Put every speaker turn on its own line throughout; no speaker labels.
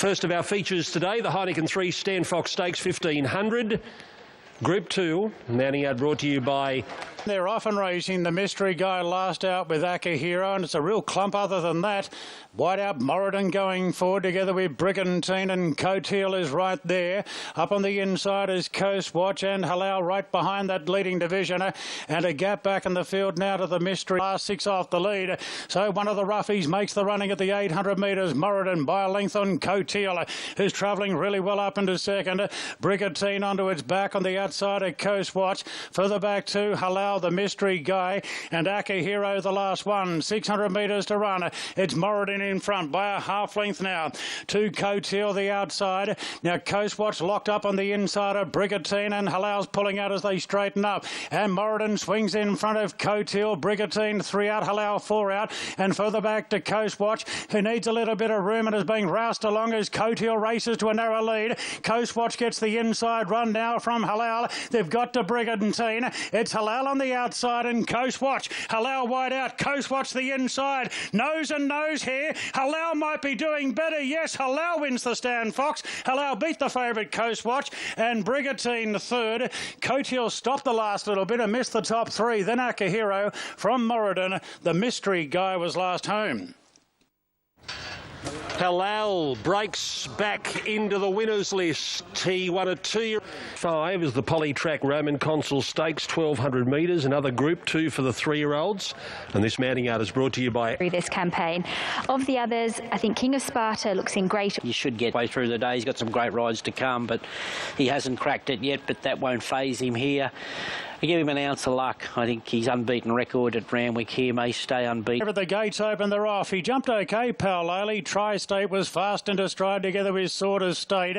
First of our features today, the Heineken 3 Stan Fox Stakes 1500. Group 2, mounting out brought to you by...
They're often racing the Mystery Guy last out with Akihiro, and it's a real clump other than that. Wide out Moradin going forward together with Brigantine, and Coteal is right there. Up on the inside is Coast Watch and Halal right behind that leading division, and a gap back in the field now to the Mystery. Last 6 off the lead. So one of the roughies makes the running at the 800 metres. Moradin by a length on Coteal, who's travelling really well up into second. Brigantine onto its back on the outside of Coast Watch. Further back to Halal, the Mystery Guy, and Akihiro the last one. 600 metres to run. It's Moradin in front by a half length now. To Coteal the outside. Now Coast Watch locked up on the inside of Brigantine, and Halal's pulling out as they straighten up. And Moradin swings in front of Coteal. Brigantine 3 out, Halal 4 out, and further back to Coast Watch, who needs a little bit of room and is being roused along as Coteal races to a narrow lead. Coast Watch gets the inside run now from Halal. They've got to Brigantine. It's Halal on the outside and Coast Watch. Halal wide out. Coast Watch the inside. Nose and nose here. Halal might be doing better. Yes, Halal wins the Stan Fox. Halal beat the favourite Coast Watch, and Brigantine third. Coteal stopped the last little bit and missed the top 3. Then Akihiro from Moradin. The Mystery Guy was last home.
Halal breaks back into the winners list. He won a 2-year. 5 is the Polytrack Roman Consul Stakes, 1,200 metres, another Group 2 for the 3-year-olds. And this mounting out is brought to you by...
This campaign. Of the others, I think King of Sparta looks in great...
You should get way through the day. He's got some great rides to come, but he hasn't cracked it yet, but that won't faze him here. I give him an ounce of luck. I think his unbeaten record at Randwick here may stay unbeaten.
The gates open, they're off. He jumped okay, Paolele. Tri-State was fast into stride together with Sword of State,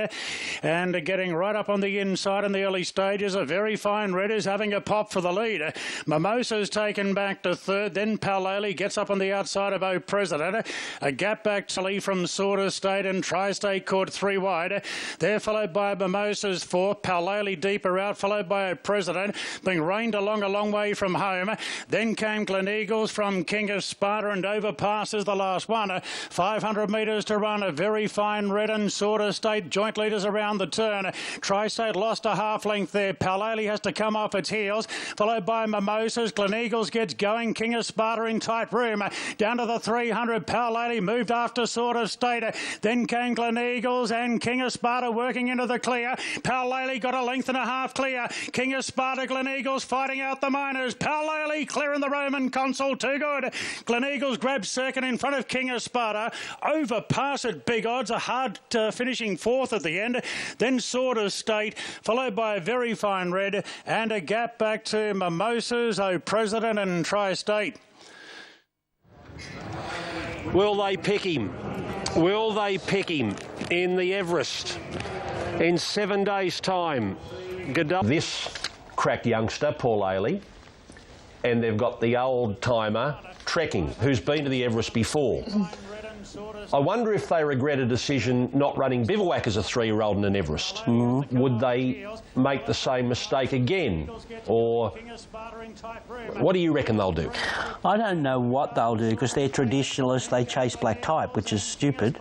and getting right up on the inside in the early stages. A very fine red is having a pop for the lead. Mimosa's taken back to third, then Paolele gets up on the outside of O President. A gap back to from Sword of State, and Tri-State caught 3 wide. They're followed by Mimosa's 4. Paolele deeper out, followed by O President. Being reined along a long way from home. Then came Gleneagles from King of Sparta, and overpasses the last one. 500 metres to run. A very fine red, and Sword of State joint leaders around the turn. Tri-State lost a half length there. Paolele has to come off its heels, followed by Mimosas. Gleneagles gets going. King of Sparta in tight room. Down to the 300. Paolele moved after Sword of State. Then came Gleneagles and King of Sparta working into the clear. Paolele got a length and a half clear. King of Sparta, Gleneagles fighting out the minors. Paolele clearing the Roman Consul. Too good. Gleneagles grabs second in front of King of Sparta. Overpass at big odds. A hard finishing 4th at the end. Then Sword of State, followed by a very fine red, and a gap back to Mimosas, O President, and Tri-State.
Will they pick him? Will they pick him in the Everest in 7 days' time? This cracked youngster, Paolele, and they've got the old-timer Trekking, who's been to the Everest before. I wonder if they regret a decision not running Bivouac as a 3-year-old in an Everest. Would they make the same mistake again? Or what do you reckon they'll do?
I don't know what they'll do, because they're traditionalists. They chase black type, which is stupid.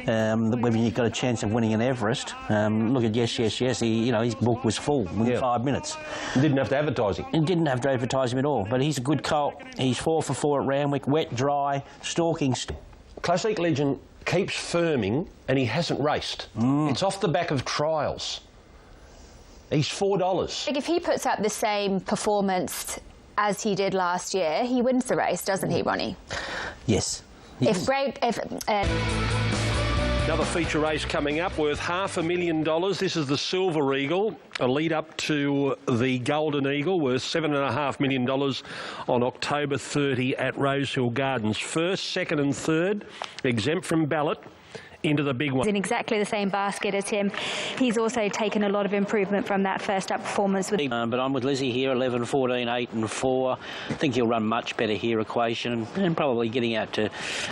When you've got a chance of winning an Everest, look at Yes, Yes, Yes. His book was full in 5 minutes.
Didn't have to advertise him.
And didn't have to advertise him at all. But he's a good colt. He's 4 for 4 at Randwick, wet, dry, stalking.
Classic Legend keeps firming, and he hasn't raced. It's off the back of trials. He's $4.
If he puts up the same performance as he did last year, he wins the race, doesn't he, Ronnie?
Yes.
Another feature race coming up worth $500,000. This is the Silver Eagle, a lead up to the Golden Eagle worth $7.5 million on October 30 at Rosehill Gardens. First, second and third, exempt from ballot, into the big one.
In exactly the same basket as him. He's also taken a lot of improvement from that first up performance. But
I'm with Lizzie here, 11, 14, 8 and 4. I think he'll run much better here, Equation, and probably getting out to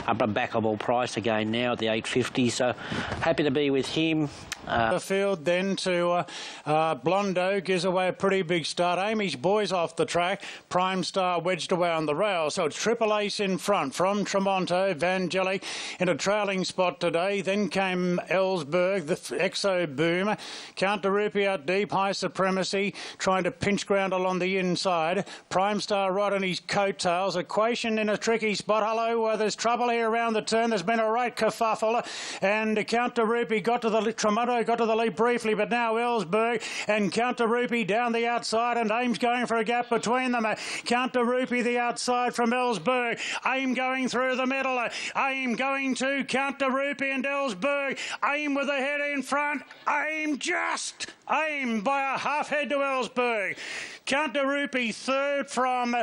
a backable price again now at the 850. So happy to be with him.
The field then to Blondo gives away a pretty big start. Amy's Boy's off the track. Prime Star wedged away on the rail. So it's Triple Ace in front from Tremonto. Vangelic in a trailing spot today. Then came Ellsberg, the Exo Boom. Count de Rupee out deep. High Supremacy trying to pinch ground along the inside. Prime Star right on his coattails. Equation in a tricky spot. Hello, there's trouble here around the turn. There's been a right kerfuffle. And Count de Rupee got to the Tremonto, got to the lead briefly, but now Ellsberg and Count de Rupee down the outside, and Aim's going for a gap between them. Count de Rupee the outside from Ellsberg. Aim going through the middle. Aim going to Count de Rupee and Ellsberg. Aim with a head in front. Aim by a half head to Ellsberg. Count de Rupee third from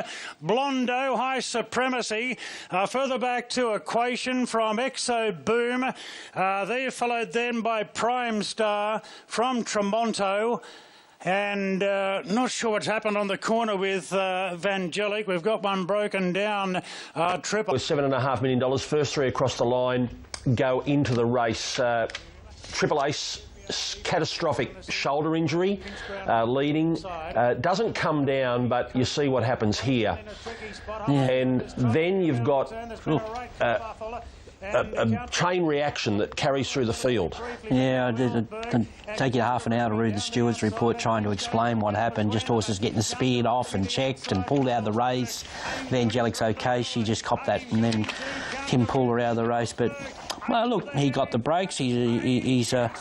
Blondo, High Supremacy. Further back to Equation from Exo Boom. They're followed then by Prime Star from Tremonto. And not sure what's happened on the corner with Vangelic. We've got one broken down. Triple.
With $7.5 million, first three across the line go into the race. Triple Ace, catastrophic shoulder injury, leading. Doesn't come down, but you see what happens here. Yeah. And then you've got a chain reaction that carries through the field. Yeah, it'd take you half an hour to read the steward's report trying to explain what happened. Just horses getting speared off and checked and pulled out of the race. Vangelic's okay, she just copped that, and then Tim pulled her out of the race. But well, look, he got the breaks. The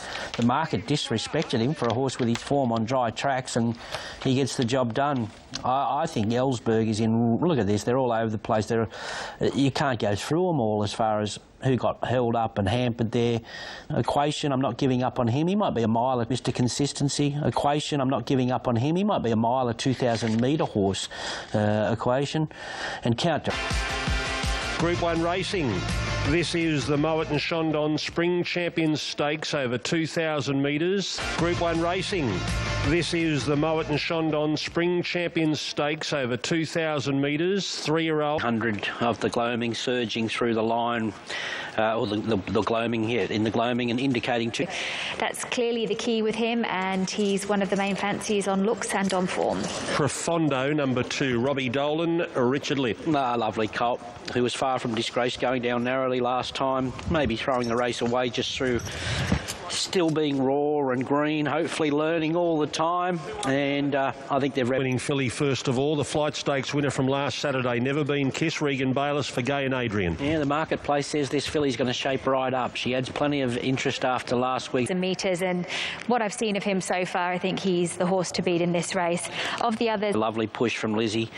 market disrespected him for a horse with his form on dry tracks, and he gets the job done. I think Ellsberg is in. Look at this; they're all over the place. You can't go through them all as far as who got held up and hampered there. Equation, I'm not giving up on him. He might be a mile of Mr. Consistency. Equation, I'm not giving up on him. He might be a mile of 2,000 metre horse. Equation, and Count. Group 1 racing. This is the Mowat and Shondon Spring Champions Stakes over 2,000 metres. Group 1 racing. This is the Mowat and Shondon Spring Champions Stakes over 2,000 metres. 3-year-old. 100
of the gloaming surging through the line, or the gloaming here, in the gloaming and indicating to.
That's clearly the key with him, and he's one of the main fancies on looks and on form.
Profondo, number 2. Robbie Dolan, Richard Lipp.
Lovely colt, who was far from disgrace going down narrowly last time, maybe throwing the race away just through still being raw and green, hopefully learning all the time, and I think they're
winning filly first of all, the Flight Stakes winner from last Saturday, Never Been Kissed, Regan Bayliss for Gay and Adrian.
Yeah, the marketplace says this filly's going to shape right up. She adds plenty of interest after last week.
The metres, and what I've seen of him so far, I think he's the horse to beat in this race. Of the others,
a lovely push from Lizzie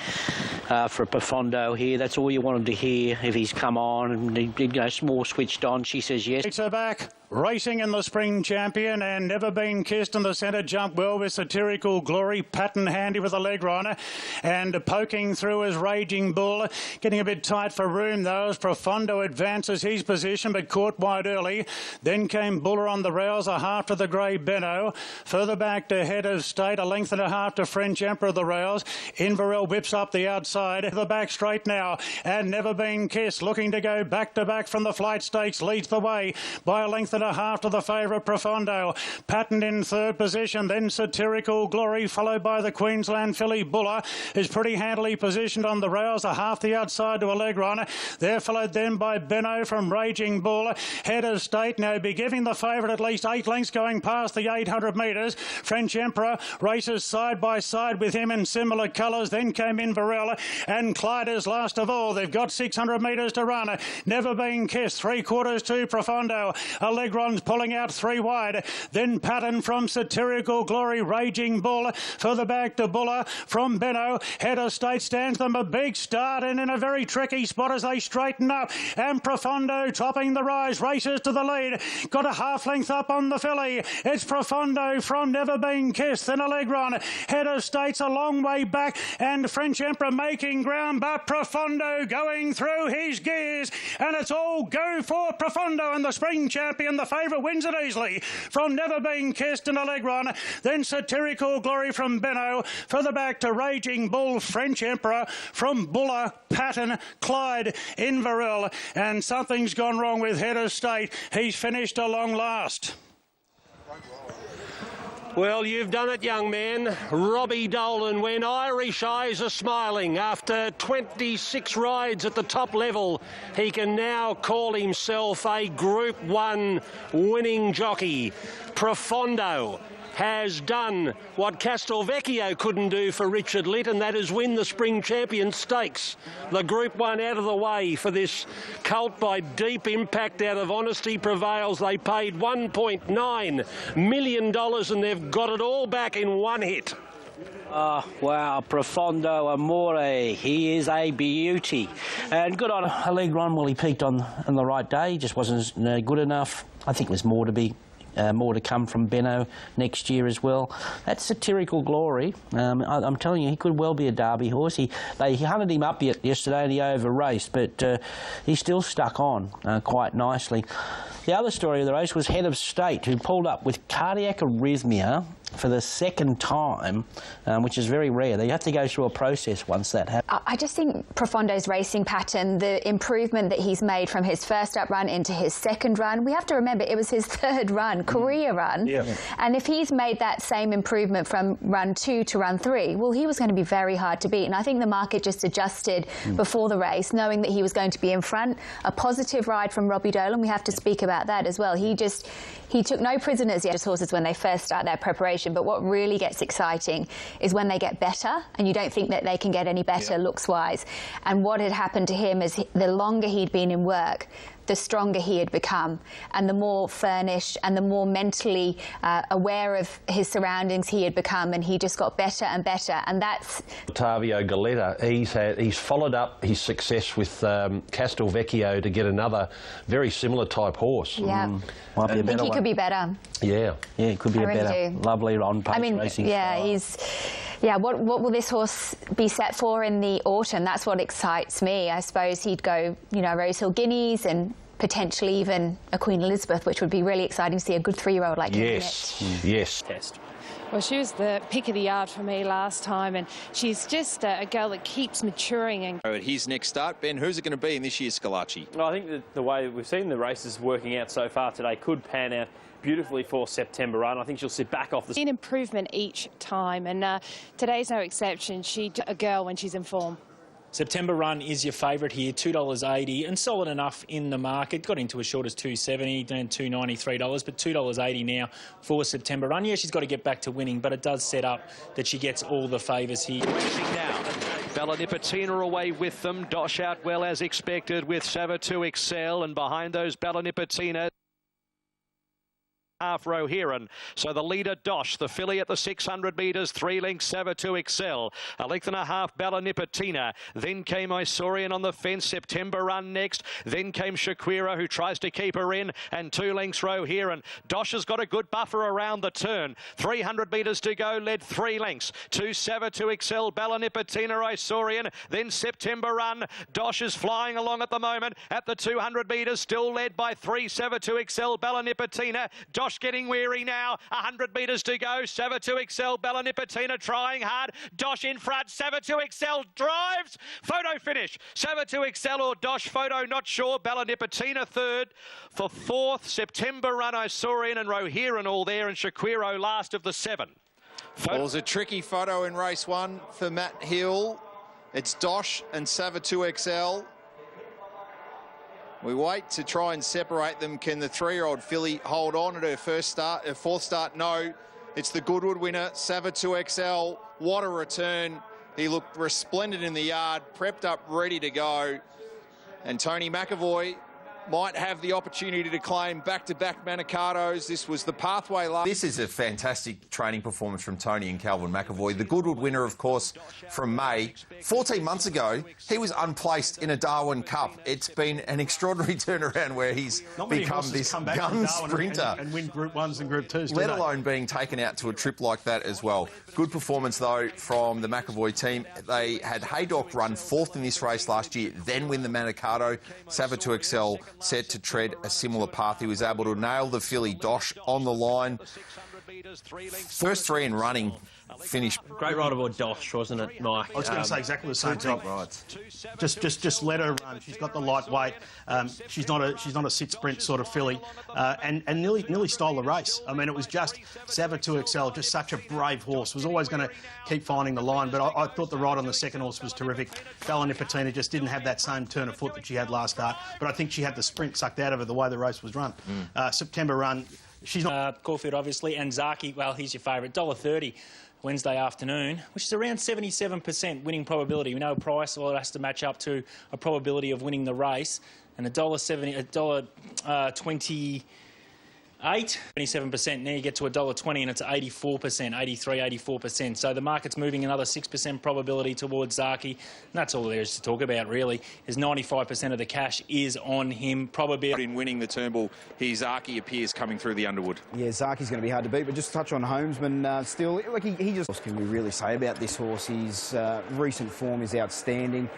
for Profondo here. That's all you wanted to hear if he's come on and more switched on. She says yes.
Takes her back. Racing in the Spring Champion and Never Been Kissed in the centre, jump well with Satirical Glory, Patton handy with a leg runner, and poking through his Raging Bull, getting a bit tight for room though as Profondo advances his position but caught wide early. Then came Buller on the rails, a half to the grey Benno, further back to Head of State, a length and a half to French Emperor of the rails. Inverell whips up the outside, the back straight now, and Never Been Kissed looking to go back to back from the Flight Stakes, leads the way by a length and a half to the favourite Profondo. Patton in third position, then Satirical Glory, followed by the Queensland filly Buller, is pretty handily positioned on the rails, a half the outside to a leg runner. They're followed then by Benno from Raging Bull. Head of State now be giving the favourite at least 8 lengths going past the 800 metres. French Emperor races side by side with him in similar colours. Then came Inverell and Clyde's last of all. They've got 600 metres to run. Never Been Kissed, 3/4 to Profondo. Alegron's pulling out 3 wide. Then Patton from Satirical Glory, Raging Bull. Further back to Buller from Benno. Head of State stands them a big start and in a very tricky spot as they straighten up. And Profondo topping the rise, races to the lead. Got a half length up on the filly. It's Profondo from Never Been Kissed. Then Alegron. Head of State's a long way back and French Emperor making ground, but Profondo going through his gears. And it's all go for Profondo and the Spring Champion, the favourite, wins it easily from Never Been Kissed and Alegron. Then Satirical Glory from Benno. Further back to Raging Bull, French Emperor from Buller, Patton, Clyde, Inverell. And something's gone wrong with Head of State. He's finished a long last.
Well, you've done it, young man. Robbie Dolan, when Irish eyes are smiling after 26 rides at the top level, he can now call himself a Group 1 winning jockey. Profondo has done what Castelvecchio couldn't do for Richard Litt, and that is win the Spring Champion Stakes. The Group 1 out of the way for this colt by Deep Impact out of Honesty Prevails. They paid $1.9 million and they've got it all back in one hit.
Oh, wow, Profondo Amore, he is a beauty. And good on Allegron, well, he peaked on the right day, he just wasn't good enough. I think there's more to come from Benno next year as well. That's Satirical Glory. I'm telling you, he could well be a Derby horse. They hunted him up yesterday and he over-raced, but he's still stuck on quite nicely. The other story of the race was Head of State, who pulled up with cardiac arrhythmia for the second time, which is very rare. They have to go through a process once that happens.
I just think Profondo's racing pattern, the improvement that he's made from his first up run into his second run, we have to remember it was his third run, career run. Yeah. And if he's made that same improvement from run 2 to run 3, well, he was going to be very hard to beat. And I think the market just adjusted before the race, knowing that he was going to be in front. A positive ride from Robbie Dolan, we have to speak about that as well. He took no prisoners yet as horses when they first start their preparation, but what really gets exciting is when they get better, and you don't think that they can get any better looks-wise. And what had happened to him is the longer he'd been in work, the stronger he had become, and the more furnished and the more mentally aware of his surroundings he had become, and he just got better and better. And that's
Ottavio Galetta. He's followed up his success with Castelvecchio to get another very similar type horse.
Yeah,
Might be a better
I think he
one.
could be better.
Yeah,
it could be a better, lovely on-pace racing style.
Yeah, what will this horse be set for in the autumn? That's what excites me. I suppose he'd go, Rosehill Guineas and potentially even a Queen Elizabeth, which would be really exciting to see a good 3-year-old like him.
Yes.
Well, she was the pick of the yard for me last time, and she's just a girl that keeps maturing. And
at his next start, Ben, who's it going to be in this year's Scalacci?
Well, I think that the way we've seen the races working out so far today could pan out beautifully for September Run. I think she'll sit back off the...
An improvement each time, and today's no exception. She's a girl when she's in form.
September Run is your favourite here, $2.80, and solid enough in the market. Got into as short as $2.70, then $2.93, but $2.80 now for September Run. Yeah, she's got to get back to winning, but it does set up that she gets all the favours here.
Racing now. Bella Nipotina away with them. Dosh out well as expected with Savatu Excel, and behind those Bella Nipotina. Half row Heron. So the leader Dosh, the filly at the 600 metres, 3 lengths Savatu Excel, a length and a half Bella Nipotina. Then came Isaurian on the fence, September Run next. Then came Shaquira, who tries to keep her in, and 2 lengths row Heron. Dosh has got a good buffer around the turn. 300 metres to go, led 3 lengths to Savatu Excel, Bella Nipotina, Isaurian, then September Run. Dosh is flying along at the moment at the 200 metres, still led by 3 Savatu Excel, Bella Nipotina. Dosh getting weary now. 100 metres to go. Savatu Excel, Bella Nipotina trying hard. Dosh in front. Savatu Excel drives. Photo finish. Savatu Excel or Dosh. Photo not sure. Bella Nipotina third. For fourth, September Run, Isaurian and Rohiran all there, and Shaquiro last of the 7.
Well, it was a tricky photo in race 1 for Matt Hill. It's Dosh and Savatu Excel. We wait to try and separate them. Can the 3-year-old filly hold on at her fourth start? No. It's the Goodwood winner, Savatu Excel. What a return. He looked resplendent in the yard, prepped up, ready to go. And Tony McAvoy might have the opportunity to claim back-to-back Manicados. This was the pathway last.
This is a fantastic training performance from Tony and Calvin McAvoy. The Goodwood winner, of course, from May. 14 months ago, he was unplaced in a Darwin Cup. It's been an extraordinary turnaround where he's become this gun sprinter.
And win Group 1s and Group 2s,
let alone being taken out to a trip like that as well. Good performance, though, from the McAvoy team. They had Haydock run 4th in this race last year, then win the Manicado. Savatu Excel set to tread a similar path. He was able to nail the filly Dosh on the line. first three in running finish.
Great ride aboard Dosh, wasn't it, Mike?
I was going to say exactly the same thing. Just let her run. She's got the lightweight. She's not a sit sprint sort of filly, and nearly stole the race. I mean, it was just Sava 2XL, just such a brave horse. Was always going to keep finding the line, but I thought the ride on the second horse was terrific. Bella Nipotina just didn't have that same turn of foot that she had last start, but I think she had the sprint sucked out of her the way the race was run. September Run. She's not
Caulfield, obviously, and Zaki, well, he's your favourite. $1.30 Wednesday afternoon, which is around 77% winning probability. We know price, well, it has to match up to a probability of winning the race. And $1.28, 27%. Now you get to $1.20 and it's 84%, 83, 84%. So the market's moving another 6% probability towards Zaki. And that's all there is to talk about, really, is 95% of the cash is on him. Probably
in winning the Turnbull, here Zaki appears coming through the Underwood.
Yeah, Zaki's going to be hard to beat, but just to touch on Homesman, still, like he just... What can we really say about this horse? His recent form is outstanding.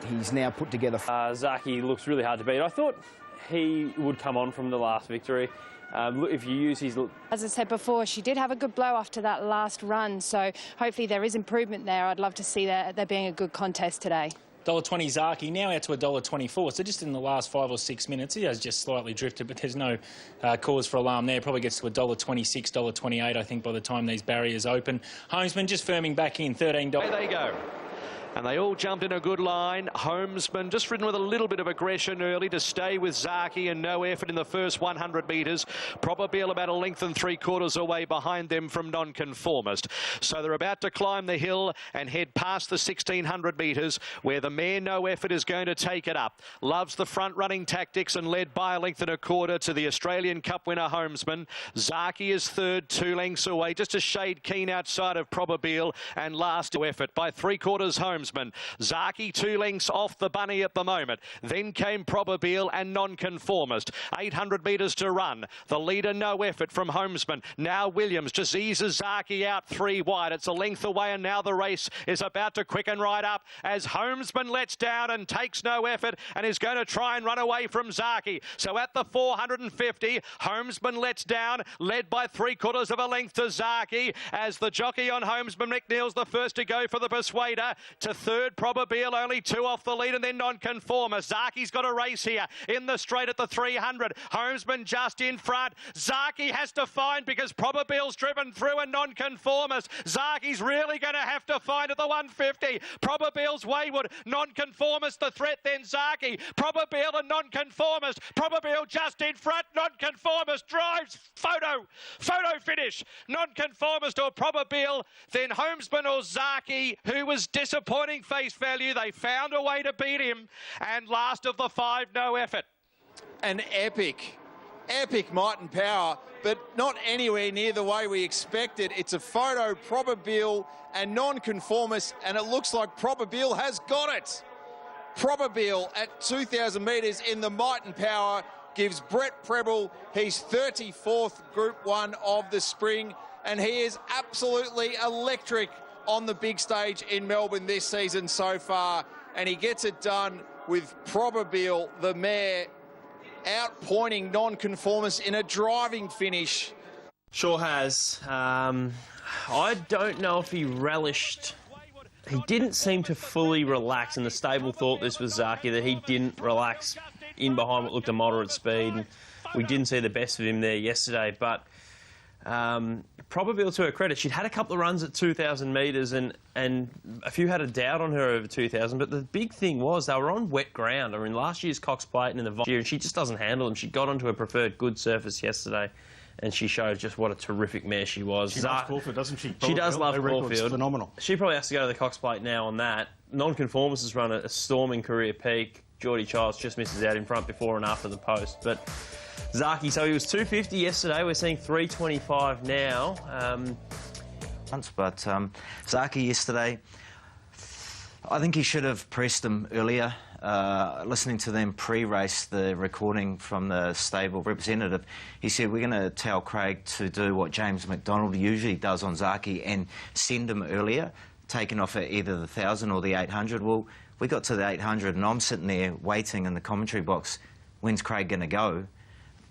He's now put together...
Zaki looks really hard to beat. I thought he would come on from the last victory. If you use his...
As I said before, she did have a good blow after that last run, so hopefully there is improvement there. I'd love to see there being a good contest today.
$1.20 Zaki, now out to $1.24. So just in the last 5 or 6 minutes, he has just slightly drifted, but there's no cause for alarm there. Probably gets to $1.26, $1.28, I think, by the time these barriers open. Homesman just firming back in, $13.
There they go. And they all jumped in a good line. Homesman just ridden with a little bit of aggression early to stay with Zaki and no effort in the first 100 metres. Probably about a length and 3/4 away behind them from Nonconformist. So they're about to climb the hill and head past the 1600 metres where the mare No Effort is going to take it up. Loves the front running tactics and led by a length and 1/4 to the Australian Cup winner Homesman. Zaki is third, 2 lengths away, just a shade keen outside of Probabile, and last No Effort by 3/4 Homesman. Zaki 2 lengths off the bunny at the moment. Then came Probabile and Nonconformist. 800 metres to run. The leader No Effort from Homesman. Now Williams just eases Zaki out 3 wide. It's a length away and now the race is about to quicken right up as Homesman lets down and takes No Effort and is going to try and run away from Zaki. So at the 450, Homesman lets down, led by 3/4 of a length to Zaki as the jockey on Homesman, McNeil's the first to go for the Persuader. To third, Probabile, only 2 off the lead, and then Nonconformist. Zaki's got a race here in the straight at the 300. Homesman just in front. Zaki has to find because Probabile's driven through and Nonconformist. Zaki's really going to have to find at the 150. Probabile's wayward. Nonconformist the threat, then Zaki. Probabile and Nonconformist. Probabile just in front. Nonconformist drives. Photo finish. Nonconformist or Probabile, then Homesman or Zaki, who was disappointing face value. They found a way to beat him, and last of the 5, No Effort.
An epic might and power, but not anywhere near the way we expected. It's a photo, Probabile and Nonconformist, and it looks like Probabile has got it. Probabile at 2,000 metres in the might and power gives Brett Preble his 34th Group 1 of the spring, and he is absolutely electric on the big stage in Melbourne this season so far, and he gets it done with Probabile, the mare, outpointing Nonconformist in a driving finish.
Sure has. I don't know if he relished... He didn't seem to fully relax, and the stable thought this was Zaki, that he didn't relax in behind what looked a moderate speed, and we didn't see the best of him there yesterday, but... Probabile, to her credit, she'd had a couple of runs at 2,000 metres and a few had a doubt on her over 2,000, but the big thing was they were on wet ground. I mean, last year's Cox Plate and in the year, and she just doesn't handle them. She got onto a preferred good surface yesterday and she showed just what a terrific mare she was.
She loves Caulfield, doesn't she?
She does love Caulfield.
Phenomenal.
She probably has to go to the Cox Plate now on that. Nonconformist has run a storming career peak. Geordie Childs just misses out in front before and after the post, but... Zaki, so he was 250 yesterday. We're seeing 325 now.
But Zaki yesterday, I think he should have pressed him earlier. Listening to them pre-race, the recording from the stable representative, he said, we're going to tell Craig to do what James McDonald usually does on Zaki and send him earlier, taking off at either the 1,000 or the 800. Well, we got to the 800 and I'm sitting there waiting in the commentary box. When's Craig going to go?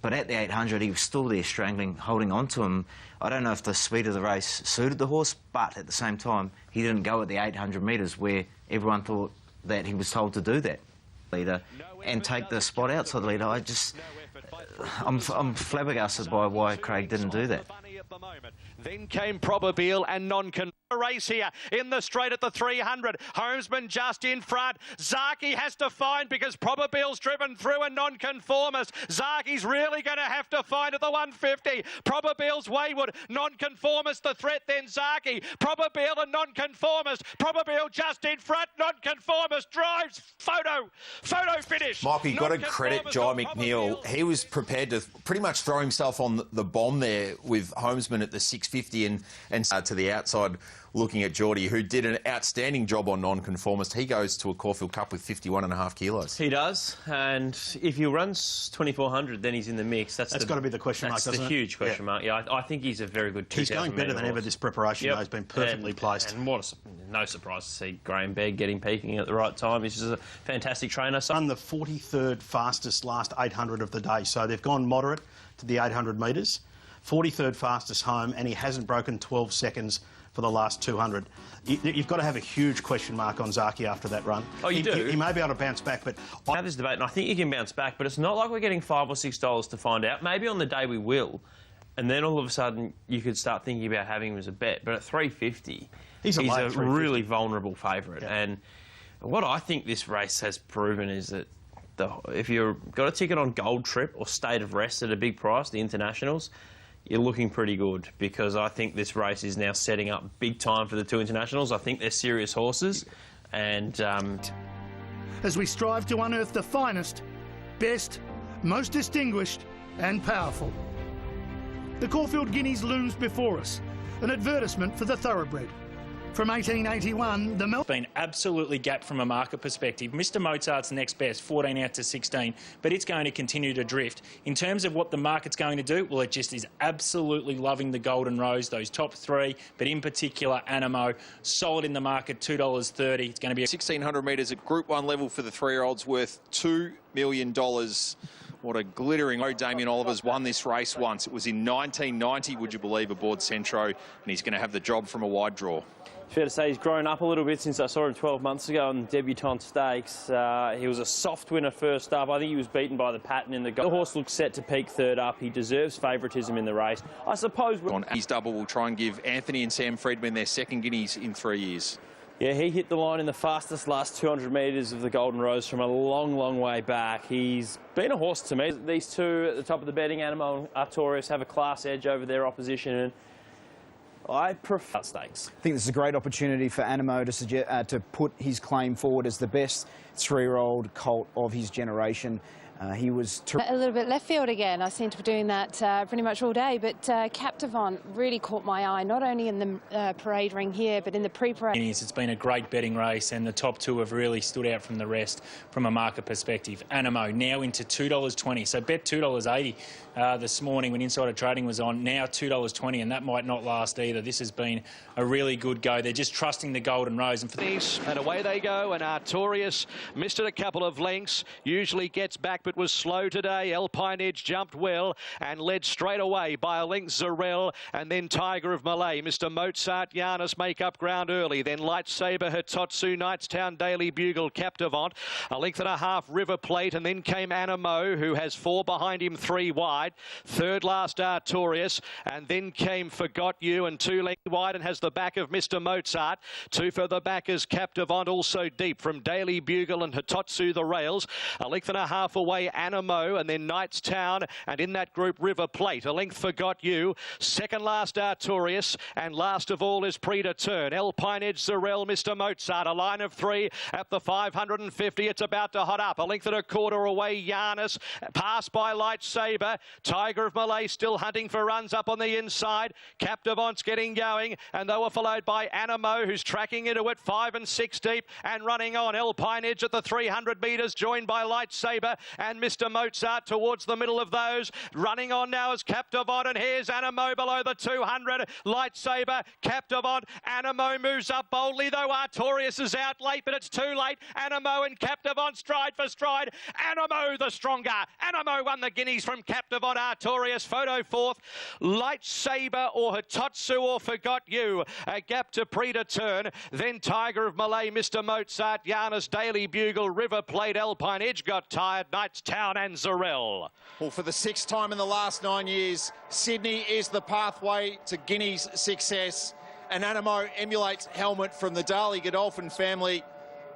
But at the 800, he was still there strangling, holding on to him. I don't know if the speed of the race suited the horse, but at the same time, he didn't go at the 800 metres where everyone thought that he was told to do that, leader, and take the spot outside the leader. I'm flabbergasted by why Craig didn't do that.
Then came Probabeel and non-con race here in the straight at the 300. Homesman just in front. Zaki has to find because Probabeel's driven through a non-conformist. Zaki's really going to have to find at the 150. Probabeel's wayward. Non-conformist the threat, then Zaki. Probabeel and non-conformist. Probabeel just in front. Non-conformist drives. Photo finish.
Michael, you've got to credit Jai McNeil. He was prepared to pretty much throw himself on the bomb there with Homesman at the 650 and to the outside looking at Geordie, who did an outstanding job on non-conformist. He goes to a Caulfield Cup with 51.5 kilos.
He does, and if he runs 2400, then he's in the mix. That's got
to be the question mark, doesn't it?
That's the huge question mark. Yeah, I think he's a very good 2,000
He's going better than ever this preparation, though. He's been perfectly placed.
And no surprise to see Graham Begg getting peaking at the right time. He's just a fantastic trainer.
Run the 43rd fastest last 800 of the day, so they've gone moderate to the 800 metres. 43rd fastest home, and he hasn't broken 12 seconds for the last 200. You've got to have a huge question mark on Zaki after that run.
Oh, you do?
He may be able to bounce back, but...
I have this debate, and I think he can bounce back, but it's not like we're getting $5 or $6 to find out. Maybe on the day we will, and then all of a sudden you could start thinking about having him as a bet. But at 350, he's a really vulnerable favourite. Yeah. And what I think this race has proven is that if you've got a ticket on Gold Trip or State of Rest at a big price, the internationals, you're looking pretty good, because I think this race is now setting up big time for the two internationals. I think they're serious horses, and...
As we strive to unearth the finest, best, most distinguished and powerful. The Caulfield Guineas looms before us, an advertisement for the thoroughbred. From 1881, the
been absolutely gapped from a market perspective. Mr Mozart's next best, 14 out to 16, but it's going to continue to drift. In terms of what the market's going to do, well, it just is absolutely loving the Golden Rose, those top three, but in particular Animo, solid in the market, $2.30. It's going to be
1,600 metres at Group 1 level for the 3-year-olds, worth $2 million. What a glittering... Damien Oliver's won this race once. It was in 1990, would you believe, aboard Centro, and he's going to have the job from a wide draw.
Fair to say he's grown up a little bit since I saw him 12 months ago on Debutante Stakes. He was a soft winner first up. I think he was beaten by the pattern in the goal. The horse looks set to peak third up. He deserves favouritism in the race. I suppose...
His double will try and give Anthony and Sam Friedman their second guineas in 3 years.
Yeah, he hit the line in the fastest last 200 metres of the Golden Rose from a long, long way back. He's been a horse to me. These two at the top of the betting, Animo and Artorias, have a class edge over their opposition, and I prefer stakes.
I think this is a great opportunity for Animo to put his claim forward as the best 3-year-old colt of his generation. He was
a little bit left field again. I seem to be doing that pretty much all day, but Captivant really caught my eye, not only in the parade ring here, but in the pre-parade.
It's been a great betting race, and the top two have really stood out from the rest from a market perspective. Animo now into $2.20, so bet $2.80 this morning when Insider Trading was on, now $2.20, and that might not last either. This has been a really good go. They're just trusting the Golden Rose.
And away they go, and Artorias missed it a couple of lengths, usually gets back, but was slow today. Alpine Edge jumped well and led straight away by a length Zarel, and then Tiger of Malay. Mr Mozart, Giannis make up ground early, then Lightsaber, Hitotsu, Knightstown, Daily Bugle, Captivant, a length and a half River Plate, and then came Animo, who has 4 behind him, 3 wide. Third last Artorias, and then came Forgot You, and 2 lengths wide, and has the back of Mr Mozart. 2 further back is Captivant, also deep from Daily Bugle and Hitotsu the rails. A length and a half away Animo, and then Knightstown, and in that group River Plate. A length Forgot You. Second last Artorias, and last of all is Predeturn. Alpine Edge, Zarel, Mr Mozart. A line of 3 at the 550. It's about to hot up. A length and a quarter away Giannis. Passed by Lightsaber. Tiger of Malay still hunting for runs up on the inside. Captivant's getting going, and they were followed by Animo, who's tracking into it 5 and 6 deep and running on. Alpine Edge at the 300 metres, joined by Lightsaber and Mr Mozart towards the middle of those. Running on now is Captivant, and here's Animo below the 200. Lightsaber, Captivant, Animo moves up boldly, though Artorias is out late, but it's too late. Animo and Captivant stride for stride. Animo the stronger. Animo won the Guineas from Captivant. Captivon, Artorias, Photo fourth, Lightsaber or Hitotsu or Forgot You, a gap to Prix Turn, then Tiger of Malay, Mr. Mozart, Giannis, Daily Bugle, River Plate, Alpine, Edge Got Tired, Knights Town and Zarel.
Well, for the sixth time in the last 9 years, Sydney is the pathway to Guineas success. And Animo emulates Helmet from the Darley Godolphin family,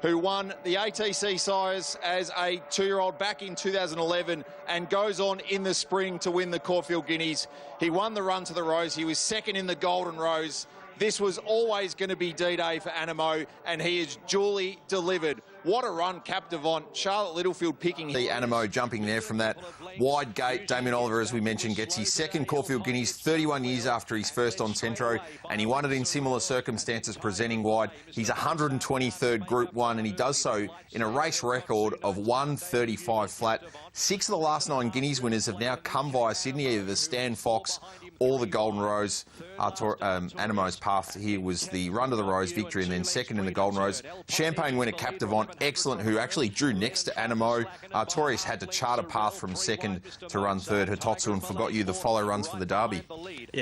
who won the ATC Sires as a 2-year-old back in 2011 and goes on in the spring to win the Caulfield Guineas. He won the Run to the Rose. He was second in the Golden Rose. This was always going to be D-Day for Animo, and he has duly delivered. What a run, Captivon. Charlotte Littlefield picking.
The Animo jumping there from that wide gate. Damien Oliver, as we mentioned, gets his second Caulfield Guineas 31 years after his first on Centro, and he won it in similar circumstances, presenting wide. He's 123rd Group 1, and he does so in a race record of 1:35 flat. 6 of the last 9 Guineas winners have now come via Sydney, either the Stan Fox or the Golden Rose. Animo's path here was the Run to the Rose victory and then second in the Golden Rose. Champagne winner Captivon, excellent, who actually drew next to Animo. Artorias had to chart a path from second to run third. Hitotsu and Forgot You, the follow runs for the Derby.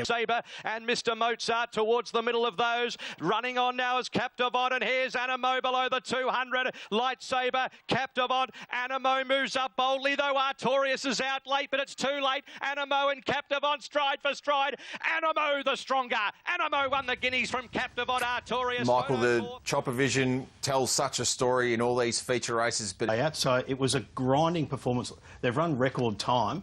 Sabre and Mr. Mozart towards the middle of those. Running on now is Captivon, and here's Animo below the 200. Lightsaber, Captivon. Animo moves up boldly, though Artorias is out late, but it's too late. Animo and Captivon stride for stride. Animo the stronger. Animo won the Guineas from Captivon. Artorias.
Michael, the Chopper Vision tells such a story in all these feature races, but
so it was a grinding performance. They've run record time.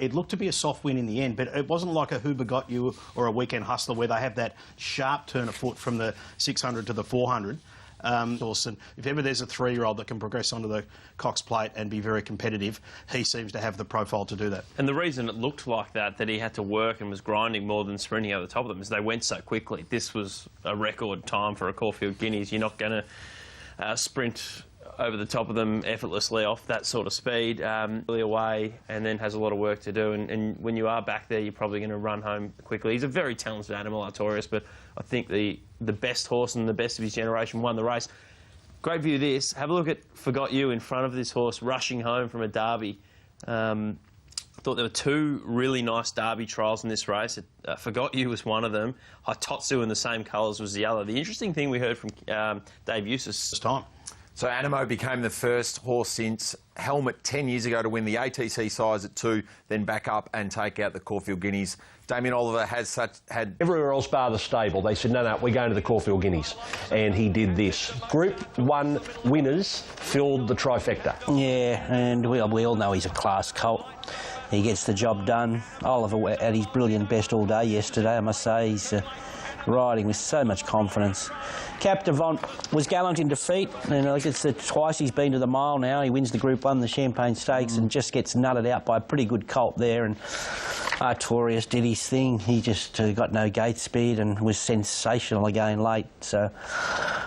It looked to be a soft win in the end, but it wasn't like a Who Begot You or a Weekend Hustler where they have that sharp turn of foot from the 600 to the 400. Dawson, if ever there's a 3-year-old that can progress onto the Cox Plate and be very competitive, he seems to have the profile to do that.
And the reason it looked like that he had to work and was grinding more than sprinting over the top of them, is they went so quickly. This was a record time for a Caulfield Guineas. You're not going to sprint over the top of them effortlessly off that sort of speed, really away, and then has a lot of work to do. And when you are back there, you're probably going to run home quickly. He's a very talented animal, Artorias, but I think the best horse and the best of his generation won the race. Great view of this. Have a look at Forgot You in front of this horse rushing home from a derby. I thought there were 2 really nice derby trials in this race. Forgot You was one of them. Hitotsu in the same colours was the other. The interesting thing we heard from Dave Eustace this time.
So Animo became the first horse since Helmet 10 years ago to win the ATC Sires at 2, then back up and take out the Caulfield Guineas. Damien Oliver has had...
Everywhere else bar the stable, they said, no, we're going to the Caulfield Guineas. And he did this. Group 1 winners filled the trifecta.
Yeah, and we all know he's a class colt. He gets the job done. Oliver at his brilliant best all day yesterday, I must say. He's riding with so much confidence. Captivon was gallant in defeat, and it's twice he's been to the mile now. He wins the Group 1, the Champagne Stakes, and just gets nutted out by a pretty good colt there. And Artorias did his thing. He just got no gate speed and was sensational again late. So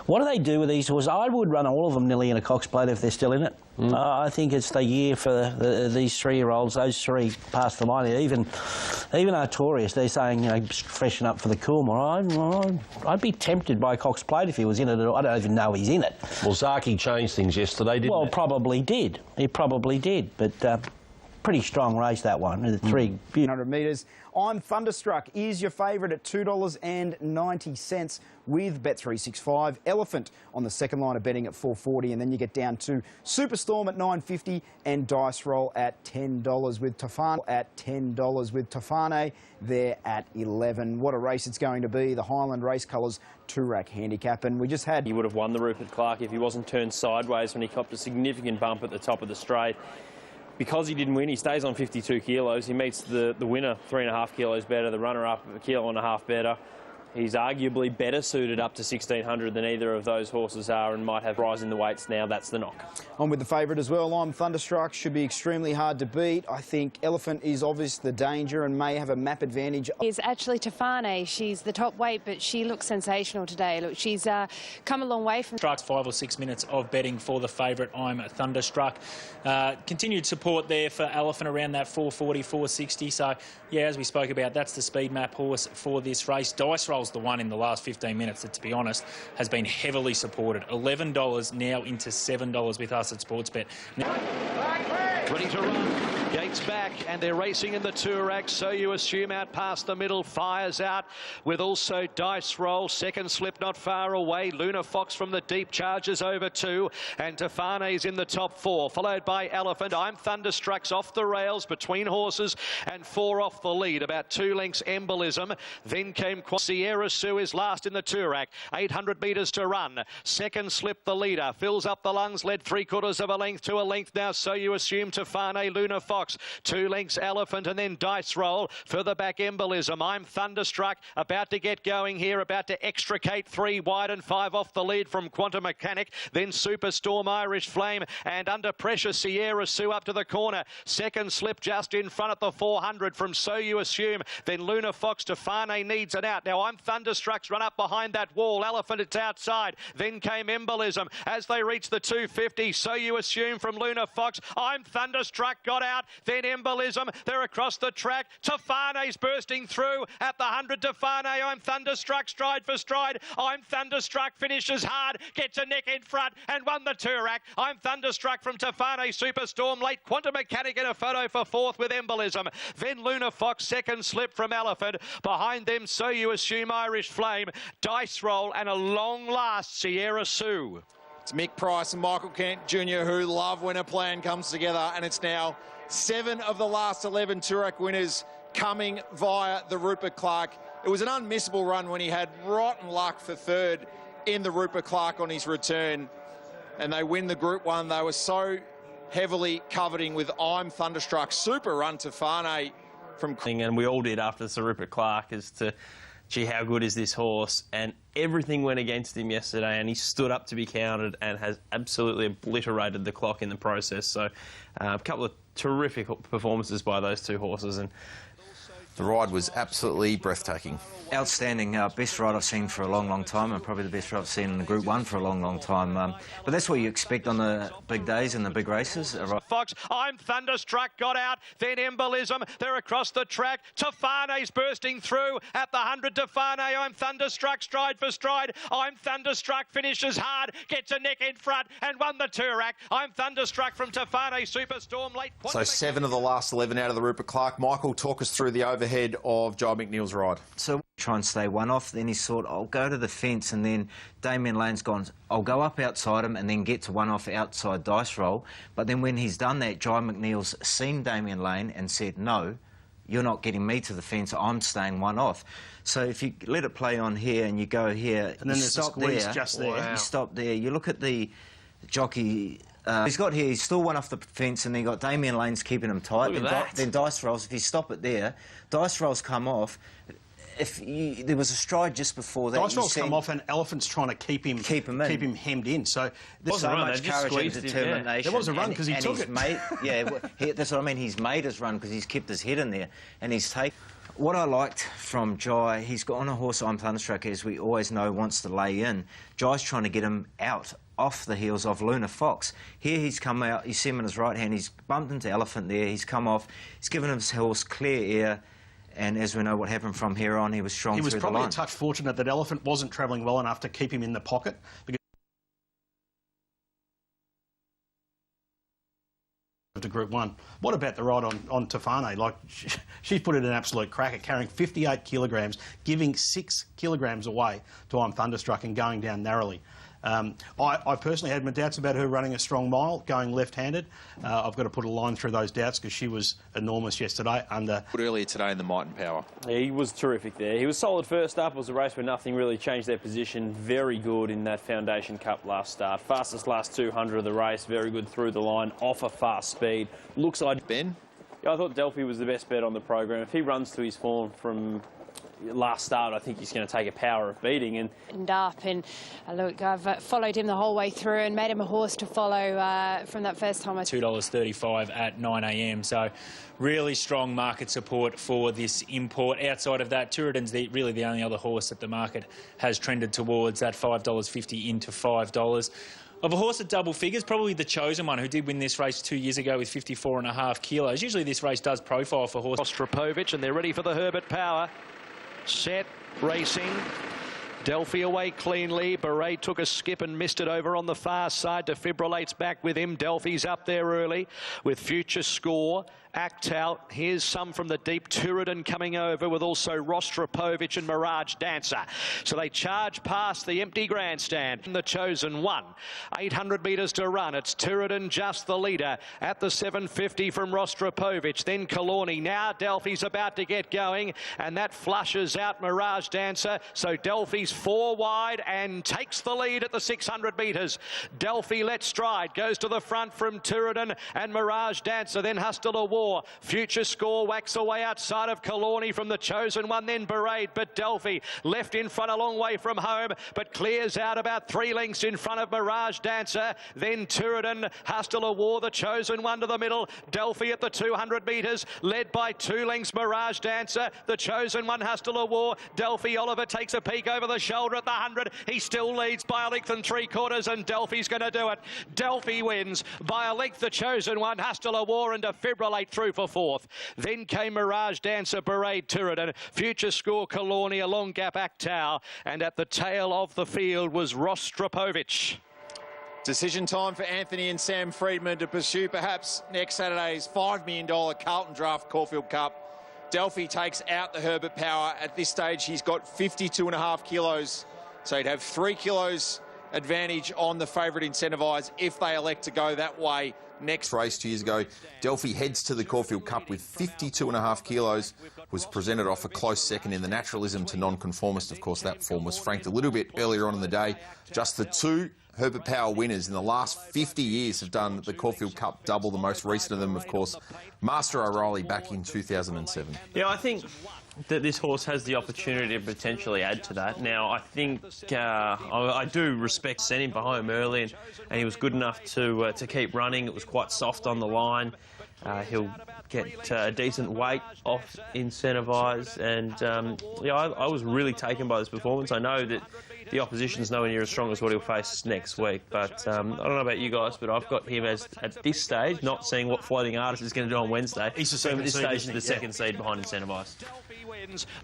what do they do with these horses? I would run all of them nearly in a Cox Plate if they're still in it. I think it's the year for these 3-year-olds. Those 3 past the line. Even Artorias, they're saying, freshen up for the Coolmore. I'd be tempted by Cox Plate if he was in it. I don't even know he's in it.
Well, Zaki changed things yesterday, didn't he?
Well, probably did. He probably did. But pretty strong race, that one. The 3
100 metres. I'm Thunderstruck is your favourite at $2.90 with Bet365. Elephant on the second line of betting at $4.40, and then you get down to Superstorm at $9.50 and Dice Roll at $10 with Tofane. They're at $11. What a race it's going to be. The Highland Race Colours 2-rack handicap, and we just had...
He would have won the Rupert Clark if he wasn't turned sideways when he copped a significant bump at the top of the straight. Because he didn't win, he stays on 52 kilos. He meets the winner 3.5 kilos better, the runner-up 1.5 kilos better. He's arguably better suited up to 1600 than either of those horses are, and might have rise in the weights now. That's the knock.
I'm with the favourite as well. I'm Thunderstruck. Should be extremely hard to beat. I think Elephant is obvious the danger and may have a map advantage.
Is actually Tofane. She's the top weight, but she looks sensational today. Look, she's come a long way from...
Strikes 5 or 6 minutes of betting for the favourite. I'm Thunderstruck. Continued support there for Elephant around that 440, 460. So, yeah, as we spoke about, that's the speed map horse for this race. Dice Roll's the one in the last 15 minutes that, to be honest, has been heavily supported. $11 now into $7 with us at Sportsbet. Now,
ready to run. Gates back, and they're racing in the Toorak. So You Assume out past the middle, fires out with also Dice Roll. Second slip not far away. Luna Fox from the deep charges over 2, and Tefane's in the top 4, followed by Elephant. I'm Thunderstruck's off the rails between horses, and 4 off the lead, about 2 lengths Embolism. Then came Sierra Sue is last in the Toorak, 800 metres to run. Second slip the leader, fills up the lungs, led 3/4 of a length to a length now. So You Assume, Tefane, Luna Fox, 2 lengths Elephant, and then Dice Roll. Further back Embolism. I'm Thunderstruck, about to get going here, about to extricate 3 wide and 5 off the lead from Quantum Mechanic. Then Superstorm, Irish Flame, and under pressure Sierra Sue up to the corner. Second slip just in front at the 400 from So You Assume. Then Luna Fox, Tefane needs it out. Now I'm Thunderstruck's run up behind that wall. Elephant, it's outside. Then came Embolism as they reached the 250. So You Assume from Luna Fox. I'm Thunderstruck got out. Then Embolism, they're across the track. Tefane's bursting through at the 100. Tefane, I'm Thunderstruck, stride for stride. I'm Thunderstruck finishes hard, gets a neck in front and won the Toorak. I'm Thunderstruck from Tefane, Superstorm late. Quantum Mechanic in a photo for 4th with Embolism. Then Luna Fox, second slip from Elephant. Behind them, So You Assume, Irish Flame, Dice Roll, and a long last Sierra Sue.
It's Mick Price and Michael Kent Jr. who love when a plan comes together, and it's now 7 of the last 11 Toorak winners coming via the Rupert Clark. It was an unmissable run when he had rotten luck for 3rd in the Rupert Clark on his return, and they win the Group 1. They were so heavily coveting with I'm Thunderstruck. Super run to Fane from...
And we all did after the Rupert Clark as to, gee, how good is this horse? And everything went against him yesterday, and he stood up to be counted and has absolutely obliterated the clock in the process. So a couple of terrific performances by those 2 horses. And
the ride was absolutely breathtaking.
Outstanding. Best ride I've seen for a long, long time, and probably the best ride I've seen in the Group 1 for a long, long time. But that's what you expect on the big days and the big races.
Fox, I'm Thunderstruck got out. Then Embolism, they're across the track. Tefane's bursting through at the 100. Tefane, I'm Thunderstruck, stride for stride. I'm Thunderstruck finishes hard, gets a neck in front and won the Toorak. I'm Thunderstruck from Tefane, Superstorm late.
So 7 of the last 11 out of the Rupert Clark. Michael, talk us through the overhead of Joe McNeil's ride.
So try and stay one off, then he's thought, I'll go to the fence, and then Damien Lane's gone, I'll go up outside him and then get to one off outside Dice Roll. But then when he's done that, Jai McNeil's seen Damien Lane and said, no, you're not getting me to the fence, I'm staying one off. So if you let it play on here and you go here,
and then there's a squeeze just there.
Wow. You stop there, you look at the jockey. He's got here, he's still one off the fence, and then got Damien Lane's keeping him tight. Then Dice Rolls, if you stop it there, Dice Rolls come off. There was a stride just before that.
Dice Rolls come off, and Elephant's trying to keep him hemmed in. So
there's so much courage and determination.
There was a run because he took it.
That's what I mean. He's made his run because he's kept his head in there, and he's taken. What I liked from Jai, he's got on a horse I'm Thunderstruck, as we always know, wants to lay in. Jai's trying to get him out off the heels of Luna Fox. Here he's come out, you see him in his right hand, he's bumped into Elephant there, he's come off, he's given his horse clear air, and as we know what happened from here on, he was strong through the line.
He was probably a touch fortunate that Elephant wasn't travelling well enough to keep him in the pocket. To Group 1. What about the ride on Tefane? Like, she's put in an absolute cracker, carrying 58 kilograms, giving 6 kilograms away to I'm Thunderstruck and going down narrowly. I personally had my doubts about her running a strong mile, going left-handed. I've got to put a line through those doubts because she was enormous yesterday under...
Earlier today in the Might and Power.
Yeah, he was terrific there. He was solid first up. It was a race where nothing really changed their position. Very good in that Foundation Cup last start. Fastest last 200 of the race. Very good through the line, off a fast speed. Looks like...
Ben?
Yeah, I thought Delphi was the best bet on the program. If he runs to his form from last start, I think he's going to take a power of beating. And
look, I've followed him the whole way through and made him a horse to follow from that first time.
$2.35 at 9 a.m. So really strong market support for this import. Outside of that, Turidan's really the only other horse that the market has trended towards that $5.50 into $5. Of a horse at double figures, probably the chosen one, who did win this race 2 years ago with 54.5 kilos. Usually this race does profile for horses.
Ostropovich, and they're ready for the Herbert Power. Set, racing. Delphi away cleanly. Beret took a skip and missed it over on the far side. Defibrillates back with him. Delphi's up there early with Future Score. Act Out. Here's some from the deep. Turidan coming over with also Rostropovich and Mirage Dancer. So they charge past the empty grandstand. The Chosen One. 800 metres to run. It's Turidan just the leader at the 750 from Rostropovich. Then Kalorni. Now Delphi's about to get going, and that flushes out Mirage Dancer. So Delphi's 4 wide and takes the lead at the 600 metres. Delphi lets stride. Goes to the front from Turidan and Mirage Dancer. Then Hustle War. Future Score whacks away outside of Kalorni from the Chosen One, then Beret, but Delphi left in front a long way from home, but clears out about 3 lengths in front of Mirage Dancer. Then Turidan, Hustle War, the Chosen One to the middle. Delphi at the 200 metres, led by 2 lengths Mirage Dancer. The Chosen One, Hustle War. Delphi Oliver takes a peek over the shoulder at the 100. He still leads by a length and 3/4, and Delphi's going to do it. Delphi wins by a length, the Chosen One, Hustle War, and Defibrillate through for 4th. Then came Mirage Dancer, Beret, Turidan, Future Score, Kalorni, a long gap Actau, and at the tail of the field was Rostropovich.
Decision time for Anthony and Sam Freedman to pursue perhaps next Saturday's $5 million Carlton Draft Caulfield Cup. Delphi takes out the Herbert Power. At this stage, he's got 52.5 kilos, so he'd have 3 kilos advantage on the favourite Incentivise if they elect to go that way. Next
race 2 years ago, Delphi heads to the Caulfield Cup with 52.5 kilos, was presented off a close second in the naturalism to non-conformist. Of course, that form was franked a little bit earlier on in the day. Just the 2 Herbert Power winners in the last 50 years have done the Caulfield Cup double. The most recent of them, of course, Master O'Reilly back in 2007.
Yeah, I think that this horse has the opportunity to potentially add to that. Now, I think I do respect sending him for home early, and he was good enough to keep running. It was quite soft on the line. He'll get a decent weight off Incentivise, and yeah, I was really taken by this performance. I know that the opposition's nowhere near as strong as what he'll face next week, but I don't know about you guys, but I've got him as, at this stage, not seeing what Floating Artist is going to do on Wednesday.
He's the second
at this
seed,
stage, the second seed behind Incentivise.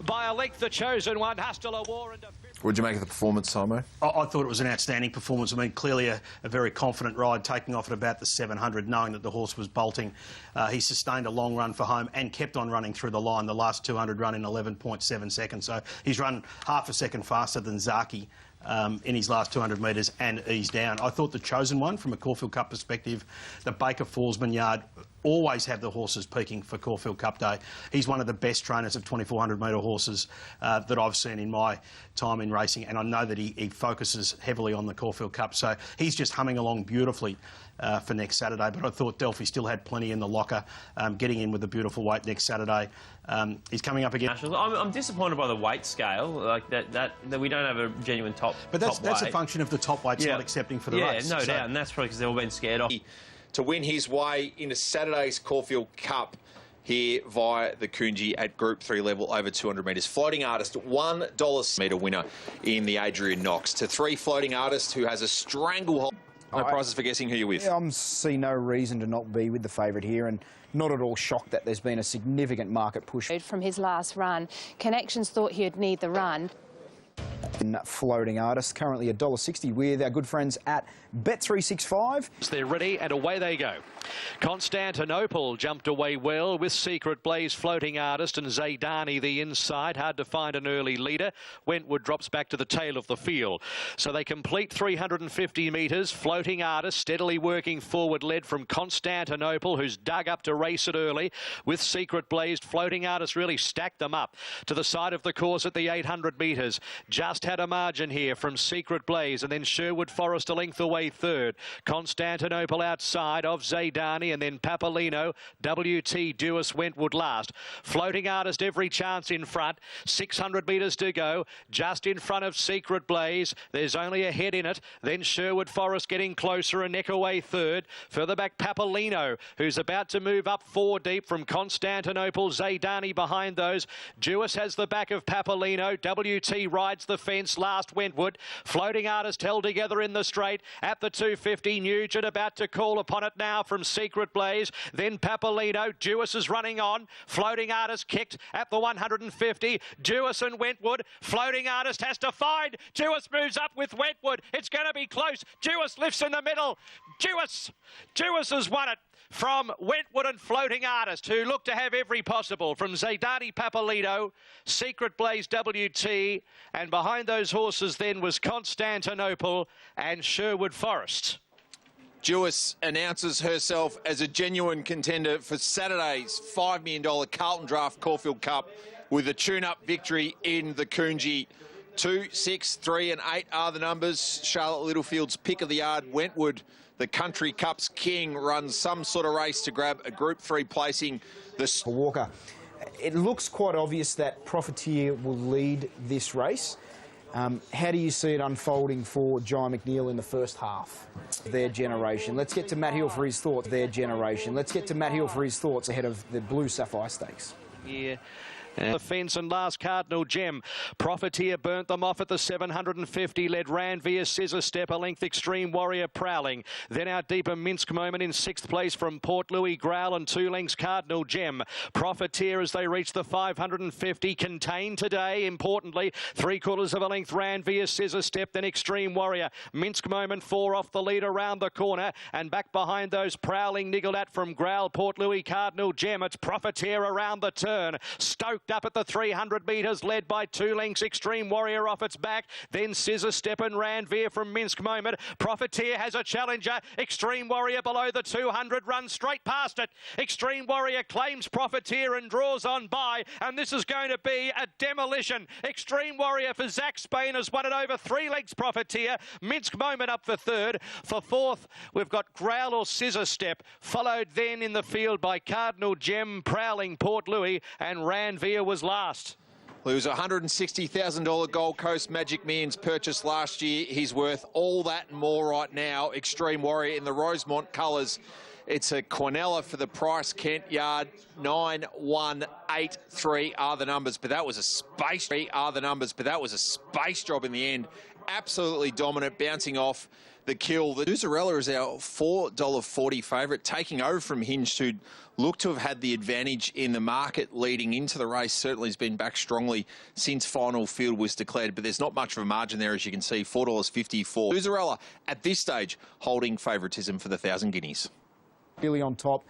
By a length, the Chosen One, Hustle War.
What did you make of the performance, Simo?
I thought it was an outstanding performance. I mean, clearly a very confident ride, taking off at about the 700, knowing that the horse was bolting. He sustained a long run for home and kept on running through the line. The last 200 run in 11.7 seconds. So he's run half a second faster than Zaki in his last 200 metres and eased down. I thought the Chosen One, from a Caulfield Cup perspective, the Baker Forsman yard, always have the horses peaking for Caulfield Cup Day. He's one of the best trainers of 2,400 metre horses that I've seen in my time in racing, and I know that he focuses heavily on the Caulfield Cup. So he's just humming along beautifully for next Saturday. But I thought Delphi still had plenty in the locker, getting in with a beautiful weight next Saturday. He's coming up again.
I'm disappointed by the weight scale, like that we don't have a genuine top.
But that's
weight.
a function of the top weights not accepting for the race.
Yeah, no doubt, and that's probably because they've all been scared off.
to win his way into Saturday's Caulfield Cup here via the Coonji at Group 3 level over 200 metres. Floating Artist, $1 metre winner in the Adrian Knox. To 3 Floating Artist, who has a stranglehold. No prizes for guessing who you're with.
Yeah, I see no reason to not be with the favourite here, and not at all shocked that there's been a significant market push.
From his last run, Connections thought he'd need the run.
Floating Artist, currently $1.60 with our good friends at Bet365.
They're ready and away they go. Constantinople jumped away well with Secret Blaze, Floating Artist and Zaydani the inside. Hard to find an early leader. Wentwood drops back to the tail of the field. So they complete 350 metres. Floating Artist steadily working forward, led from Constantinople, who's dug up to race it early. With Secret Blaze, Floating Artist really stacked them up to the side of the course at the 800 metres. Just had a margin here from Secret Blaze, and then Sherwood Forest a length away third. Constantinople outside of Zaydani, and then Papalino. WT Duis Wentwood last. Floating Artist every chance in front. 600 metres to go. Just in front of Secret Blaze. There's only a head in it. Then Sherwood Forest getting closer, a neck away third. Further back Papalino, who's about to move up 4 deep from Constantinople. Zaydani behind those. Duis has the back of Papalino. WT rides the fence. fence last, Wentwood. Floating Artist held together in the straight at the 250. Nugent about to call upon it now from Secret Blaze. Then Papalino. Jewis is running on. Floating Artist kicked at the 150. Jewis and Wentwood. Floating Artist has to find. Jewis moves up with Wentwood. It's going to be close. Jewis lifts in the middle. Jewis has won it from Wentwood and Floating Artist, who look to have every possible, from Zaydani Papalino, Secret Blaze WT, and behind those horses then was Constantinople and Sherwood Forest.
Jewis announces herself as a genuine contender for Saturday's $5 million Carlton Draft Caulfield Cup with a tune-up victory in the Coonji. 2, 6, 3 and 8 are the numbers. Charlotte Littlefield's pick of the yard, Wentwood, the Country Cup's king, runs some sort of race to grab a Group 3 placing.
Walker, it looks quite obvious that Profiteer will lead this race. How do you see it unfolding for John McNeil in the first half? Their generation. Let's get to Matt Hill for his thoughts. Their generation. Let's get to Matt Hill for his thoughts ahead of the Blue Sapphire Stakes.
Yeah. The fence and last Cardinal Gem. Profiteer burnt them off at the 750. Led ran via Scissor Step, a length Extreme Warrior prowling. Then our deeper Minsk Moment in 6th place from Port Louis Growl and 2 lengths Cardinal Gem. Profiteer as they reach the 550. Contained today, importantly. 3/4 of a length ran via Scissor Step, then Extreme Warrior. Minsk Moment 4 off the lead around the corner. And back behind those prowling niggled at from Growl, Port Louis Cardinal Gem. It's Profiteer around the turn. Stoked up at the 300 metres, led by 2 lengths Extreme Warrior off its back, then Scissor Step and Ranveer from Minsk Moment. Profiteer has a challenger. Extreme Warrior below the 200 runs straight past it. Extreme Warrior claims Profiteer and draws on by, and this is going to be a demolition. Extreme Warrior for Zach Spain has won it over 3 lengths Profiteer. Minsk Moment up for 3rd. For 4th, we've got Growl or Scissor Step, followed then in the field by Cardinal Gem, prowling Port Louis, and Ranveer was last.
Well, it was a $160,000 Gold Coast Magic Millions purchase last year. He's worth all that and more right now. Extreme Warrior in the Rosemont colours. It's a Quinella for the Price Kent yard. 9, 1, 8, 3 are the numbers, but that was a space. 3 are the numbers, but that was a space job in the end. Absolutely dominant, bouncing off the kill. The Zuzarella is our $4.40 favourite, taking over from Hinged, who looked to have had the advantage in the market leading into the race. Certainly has been back strongly since final field was declared, but there's not much of a margin there, as you can see, $4.54. Zuzarella at this stage holding favouritism for the 1,000 guineas.
Billy on top.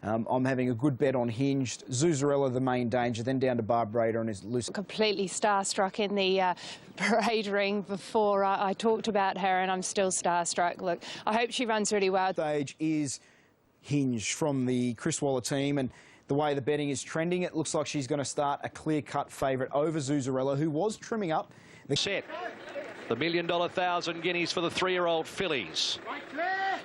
I'm having a good bet on Hinged. Zuzarella, the main danger, then down to Barbara and his loose.
Completely starstruck in the parade ring before I talked about her, and I'm still starstruck. Look, I hope she runs really well.
Stage is Hinged from the Chris Waller team, and the way the betting is trending, it looks like she's going to start a clear-cut favourite over Zuzarella, who was trimming up.
Set. The $1 million 1,000 guineas for the 3-year-old fillies.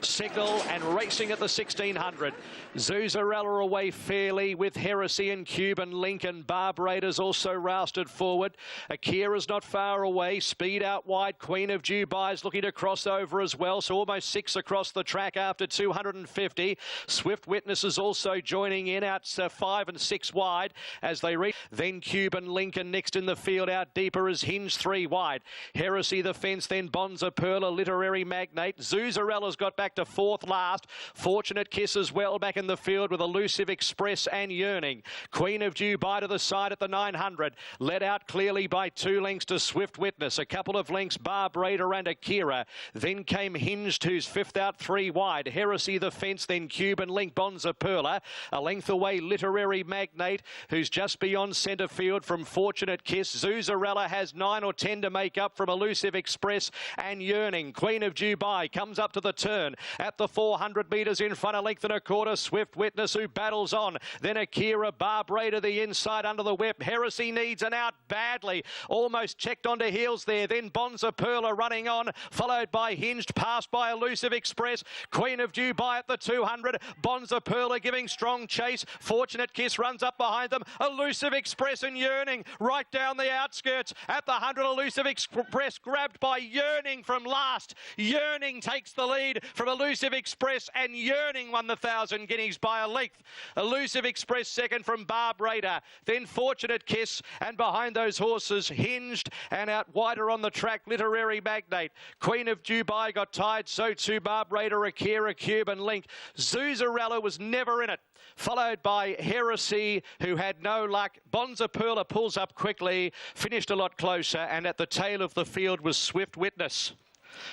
Signal and racing at the 1,600. Zuzarella away fairly with Heresy and Cuban Lincoln. Barbara's also rousted forward. Akira's not far away. Speed out wide. Queen of Dubai's looking to cross over as well. So almost 6 across the track after 250. Swift Witness is also joining in out 5 and 6 wide as they reach. Then Cuban Lincoln next in the field. Out deeper is Hinge 3 wide. Heresy the fence. Then Bonza Perla, Literary Magnate. Zuzarella's got back to 4th last. Fortunate Kiss as well back in the field with Elusive Express and Yearning. Queen of Dubai to the side at the 900. Led out clearly by 2 lengths to Swift Witness. A couple of lengths Barbara and Akira. Then came Hinged, who's 5th out 3 wide. Heresy the fence, then Cuban Link, Bonza Perla. A length away Literary Magnate, who's just beyond centre field from Fortunate Kiss. Zuzarella has 9 or 10 to make up from Elusive Express and Yearning. Queen of Dubai comes up to the turn at the 400 metres in front, a length and a quarter. Swift Witness who battles on. Then Akira, Barbara to the inside under the whip. Heresy needs an out badly. Almost checked onto heels there. Then Bonza Perla running on, followed by Hinged, passed by Elusive Express. Queen of Dubai at the 200. Bonza Perla giving strong chase. Fortunate Kiss runs up behind them. Elusive Express and Yearning right down the outskirts. At the 100, Elusive Express grabbed by Yearning from last. Yearning takes the lead from Elusive Express, and Yearning won the 1,000 guineas by a length. Elusive Express second from Barb Raider, then Fortunate Kiss, and behind those horses, Hinged, and out wider on the track, Literary Magnate. Queen of Dubai got tied, so too Barb Raider, Akira, Cuban Link. Zuzarella was never in it, followed by Heresy, who had no luck. Bonza Perla pulls up quickly, finished a lot closer, and at the tail of the field was Swift Witness.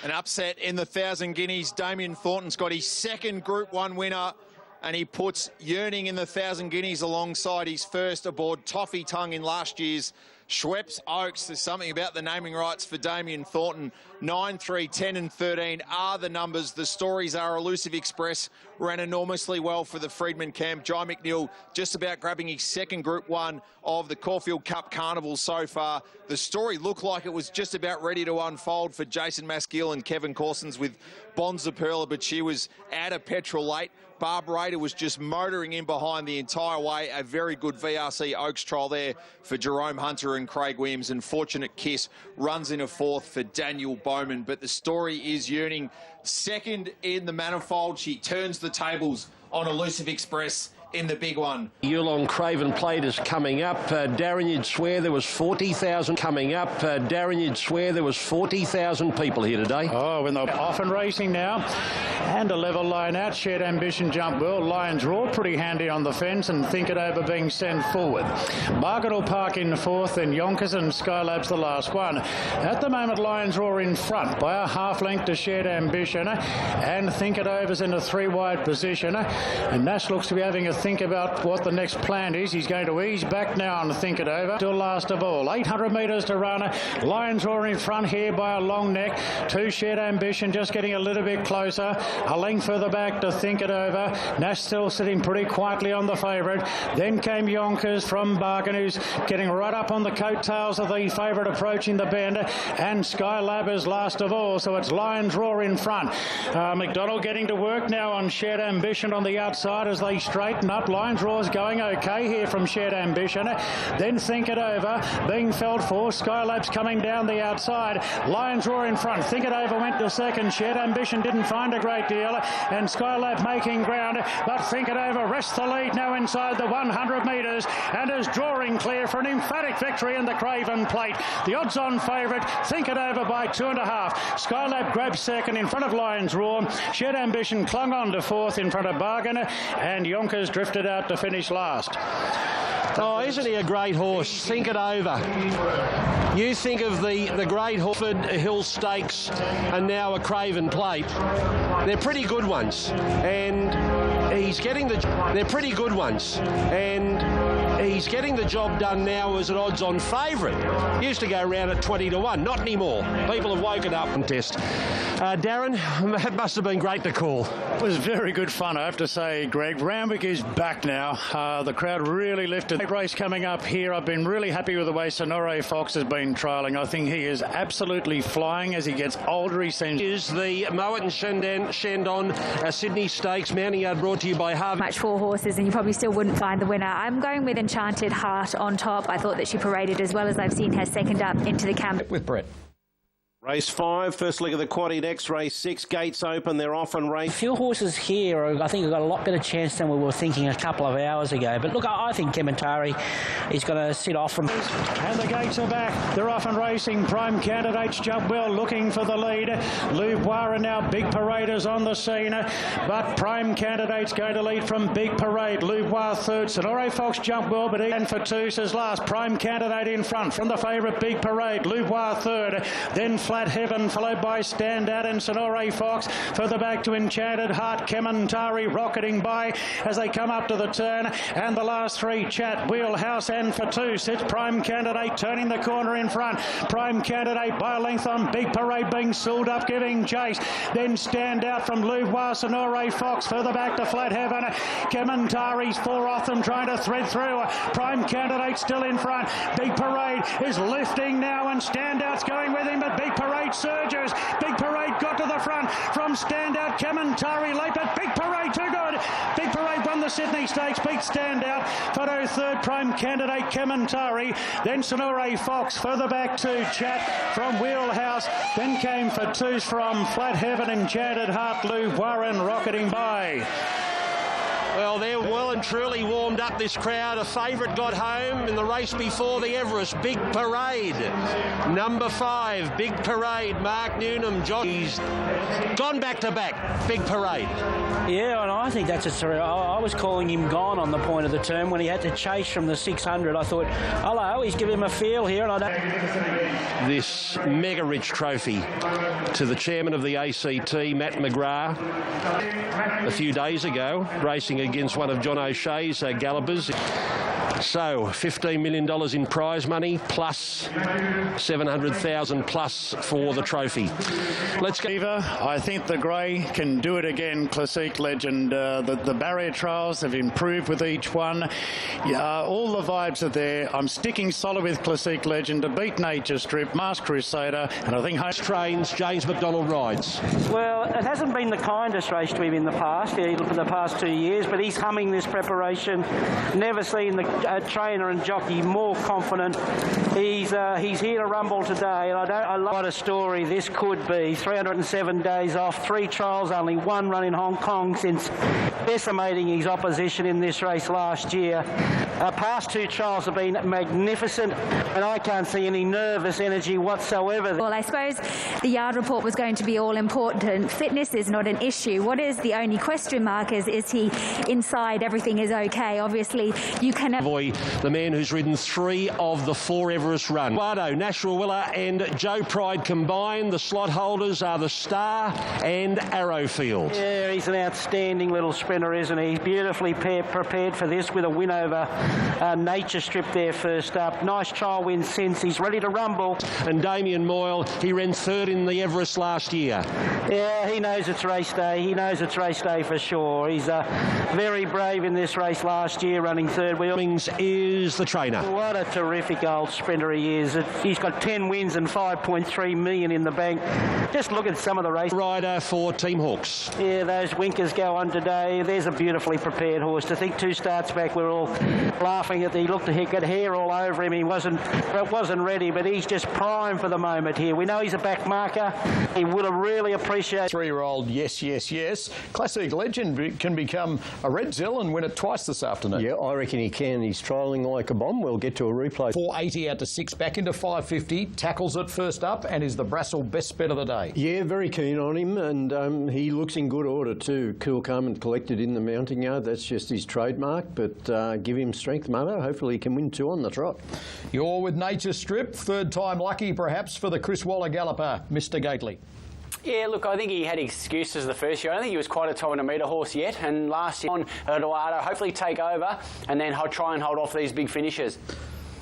An upset in the 1,000 guineas. Damien Thornton's got his second Group 1 winner, and he puts Yearning in the 1,000 guineas alongside his first aboard Toffee Tongue in last year's Schweppes Oaks. There's something about the naming rights for Damien Thornton. 9, 3, 10 and 13 are the numbers. The stories are Elusive Express ran enormously well for the Freedman camp. Jai McNeil just about grabbing his second Group 1 of the Caulfield Cup Carnival so far. The story looked like it was just about ready to unfold for Jason Maskill and Kevin Corsons with Bonza Perla, but she was out of petrol late. Barb Raider was just motoring in behind the entire way. A very good VRC Oaks trial there for Jerome Hunter and Craig Williams, and Fortunate Kiss runs in a fourth for Daniel Bowman. But the story is Yearning second in the manifold. She turns the tables on Elusive Express in the big one.
Yulong Craven Plate is coming up. Darren, you'd swear there was 40,000 coming up. Darren, you'd swear there was 40,000 people here today.
Oh, when they're off and racing now. And a level line out. Shared Ambition Jump Well. Lions Roar pretty handy on the fence, and Think It Over being sent forward. Margaret Park in the fourth, then Yonkers and Skylab's the last one. At the moment, Lions Roar in front by a half length to Shared Ambition, and Think It Over's in a 3-wide position. And Nash looks to be having a think about what the next plan is. He's going to ease back now and Think It Over. Still last of all. 800 metres to run. Lions Roar in front here by a long neck. 2 Shared Ambition just getting a little bit closer. A length further back to Think It Over. Nash still sitting pretty quietly on the favourite. Then came Yonkers from Bargain, who's getting right up on the coattails of the favourite approaching the bend. And Skylab is last of all. So it's Lions Roar in front. McDonald getting to work now on Shared Ambition on the outside as they straighten up. Lions Roar's going okay here from Shared Ambition. Then Think It Over being felt for. Skylab's coming down the outside. Lions Roar in front. Think It Over went to second. Shared Ambition didn't find a great deal. And Skylab making ground. But Think It Over rests the lead now inside the 100 metres and is drawing clear for an emphatic victory in the Craven Plate. The odds-on favourite, Think It Over by 2.5. Skylab grabs second in front of Lions Roar. Shared Ambition clung on to fourth in front of Bargain. And Yonkers drifted out to finish last.
Oh, isn't he a great horse? Think It Over. You think of the Great Horford Hill Stakes and now a Craven Plate. They're pretty good ones. And he's getting they're pretty good ones. And he's getting the job done now as an odds-on favourite. Used to go around at 20 to 1. Not anymore. People have woken up and test. Darren, that must have been great to call.
It was very good fun, I have to say, Greg. Randwick is back now. The crowd really lifted. Great race coming up here. I've been really happy with the way Sonore Fox has been trialling. I think he is absolutely flying as he gets older. He seems...
Is the Mowat and Shandon Sydney Stakes Mounting Yard brought to you by Harvey.
Match 4 horses and you probably still wouldn't find the winner. I'm going with Enchanted Heart on top. I thought that she paraded as well as I've seen her second up into the camp.
With Brett. Race 5, first leg of the quaddie next. Race 6, gates open, they're off and race.
A few horses here, I think, have got a lot better chance than we were thinking a couple of hours ago. But look, I think Kementari is going to sit off from...
And the gates are back. They're off and racing. Prime Candidates jump well, looking for the lead. Louvois are now Big Paraders on the scene. But Prime Candidates going to lead from Big Parade. Louvois third. Sonore Fox jump well, but Ian for two says last. Prime Candidate in front from the favourite Big Parade. Louvois third. Then Flat Heaven, followed by Standout and Sonore Fox. Further back to Enchanted Heart, Kementari rocketing by as they come up to the turn. And the last three, Chat, Wheelhouse and for two sits Prime Candidate turning the corner in front. Prime Candidate by a length on Big Parade being sooled up, giving chase. Then Standout from Louvois, Sonore Fox. Further back to Flat Heaven. Kementari's four off them trying to thread through. Prime Candidate still in front. Big Parade is lifting now and Standout's going with him, but Big Parade surges. Big Parade got to the front from Standout. Kamantari late, but Big Parade too good. Big Parade won the Sydney Stakes, beat Standout. Photo third, prime candidate Kamantari. Then Sonore Fox further back to Chat from Wheelhouse. Then came for twos from Flat Heaven, Enchanted Heart, Lou Warren rocketing by.
Well, they're well and truly warmed up, this crowd. A favourite got home in the race before the Everest, Big Parade. Number 5, Big Parade, Mark Newnham, Johnny's gone back-to-back, Big Parade.
Yeah, and I think that's I was calling him gone on the point of the term when he had to chase from the 600. I thought, hello, he's giving him a feel here, and I don't...
This mega-rich trophy to the chairman of the ACT, Matt McGrath, a few days ago, racing against one of John O'Shea's gallopers. So, $15 million in prize money, plus $700,000 plus for the trophy. Let's go.
I think the grey can do it again, Classique Legend. The barrier trials have improved with each one. All the vibes are there. I'm sticking solid with Classique Legend to beat Nature Strip, Masked Crusader, and I think...
Trains, James McDonald rides.
Well, it hasn't been the kindest race to him in the past, for the past 2 years, but he's humming this preparation. Never seen the trainer and jockey more confident. He's here to rumble today, and I love what a story this could be. 307 days off, 3 trials, only 1 run in Hong Kong since decimating his opposition in this race last year. Past 2 trials have been magnificent, and I can't see any nervous energy whatsoever.
Well, I suppose the yard report was going to be all important. Fitness is not an issue. What is the only question mark is he inside, everything is okay? Obviously, you cannot...
The man who's ridden 3 of the 4 Everest run. Eduardo, Nasruwilla and Joe Pride combined. The slot holders are the Star and Arrowfield.
Yeah, he's an outstanding little sprinter, isn't he? He's beautifully prepared for this with a win over Nature Strip there first up. Nice trial win since. He's ready to rumble.
And Damien Moyle, he ran 3rd in the Everest last year.
Yeah, he knows it's race day. He knows it's race day for sure. He's very brave in this race last year, running 3rd wheel.
Is the trainer.
What a terrific old sprinter he is. He's got 10 wins and $5.3 million in the bank. Just look at some of the race.
Rider for Team Hawks.
Yeah, those winkers go on today. There's a beautifully prepared horse. To think 2 starts back, we're all laughing at he looked he got hair all over him. He wasn't ready, but he's just primed for the moment here. We know he's a back marker. He would have really appreciated.
3-year-old, yes. Classique Legend can become a Red Zill and win it twice this afternoon.
Yeah, I reckon he can. He's trialling like a bomb. We'll get to a replay.
480 out to 6, back into 550. Tackles it first up and is the Brassel best bet of the day.
Yeah, very keen on him, and he looks in good order too. Cool, calm and collected in the mounting yard. That's just his trademark, but give him strength, mother. Hopefully he can win 2 on the trot.
You're with Nature Strip. 3rd time lucky perhaps for the Chris Waller galloper, Mr. Gately.
Yeah, look, I think he had excuses the first year. I don't think he was quite a top in a metre horse yet. And last year on Eduardo, hopefully take over and then try and hold off these big finishes.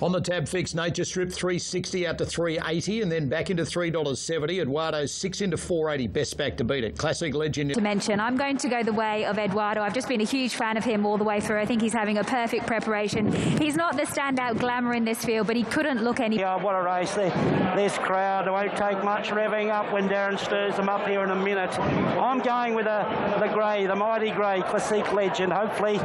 On the tab fix, Nature Strip, 360 out to 380 and then back into $3.70. Eduardo's 6 into 480, best back to beat it. Classique Legend.
To mention, I'm going to go the way of Eduardo. I've just been a huge fan of him all the way through. I think he's having a perfect preparation. He's not the standout glamour in this field, but he couldn't look any...
Yeah, what a race. This crowd won't take much revving up when Darren stirs them up here in a minute. I'm going with the grey, the mighty grey, Classique Legend. Hopefully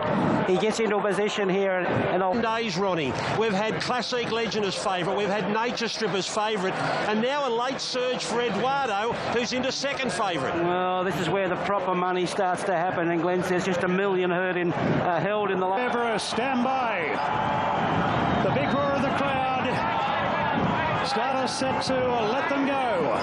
he gets into a position here. And
days, Ronnie. We've had Classique Legend as favourite, we've had Nature Strip as favourite, and now a late surge for Eduardo, who's into 2nd favourite.
Well, this is where the proper money starts to happen, and Glenn says just $1 million held in the...
Everest, stand by. The big roar of the crowd. Starter set to let them go.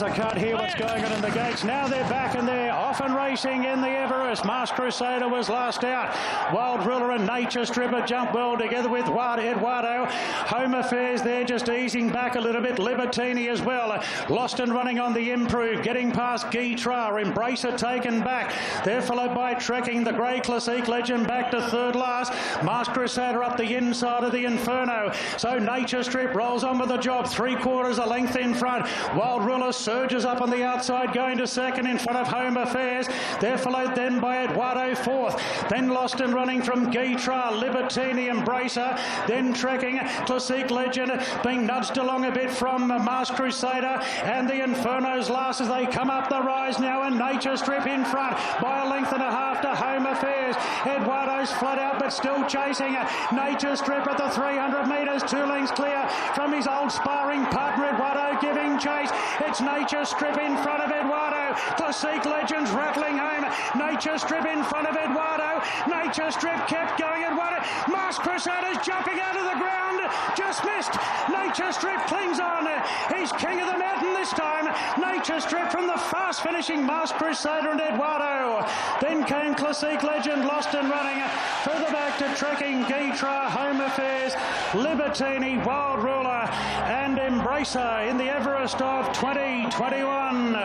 I can't hear what's going on in the gates. Now they're back and they're off and racing in the Everest. Masked Crusader was last out. Wild Ruler and Nature Stripper jump well together with Eduardo. Home Affairs there just easing back a little bit. Libertini as well. Lost and running on the improve. Getting past Guy Tra. Embracer taken back. They're followed by Trekking. The grey Classique Legend back to 3rd last. Masked Crusader up the inside of the Inferno. So Nature Strip rolls on with the job. 3/4 a length in front. Wild Ruler Surges up on the outside, going to second in front of Home Affairs. They're followed then by Eduardo fourth. Then Lost and Running from Guitra, Libertini, Embracer. Then tracking Classique Legend, being nudged along a bit from Masked Crusader and the Inferno's last as they come up the rise now, and Nature Strip in front by a length and a half to Home Affairs. Eduardo's flat out but still chasing. Nature Strip at the 300 metres, 2 lengths clear from his old sparring partner Eduardo giving chase. It's Nature Strip in front of Eduardo. Classique Legends rattling home. Nature Strip in front of Eduardo. Nature Strip kept going. Eduardo. Masked Crusader's jumping out of the ground. Just missed. Nature Strip clings on. He's king of the mountain this time. Nature Strip from the fast finishing Masked Crusader and Eduardo. Then came Classique Legend, Lost and Running. Further back to tracking Guitra, Home Affairs, Libertini, Wild Ruler and Embracer in the Everest of 2021.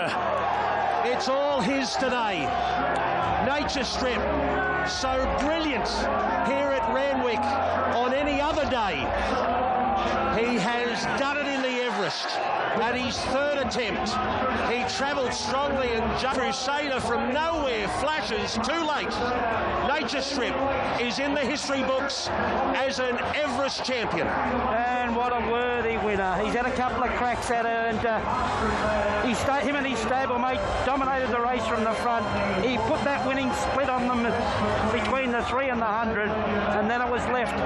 It's all his today. Nature Strip, so brilliant here at Randwick on any other day. He has done it in the Everest at his third attempt. He travelled strongly and Crusader from nowhere flashes too late. Nature Strip is in the history books as an Everest champion.
And what a worthy winner. He's had a couple of cracks at it, and him and his stablemate dominated the race from the front. He put that winning split on them between the 3 and the 100, and then it was left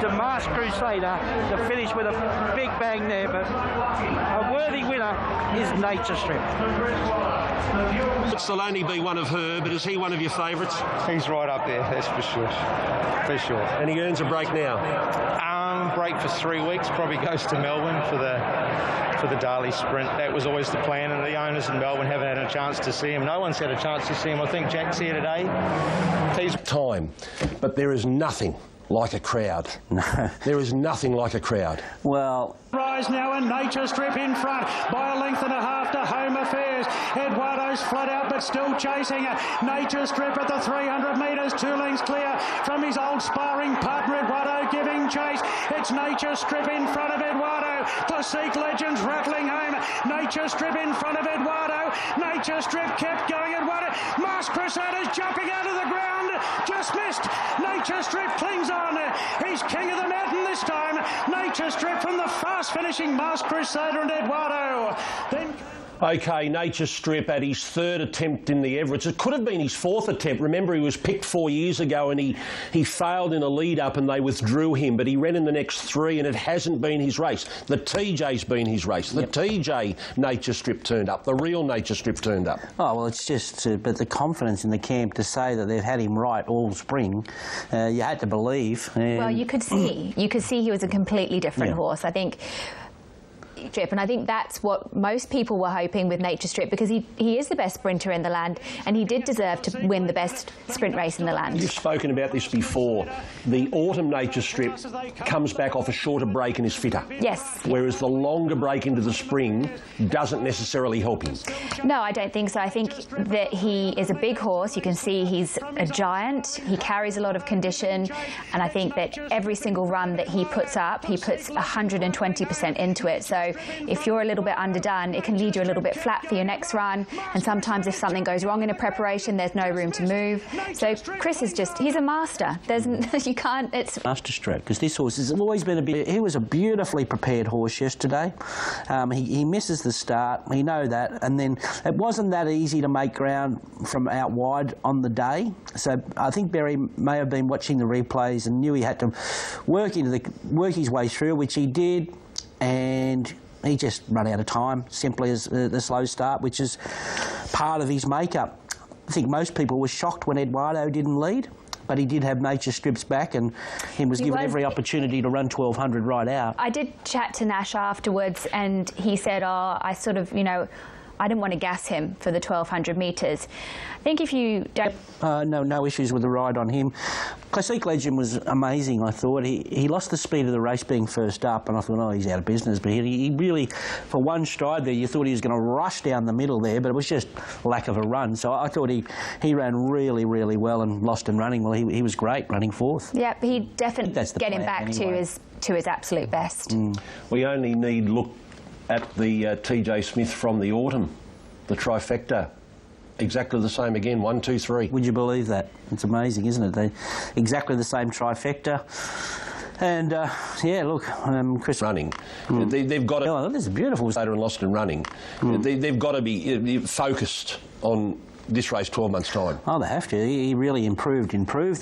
to Masked Crusader to finish with a big bang there. But a worthy winner is Nature Strip.
It'll only be one of her, but is he one of your favourites?
He's right up there, that's for sure. For sure.
And he earns a break now?
Break for 3 weeks, probably goes to Melbourne for the Darley Sprint. That was always the plan, and the owners in Melbourne haven't had a chance to see him. No one's had a chance to see him. I think Jack's here today. He's
time, but there is nothing like a crowd. No. There is nothing like a crowd.
Well...
Rise now, and Nature Strip in front by a length and a half to Home Affairs. Eduardo's flat out but still chasing. Nature Strip at the 300 metres, 2 lengths clear from his old sparring partner Eduardo giving chase. It's Nature Strip in front of Eduardo. Classique Legends rattling home. Nature Strip in front of Eduardo. Nature Strip kept going. Eduardo. Masked Crusader's jumping out of the ground. Just missed. Nature Strip clings on. He's king of the mountain this time. Nature Strip from the fast finishing Masked Crusader and Eduardo. Then...
OK, Nature Strip at his third attempt in the Everest. It could have been his fourth attempt. Remember, he was picked 4 years ago and he failed in a lead-up and they withdrew him, but he ran in the next 3 and it hasn't been his race. The TJ's been his race. The TJ Nature Strip turned up. The real Nature Strip turned up.
Oh, well, it's just... but the confidence in the camp to say that they've had him right all spring, you had to believe.
Well, you could see. You could see he was a completely different horse. I think... Strip, and I think that's what most people were hoping with Nature Strip, because he is the best sprinter in the land and he did deserve to win the best sprint race in the land.
You've spoken about this before. The autumn Nature Strip comes back off a shorter break and is fitter.
Yes.
Whereas the longer break into the spring doesn't necessarily help him.
No, I don't think so. I think that he is a big horse. You can see he's a giant. He carries a lot of condition, and I think that every single run that he puts up, he puts 120% into it. So if you're a little bit underdone, it can lead you a little bit flat for your next run, and sometimes if something goes wrong in a preparation, there's no room to move. So Chris is just, he's a master. There's, you can't, it's...
Master stroke, because this horse has always been he was a beautifully prepared horse yesterday. He misses the start, we know that, and then it wasn't that easy to make ground from out wide on the day. So I think Berry may have been watching the replays and knew he had to work his way through, which he did, and he just run out of time, simply as the slow start, which is part of his makeup. I think most people were shocked when Eduardo didn't lead, but he did have Nature Strip's back, and he was given every opportunity to run 1200 right out.
I did chat to Nash afterwards, and he said, oh, I sort of, you know, I didn't want to gas him for the 1200 metres. I think if you don't...
No issues with the ride on him. Classique Legend was amazing, I thought. He lost the speed of the race being first up, and I thought, oh, he's out of business. But he really, for one stride there, you thought he was going to rush down the middle there, but it was just lack of a run. So I thought he ran really, really well, and Lost and Running, well, he was great running fourth.
Yeah, he definitely getting back to his absolute best.
We only need look at the TJ Smith from the autumn, the trifecta. Exactly the same again, 1, 2, 3.
Would you believe that? It's amazing, isn't it? They exactly the same trifecta. And, yeah, look, Chris...
Running. They've got to...
Oh, this is beautiful.
And lost and running. They've got to be focused on this race 12 months' time.
Oh, they have to. He really improved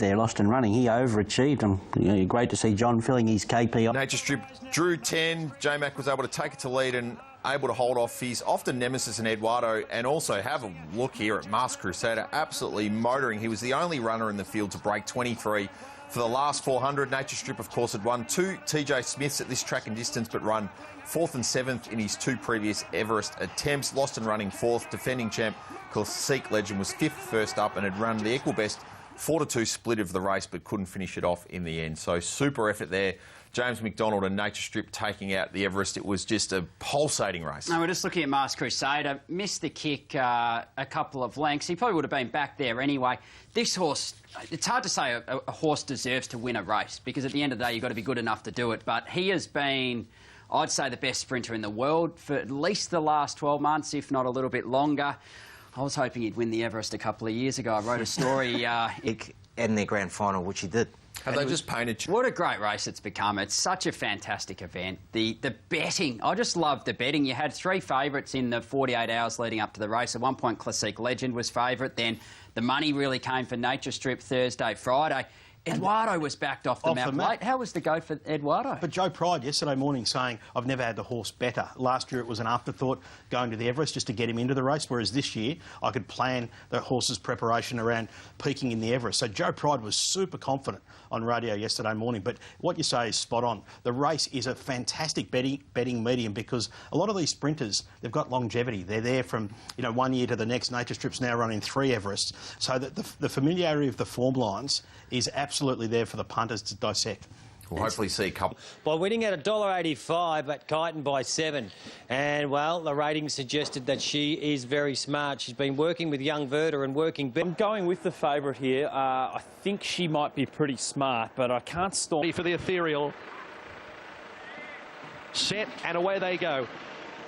there, lost and running. He overachieved. And great to see John filling his KP.
Nature Strip drew 10. J-Mac was able to take it to lead and able to hold off his often nemesis and Eduardo, and also have a look here at Masked Crusader, absolutely motoring. He was the only runner in the field to break 23 for the last 400. Nature Strip, of course, had won 2 TJ Smiths at this track and distance, but run 4th and 7th in his 2 previous Everest attempts. Lost and running 4th. Defending champ Classique Legend was 5th first up and had run the equal best 4-2 split of the race, but couldn't finish it off in the end. So super effort there. James McDonald and Nature Strip taking out the Everest. It was just a pulsating race.
No, we're just looking at Masked Crusader. Missed the kick a couple of lengths. He probably would have been back there anyway. This horse, it's hard to say a horse deserves to win a race, because at the end of the day, you've got to be good enough to do it. But he has been, I'd say, the best sprinter in the world for at least the last 12 months, if not a little bit longer. I was hoping he'd win the Everest a couple of years ago. I wrote a story...
in their grand final, which he did.
Have they just painted...
What a great race it's become. It's such a fantastic event. The betting, I just love the betting. You had 3 favourites in the 48 hours leading up to the race. At one point, Classique Legend was favourite. Then the money really came for Nature Strip Thursday, Friday. Eduardo was backed off the map late. How was the go for Eduardo?
But Joe Pride yesterday morning saying, I've never had the horse better. Last year it was an afterthought going to the Everest just to get him into the race, whereas this year I could plan the horse's preparation around peaking in the Everest. So Joe Pride was super confident on radio yesterday morning. But what you say is spot on. The race is a fantastic betting medium, because a lot of these sprinters, they've got longevity. They're there from 1 year to the next. Nature Strip's now running 3 Everests. So that the familiarity of the form lines is absolutely there for the punters to dissect.
We'll hopefully see a couple.
By winning at $1.85 at Kyneton by 7. And, well, the ratings suggested that she is very smart. She's been working with young Verda and working...
I'm going with the favourite here. I think she might be pretty smart, but I can't stop...
For the Ethereal. Set, and away they go.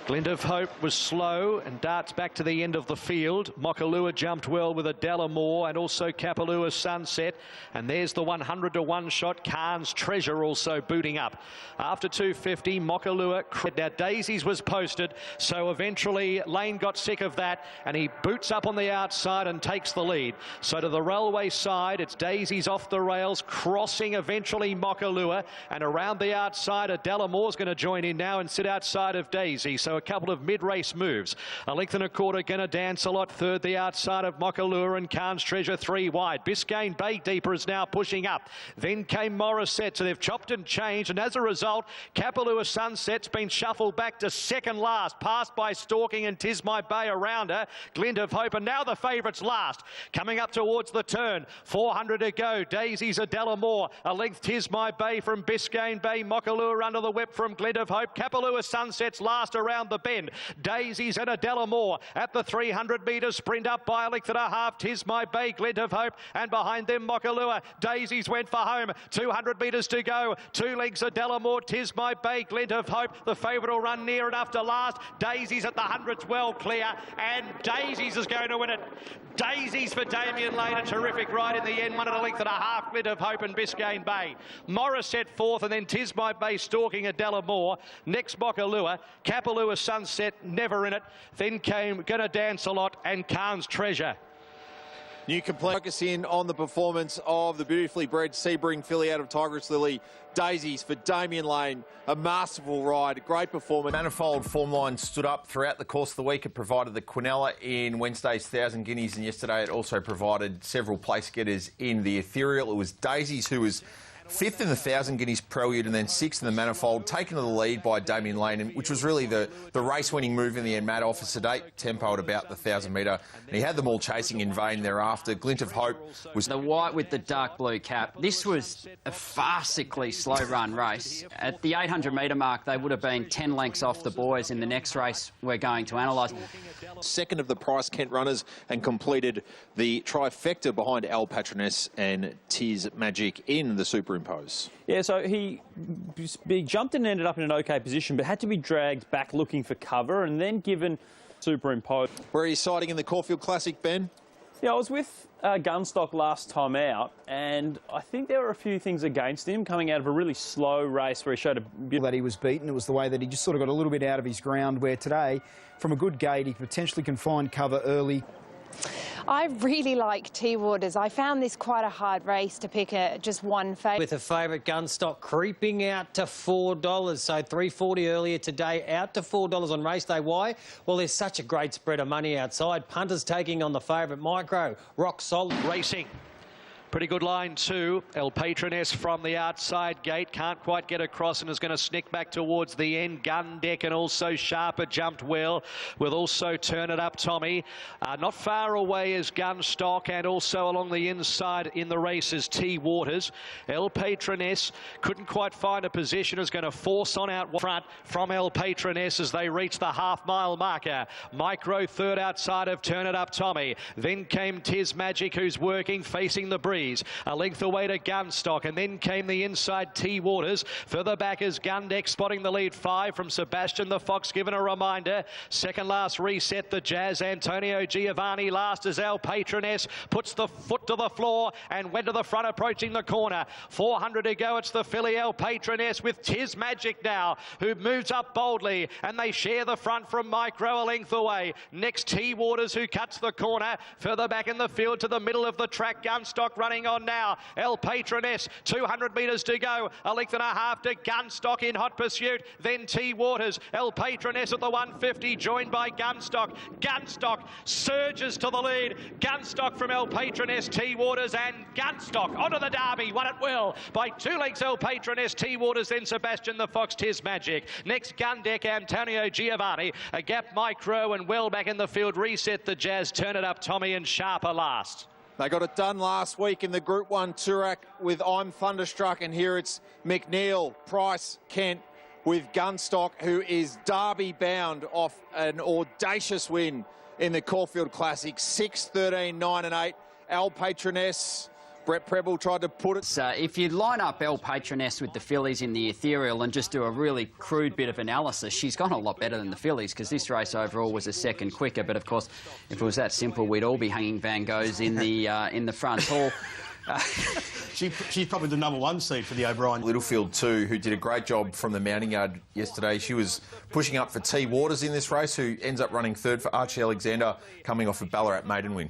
Glint of Hope was slow and darts back to the end of the field. Mokalua jumped well with a Delamore, and also Kapalua Sunset. And there's the 100-to-1 shot. Khan's Treasure also booting up. After 250, Mokalua. Now Daisies was posted, so eventually Lane got sick of that, and he boots up on the outside and takes the lead. So to the railway side, it's Daisies off the rails, crossing eventually Mokalua, and around the outside, a Delamore's going to join in now and sit outside of Daisy. So a couple of mid-race moves. A length and a quarter, gonna dance a lot. Third, the outside of Mokalua, and Khan's Treasure 3 wide. Biscayne Bay Deeper is now pushing up. Then came Morissette, so they've chopped and changed, and as a result, Kapalua Sunset's been shuffled back to second last, passed by Stalking and Tis My Bay around her. Glint of Hope, and now the favourites last. Coming up towards the turn, 400 to go. Daisy's a Delamore. A length, Tis My Bay from Biscayne Bay. Mokalua under the whip from Glint of Hope. Kapalua Sunset's last around the bend. Daisies and a Delamore at the 300 metres sprint up by a length and a half. Tis My Bay, Glint of Hope, and behind them Mokalua. Daisies went for home. 200 metres to go. 2 lengths of Delamore, Tis My Bay, Glint of Hope. The favourite will run near enough to last. Daisies at the 100's well clear, and Daisies is going to win it. Daisies for Damien Lane, a terrific ride in the end. 1 and a length and a half, Glint of Hope and Biscayne Bay. Morissette 4th, and then Tis My Bay Stalking a Delamore. Next Mokalua. Kapalua Sunset never in it. Then came Gonna Dance a Lot and Khan's Treasure.
New complete focus in on the performance of the beautifully bred Sebring filly out of Tigress Lily. Daisies for Damien Lane, a masterful ride, a great performance.
Manifold form line stood up throughout the course of the week. It provided the Quinella in Wednesday's 1,000 Guineas, and yesterday it also provided several place getters in the Ethereal. It was Daisies who was 5th in the 1,000 Guineas Prelude, and then 6th in the Manifold, taken to the lead by Damien Lane, which was really the race-winning move in the end. Matt off a sedate tempo at about the 1,000-metre, and he had them all chasing in vain thereafter. Glint of Hope was...
The white with the dark blue cap. This was a farcically slow-run race. At the 800-metre mark, they would have been 10 lengths off the boys in the next race we're going to analyse.
Second of the Price Kent runners, and completed the trifecta behind Al Patroness and Tis Magic in the Super
superimpose.
Yeah, so he jumped and ended up in an OK position, but had to be dragged back looking for cover and then given superimpose.
Where are you siding in the Caulfield Classic, Ben?
Yeah, I was with Gunstock last time out, and I think there were a few things against him coming out of a really slow race where he showed a bit
that he was beaten. It was the way that he just sort of got a little bit out of his ground, where today, from a good gate, he potentially can find cover early.
I really like T Waters. I found this quite a hard race to pick just one favourite.
With a favourite Gunstock creeping out to $4. So $3.40 earlier today, out to $4 on race day. Why? Well, there's such a great spread of money outside. Punters taking on the favourite Micro. Rock solid.
Racing. Pretty good line too. El Patroness from the outside gate. Can't quite get across and is going to sneak back towards the end. Gun Deck and also Sharper jumped well. With also Turn It Up Tommy. Not far away is Gunstock, and also along the inside in the race is T Waters. El Patroness couldn't quite find a position. Is going to force on out front from El Patroness as they reach the half-mile marker. Micro third outside of Turn It Up Tommy. Then came Tiz Magic, who's working, facing the breeze. A length away to Gunstock, and then came the inside T Waters. Further back is Gundeck spotting the lead. 5 from Sebastian the Fox, given a reminder. Second last reset the Jazz. Antonio Giovanni last as El Patroness puts the foot to the floor and went to the front, approaching the corner. 400 to go. It's the filly El Patroness with Tiz Magic now, who moves up boldly, and they share the front from Micro a length away. Next T Waters, who cuts the corner. Further back in the field to the middle of the track, Gunstock running on now. El Patroness, 200 metres to go. A length and a half to Gunstock in hot pursuit. Then T Waters. El Patroness at the 150, joined by Gunstock. Gunstock surges to the lead. Gunstock from El Patroness, T Waters, and Gunstock onto the Derby. Won it well by 2 lengths. El Patroness, T Waters, then Sebastian the Fox, Tiz Magic. Next Gundeck, Antonio Giovanni. A gap Micro, and well back in the field. Reset the Jazz. Turn It Up Tommy, and Sharper last.
They got it done last week in the Group 1 Toorak with I'm Thunderstruck, and here it's McNeil, Price, Kent with Gunstock, who is Derby bound off an audacious win in the Caulfield Classic. 6, 13, 9 and 8. El Patroness, Brett Preble tried to put it.
So if you line up El Patroness with the fillies in the ethereal and just do a really crude bit of analysis, she's gone a lot better than the fillies, because this race overall was a second quicker. But of course, if it was that simple, we'd all be hanging Van Goghs in the front hall.
She's probably the #1 seed for the O'Brien.
Littlefield too, who did a great job from the mounting yard yesterday. She was pushing up for T Waters in this race, who ends up running third for Archie Alexander, coming off a Ballarat maiden win.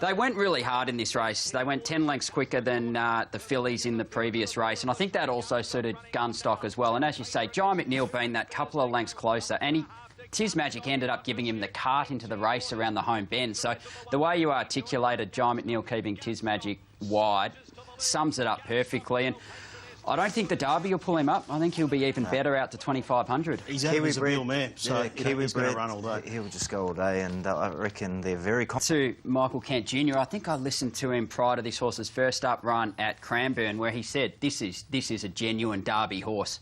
They went really hard in this race. They went 10 lengths quicker than the fillies in the previous race, and I think that also suited Gunstock as well. And as you say, John McNeil being that couple of lengths closer, and Tiz Magic ended up giving him the cart into the race around the home bend. So the way you articulated John McNeil keeping Tiz Magic wide sums it up perfectly. And I don't think the Derby will pull him up. I think he'll be even better out to 2,500.
He's out as a real man, so he's going to run all day.
He'll just go all day, and I reckon they're very
To Michael Kent Jr., I think I listened to him prior to this horse's first up run at Cranbourne, where he said this is a genuine Derby horse.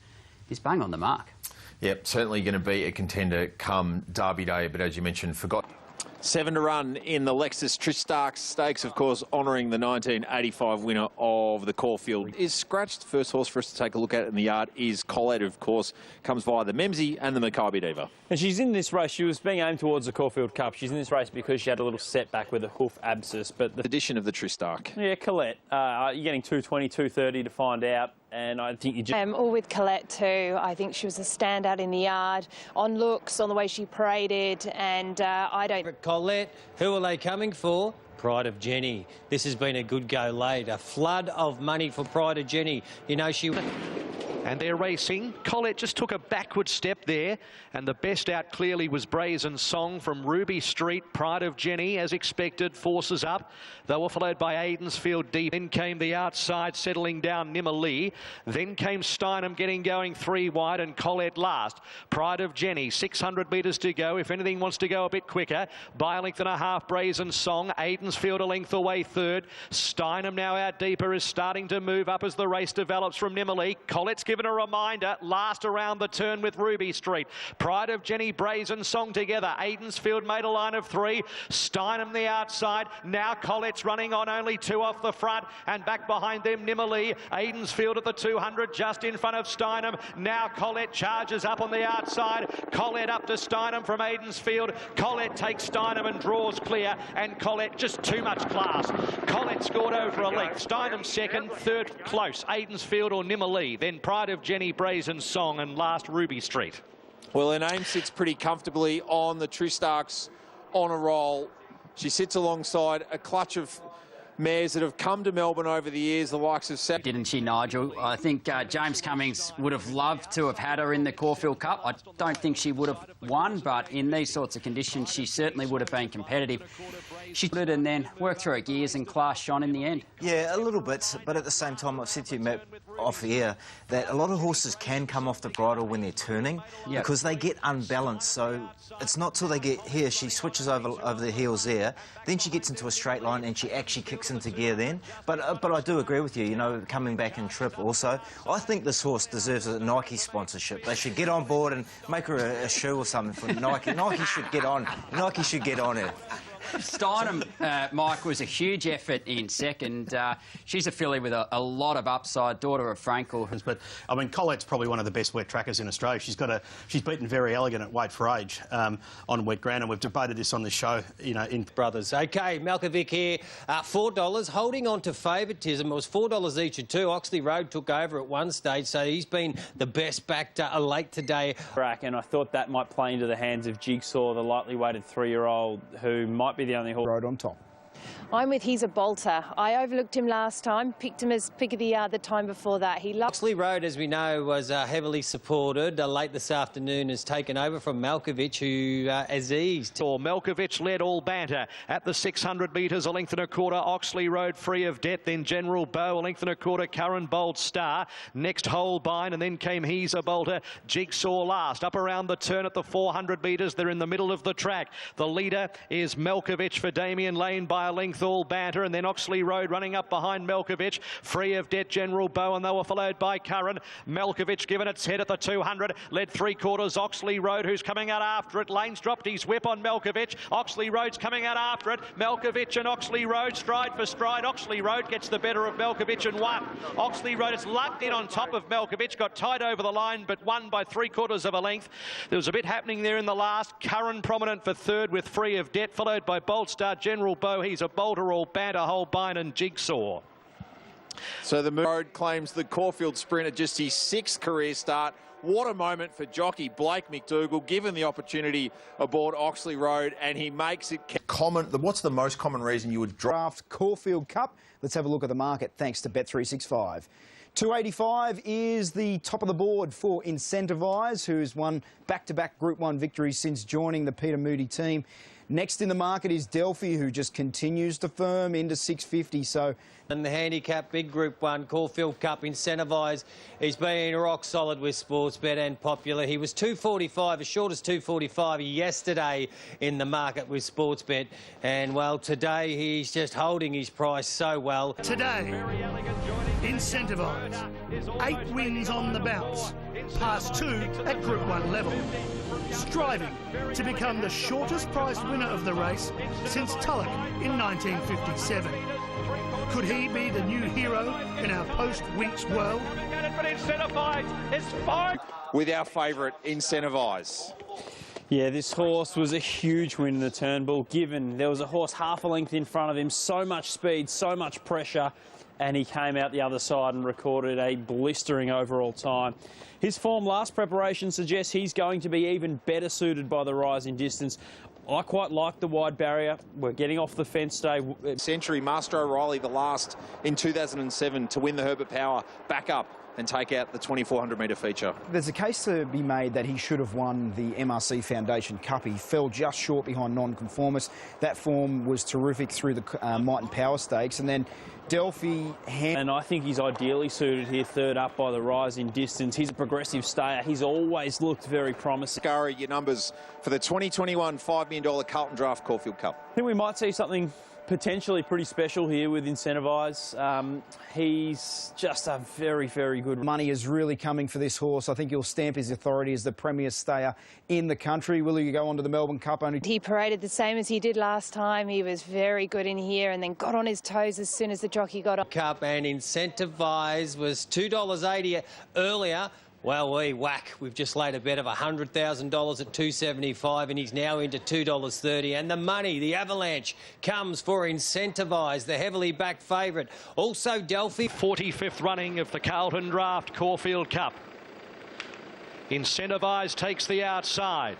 He's bang on the mark.
Yep, certainly going to be a contender come Derby Day, but as you mentioned, forgot.
7 to run in the Lexus Tristark Stakes, of course, honouring the 1985 winner of the Caulfield. Is scratched. The first horse for us to take a look at in the yard is Colette, of course, comes via the Memsey and the Maccabi Diva.
And she's in this race. She was being aimed towards the Caulfield Cup. She's in this race because she had a little setback with a hoof abscess. But the
edition of the Tristark.
Yeah, Colette. You're getting 220, 230 to find out. And I think you just...
all with Colette too. I think she was a standout in the yard, on looks, on the way she paraded, and I don't...
Colette, who are they coming for? Pride of Jenny. This has been a good go late. A flood of money for Pride of Jenny. You know, she...
And they're racing. Colette just took a backward step there, and the best out clearly was Brazen Song from Ruby Street. Pride of Jenny, as expected, forces up. They were followed by Aidensfield deep. Then came the outside, settling down Nimalee. Then came Steinem getting going 3 wide, and Colette last. Pride of Jenny, 600 metres to go. If anything wants to go a bit quicker, by a length and a half, Brazen Song. Aidensfield a length away third. Steinem now out deeper is starting to move up as the race develops from Nimalee. Colette's given given a reminder. Last around the turn with Ruby Street. Pride of Jenny Brazen Song together. Aidensfield made a line of 3. Steinem the outside. Now Collette's running on, only 2 off the front, and back behind them Nimmerly. Aidensfield at the 200 just in front of Steinem. Now Collette charges up on the outside. Collette up to Steinem from Aidensfield. Collette takes Steinem and draws clear, and Collette just too much class. Collette scored over a length. Steinem second, third close. Aidensfield or Nimmerly. Then Pride of Jenny Brazen Song, and last Ruby Street.
Well, her name sits pretty comfortably on the Tristarks on a roll. She sits alongside a clutch of mares that have come to Melbourne over the years, the likes of...
Didn't she, Nigel? I think James Cummings would have loved to have had her in the Caulfield Cup. I don't think she would have won, but in these sorts of conditions, she certainly would have been competitive. She did, and then worked through her gears, and class shone in the end.
Yeah, a little bit, but at the same time, I've said to you, Matt, off the air, that a lot of horses can come off the bridle when they're turning because they get unbalanced. So it's not till they get here, she switches over the heels there, then she gets into a straight line and she actually kicks into gear then. But I do agree with you, you know, coming back in trip also. I think this horse deserves a Nike sponsorship. They should get on board and make her a shoe or something for Nike. Nike should get on. Nike should get on her.
Steinem, Mike, was a huge effort in second. She's a filly with a lot of upside, daughter of Frankel.
But I mean, Collette's probably one of the best wet trackers in Australia. She's beaten Very Elegant at weight for age on wet ground, and we've debated this on the show, you know, in
brothers. OK, Malkovic here, $4, holding on to favouritism. It was $4 each at 2. Oxley Road took over at one stage, so he's been the best backed late today.
And I thought that might play into the hands of Jigsaw, the lightly weighted 3-year-old, who might be the only horse.
Road on top.
I'm with He's a Bolter. I overlooked him last time, picked him as pick of the yard the time before that.
Oxley Road, as we know, was heavily supported. Late this afternoon has taken over from Malkovic, who has eased.
Malkovic led all banter at the 600 metres, a length and a quarter. Oxley Road free of debt, then General Bow, a length and a quarter. Curran Bold Star, next Holbein, and then came He's a Bolter. Jigsaw last, up around the turn at the 400 metres. They're in the middle of the track. The leader is Malkovic for Damien Lane by a length all banter, and then Oxley Road running up behind Malkovic, free of debt General Bow, and they were followed by Curran. Malkovic given its head at the 200, led 3/4 Oxley Road, who's coming out after it. Lane's dropped his whip on Malkovic. Oxley Road's coming out after it. Malkovic and Oxley Road stride for stride. Oxley Road gets the better of Malkovic and won. Oxley Road has lucked in on top of Malkovic, got tied over the line, but won by 3/4 of a length. There was a bit happening there in the last. Curran prominent for third with free of debt, followed by Bold Star, General Bow. He's a Bolter, all banter, Holbein and Jigsaw.
So the Road claims the Caulfield Sprint at just his 6th career start. What a moment for jockey Blake McDougall, given the opportunity aboard Oxley Road, and he makes it
What's the most common reason you would
draft Caulfield Cup? Let's have a look at the market thanks to Bet365. 285 is the top of the board for Incentivise, who's won back-to-back Group 1 victories since joining the Peter Moody team. Next in the market is Delphi, who just continues to firm into 650. So,
and the handicap, big Group 1, Caulfield Cup, Incentivise. He's been rock solid with Sportsbet and Popular. He was 245, as short as 245 yesterday in the market with Sportsbet. And, well, today he's just holding his price so well.
Today, Incentivise. 8 wins on the bounce, past 2 at Group 1 level. Striving to become the shortest priced winner of the race since Tulloch in 1957. Could he be the new hero in our post-Winks world?
With our favourite, Incentivise.
Yeah, this horse was a huge win in the Turnbull, given there was a horse half a length in front of him, so much speed, so much pressure, and he came out the other side and recorded a blistering overall time. His form last preparation suggests he's going to be even better suited by the rise in distance. I quite like the wide barrier. We're getting off the fence today.
Century, Master O'Reilly, the last in 2007 to win the Herbert Power, back up and take out the 2,400 metre feature.
There's a case to be made that he should have won the MRC Foundation Cup. He fell just short behind non-conformist. That form was terrific through the Might and Power Stakes. And then Delphi...
And I think he's ideally suited here, third up by the rise in distance. He's a progressive stayer. He's always looked very promising.
Scurry, your numbers for the 2021 $5 million Carlton Draft Caulfield Cup.
I think we might see something potentially pretty special here with Incentivise. He's just a very, very good...
Money is really coming for this horse. I think he'll stamp his authority as the premier stayer in the country. Will he go on to the Melbourne Cup?
He paraded the same as he did last time. He was very good in here and then got on his toes as soon as the jockey got on.
Cup and Incentivise was $2.80 earlier. Well, we've just laid a bet of $100,000 at $2.75 and he's now into $2.30. And the money, the avalanche, comes for Incentivise, the heavily backed favourite. Also Delphi.
45th running of the Carlton Draft Caulfield Cup. Incentivise takes the outside.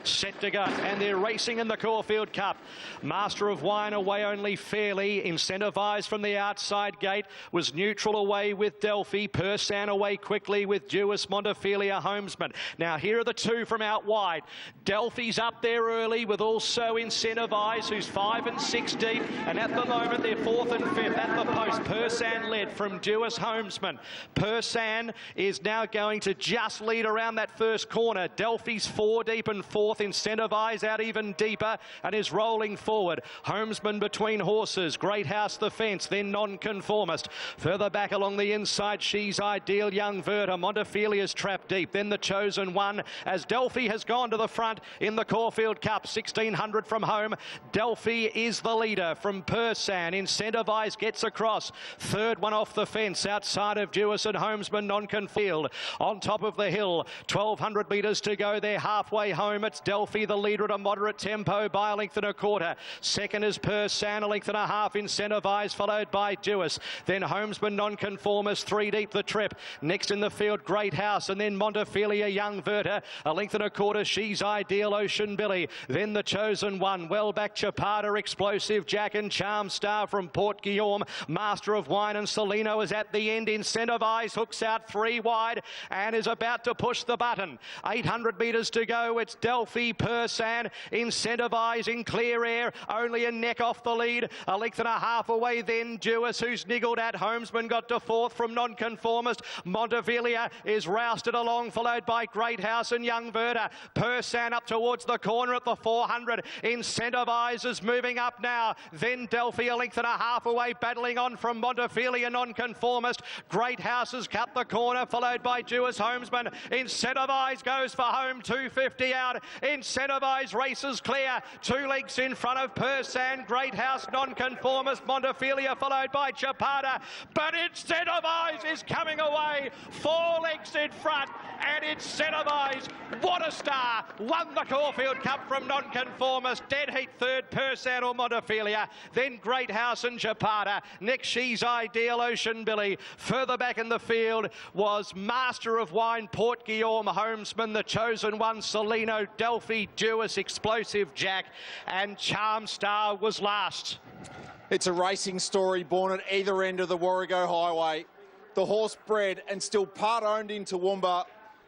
Set to go, and they're racing in the Caulfield Cup. Master of Wine away only fairly. Incentivise from the outside gate was neutral away with Delphi. Persan away quickly with Duis, Montefilia, Homesman. Now here are the two from out wide. Delphi's up there early with also Incentivise, who's 5 and 6 deep, and at the moment they're 4th and 5th at the post. Persan led from Duis, Homesman. Persan is now going to just lead around that first corner. Delphi's 4 deep and 4th. Incentivise out even deeper and is rolling forward. Homesman between horses. Great House the fence, then Nonconformist. Further back along the inside, She's Ideal, Young Verta. Montefilia's trapped deep. Then the Chosen One as Delphi has gone to the front in the Caulfield Cup. 1600 from home. Delphi is the leader from Persan. Incentivise gets across. Third one off the fence outside of Duis and Homesman. Nonconfield on top of the hill. 1200 metres to go. They're halfway home. It's Delphi, the leader at a moderate tempo by a length and a quarter. Second is Persan, a length and a half. Incentivise, followed by Duis. Then Homesman, Nonconformist, 3 deep the trip. Next in the field, Great House, and then Montefilia, Young Verta, a length and a quarter. She's Ideal, Ocean Billy. Then the Chosen One, well back Chapada, Explosive Jack and Charm Star from Port Guillaume. Master of Wine and Salino is at the end. Incentivise hooks out 3 wide and is about to push the button. 800 metres to go. It's Delphi, Persan, Incentivise in clear air, only a neck off the lead, a length and a half away. Then Duis, who's niggled at. Homesman got to 4th from Nonconformist. Montefilia is rousted along, followed by Great House and Young Verta. Persan up towards the corner at the 400. Incentivise is moving up now. Then Delphi, a length and a half away, battling on from Montefilia, Nonconformist. Great House has cut the corner, followed by Duis, Homesman. Incentivise goes for home, 250 out. Incentivise races clear. 2 lengths in front of Persan. Great House, Nonconformist, Montefilia, followed by Chapada. But Incentivise is coming away. 4 lengths in front. And Incentivise, what a star, won the Caulfield Cup from Nonconformist. Dead heat third, Persan or Montefilia. Then Great House and Chapada. Next, She's Ideal, Ocean Billy. Further back in the field was Master of Wine, Port Guillaume, Homesman, the Chosen One, Salino, Delphi, Duis, Explosive Jack, and Charm Star was last.
It's a racing story born at either end of the Warrego Highway. The horse bred and still part owned in Toowoomba,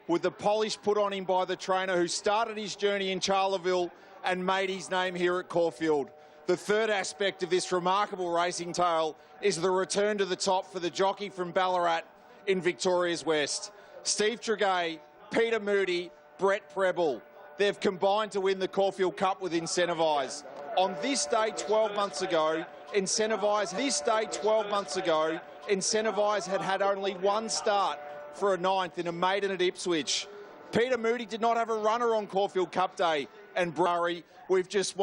with the polish put on him by the trainer who started his journey in Charleville and made his name here at Caulfield. The third aspect of this remarkable racing tale is the return to the top for the jockey from Ballarat in Victoria's West. Steve Tregay, Peter Moody, Brett Preble. They've combined to win the Caulfield Cup with Incentivise. On this day 12 months ago, Incentivise had only 1 start for a 9th in a maiden at Ipswich. Peter Moody did not have a runner on Caulfield Cup Day, and Murray, we've just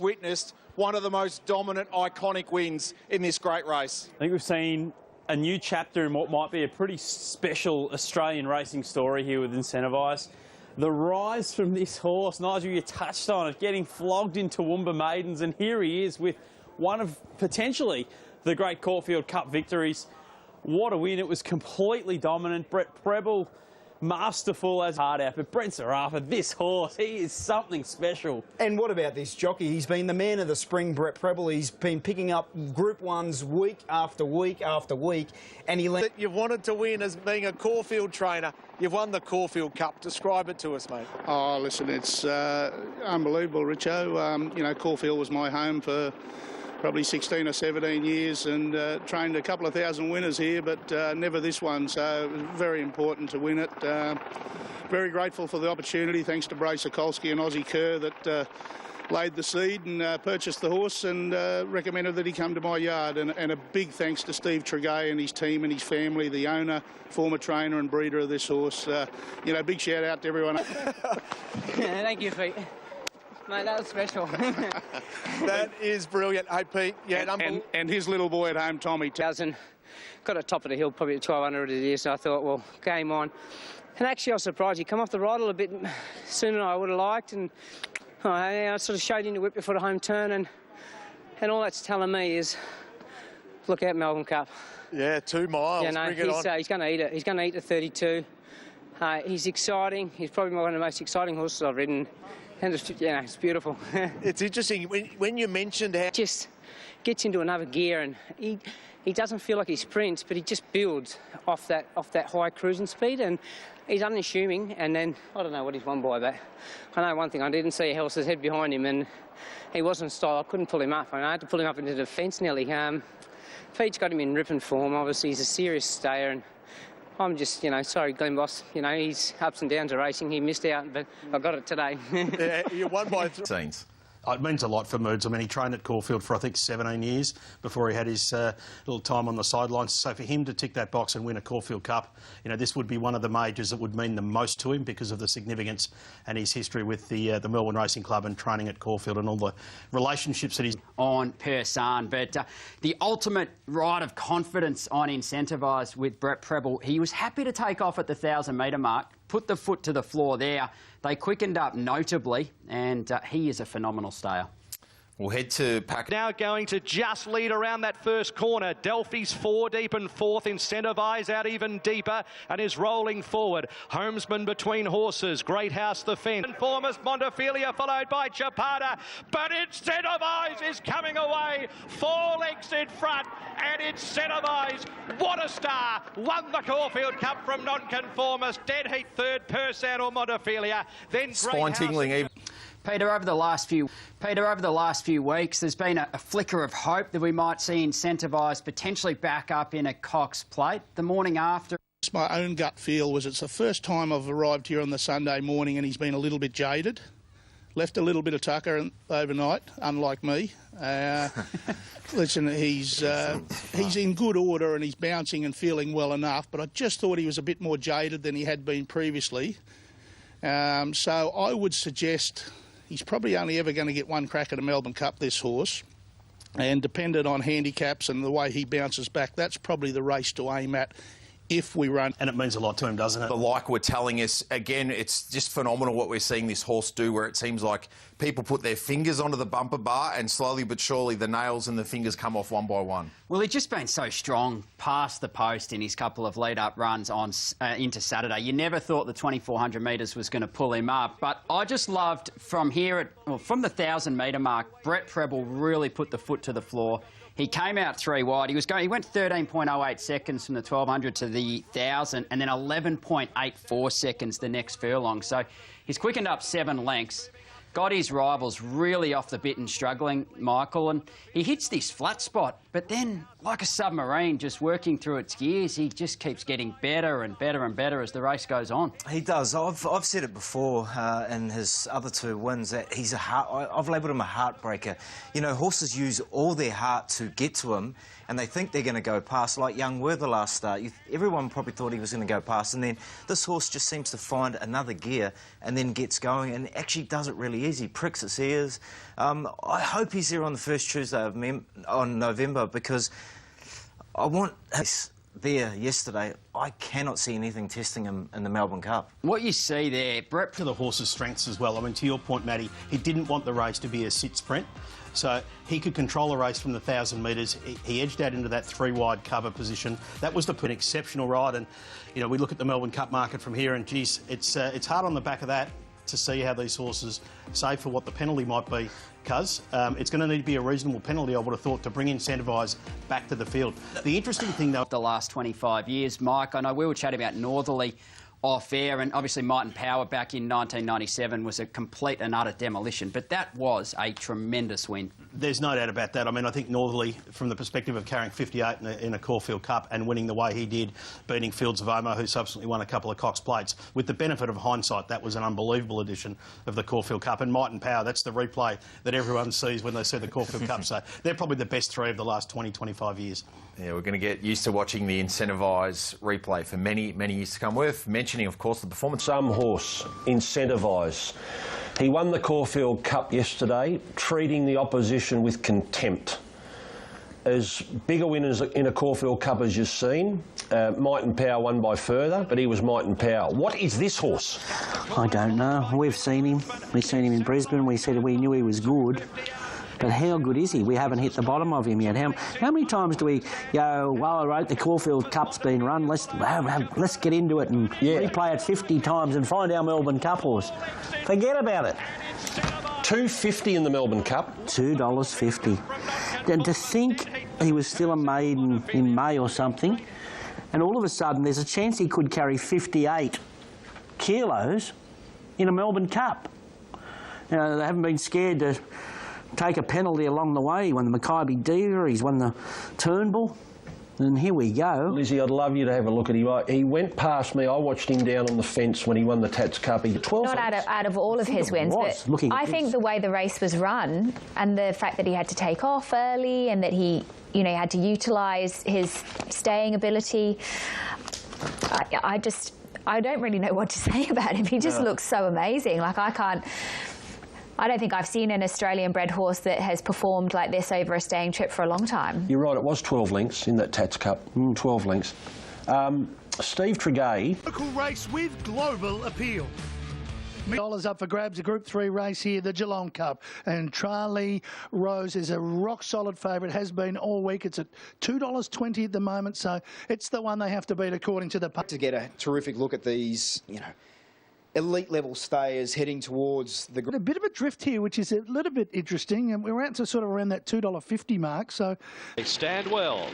witnessed one of the most dominant, iconic wins in this great race.
I think we've seen a new chapter in what might be a pretty special Australian racing story here with Incentivise. The rise from this horse, Nigel, you touched on it, getting flogged in Toowoomba Maidens, and here he is with one of potentially the great Caulfield Cup victories. What a win. It was completely dominant. Brett Preble, masterful as hard out. But Brent Zarafa, this horse, he is something special.
And what about this jockey? He's been the man of the spring, Brett Preble. He's been picking up Group 1s week after week after week. And he...
That you've wanted to win as being a Caulfield trainer. You've won the Caulfield Cup. Describe it to us, mate.
Oh, listen, it's unbelievable, Richo. You know, Caulfield was my home for probably 16 or 17 years and trained a couple of thousand winners here, but never this one, so it was very important to win it. Very grateful for the opportunity, thanks to Brace Sokolski and Aussie Kerr, that laid the seed and purchased the horse and recommended that he come to my yard. And a big thanks to Steve Tregay and his team and his family, the owner, former trainer and breeder of this horse. You know, big shout out to everyone.
Thank you, Pete. Mate, that was special.
That is brilliant. Hey, Pete. Yeah,
and his little boy at home, Tommy.
Got at top of the hill, probably at 1200 it is, so I thought, well, game on. And actually, I was surprised. He come off the bridle a bit sooner than I would have liked, and I sort of showed him the whip before the home turn, and all that's telling me is, look out, Melbourne Cup.
Yeah, 2 miles.
Yeah, no,
Bring it on.
He's going to eat it. He's going to eat the 32. He's exciting. He's probably one of the most exciting horses I've ridden. And it's beautiful.
It's interesting when you mentioned how
just gets into another gear, and he doesn't feel like he sprints, but he just builds off that high cruising speed, and he's unassuming. And then I don't know what he's won by, but I know one thing: I didn't see a horse's head behind him, and he wasn't in style. I couldn't pull him up. I had to pull him up into the fence nearly. Pete's got him in ripping form. Obviously, he's a serious stayer, and I'm just, sorry, Glenn Boss. He's ups and downs of racing. He missed out, but I got it today.
Yeah, you won by 3.
It means a lot for Moods. I mean, he trained at Caulfield for, I think, 17 years before he had his little time on the sidelines. So for him to tick that box and win a Caulfield Cup, this would be one of the majors that would mean the most to him because of the significance and his history with the Melbourne Racing Club and training at Caulfield and all the relationships that he's
on per son. But the ultimate ride of confidence on Incentivised with Brett Preble, he was happy to take off at the 1,000-metre mark, put the foot to the floor there. They quickened up notably, and he is a phenomenal stayer.
We'll head to Pack.
Now going to just lead around that first corner. Delphi's 4 deep and 4th. Incentivize out even deeper and is rolling forward. Homesman between horses. Great House the fence. Informers Montefilia followed by Chapada. But Incentivize is coming away. 4 lengths in front. And Incentivize, what a star. Won the Caulfield Cup from Nonconformist. Dead heat 3rd, Persan or Montefilia. Then
spine-tingling even.
Peter, over the last few weeks, there's been a flicker of hope that we might see Incentivised potentially back up in a Cox Plate. The morning after,
my own gut feel was it's the first time I've arrived here on the Sunday morning and he's been a little bit jaded. Left a little bit of tucker overnight, unlike me. Listen, he's in good order and he's bouncing and feeling well enough, but I just thought he was a bit more jaded than he had been previously. So I would suggest he's probably only ever going to get one crack at a Melbourne Cup, this horse. And dependent on handicaps and the way he bounces back, that's probably the race to aim at if we run.
And it means a lot to him, doesn't it?
But like we're telling us, again, it's just phenomenal what we're seeing this horse do, where it seems like people put their fingers onto the bumper bar and slowly but surely the nails and the fingers come off one by one.
Well, he's just been so strong past the post in his couple of lead-up runs on into Saturday. You never thought the 2,400 metres was going to pull him up. But I just loved from here, from the 1,000-metre mark, Brett Preble really put the foot to the floor. He came out 3 wide. He went 13.08 seconds from the 1,200 to the 1,000 and then 11.84 seconds the next furlong. So he's quickened up 7 lengths. Got his rivals really off the bit and struggling, Michael, and he hits this flat spot, but then, like a submarine just working through its gears, he just keeps getting better and better and better as the race goes on.
He does. I've said it before in his other 2 wins that I've labelled him a heartbreaker. Horses use all their heart to get to him, and they think they're going to go past, like Young Were the last start. Everyone probably thought he was going to go past, and then this horse just seems to find another gear and then gets going and actually does it really easy, pricks its ears. I hope he's there on the first Tuesday on November because I want there yesterday. I cannot see anything testing him in the Melbourne Cup.
What you see there, Brett...
To the horse's strengths as well. I mean, to your point, Matty, he didn't want the race to be a sit sprint. So he could control a race from the 1,000 metres. He edged out into that 3-wide cover position. That was an exceptional ride. And, we look at the Melbourne Cup market from here and, geez, it's hard on the back of that to see how these horses, save for what the penalty might be, because it's going to need to be a reasonable penalty, I would have thought, to bring Incentivize back to the field. The interesting thing, though...
The last 25 years, Mike, I know we were chatting about Northerly off air, and obviously Might and Power back in 1997 was a complete and utter demolition, but that was a tremendous win.
There's no doubt about that. I mean, I think Northerly, from the perspective of carrying 58 in a Caulfield Cup and winning the way he did, beating Fields of Omo, who subsequently won a couple of Cox Plates, with the benefit of hindsight, that was an unbelievable edition of the Caulfield Cup. And Might and Power, that's the replay that everyone sees when they see the Caulfield Cup. So they're probably the best three of the last 20, 25 years.
Yeah, we're going to get used to watching the incentivised replay for many, many years to come. Worth mentioning, of course, the performance.
Some horse, incentivise. He won the Caulfield Cup yesterday, treating the opposition with contempt. As big a win in a Caulfield Cup as you've seen. Might and Power won by further, but he was Might and Power. What is this horse?
I don't know. We've seen him. We've seen him in Brisbane. We said we knew he was good. But how good is he? We haven't hit the bottom of him yet. How many times do we go, well, all right, the Caulfield Cup's been run, let's get into it and replay it 50 times and find our Melbourne Cup horse. Forget about it.
$2.50 in the Melbourne Cup.
$2.50. And to think he was still a maiden in May or something, and all of a sudden there's a chance he could carry 58 kilos in a Melbourne Cup. You know, they haven't been scared to take a penalty along the way. He won the Mackay Diva, he's won the Turnbull, and here we go.
Lizzie, I'd love you to have a look at him. He went past me. I watched him down on the fence when he won the Tats Cup. He 12.
Not out of all of his wins, but I think the way the race was run and the fact that he had to take off early and that he had to utilise his staying ability, I don't really know what to say about him. He just looks so amazing. Like, I don't think I've seen an Australian-bred horse that has performed like this over a staying trip for a long time.
You're right, it was 12 lengths in that Tats Cup. 12 lengths. Steve Tregay.
Local race with global appeal. $1 up for grabs, a Group 3 race here, the Geelong Cup. And Charlie Rose is a rock-solid favourite, has been all week. It's at $2.20 at the moment, so it's the one they have to beat according to the...
To get a terrific look at these, elite level stayers heading towards the...
A bit of a drift here, which is a little bit interesting, and we're out to sort of around that $2.50 mark, so...
They stand well.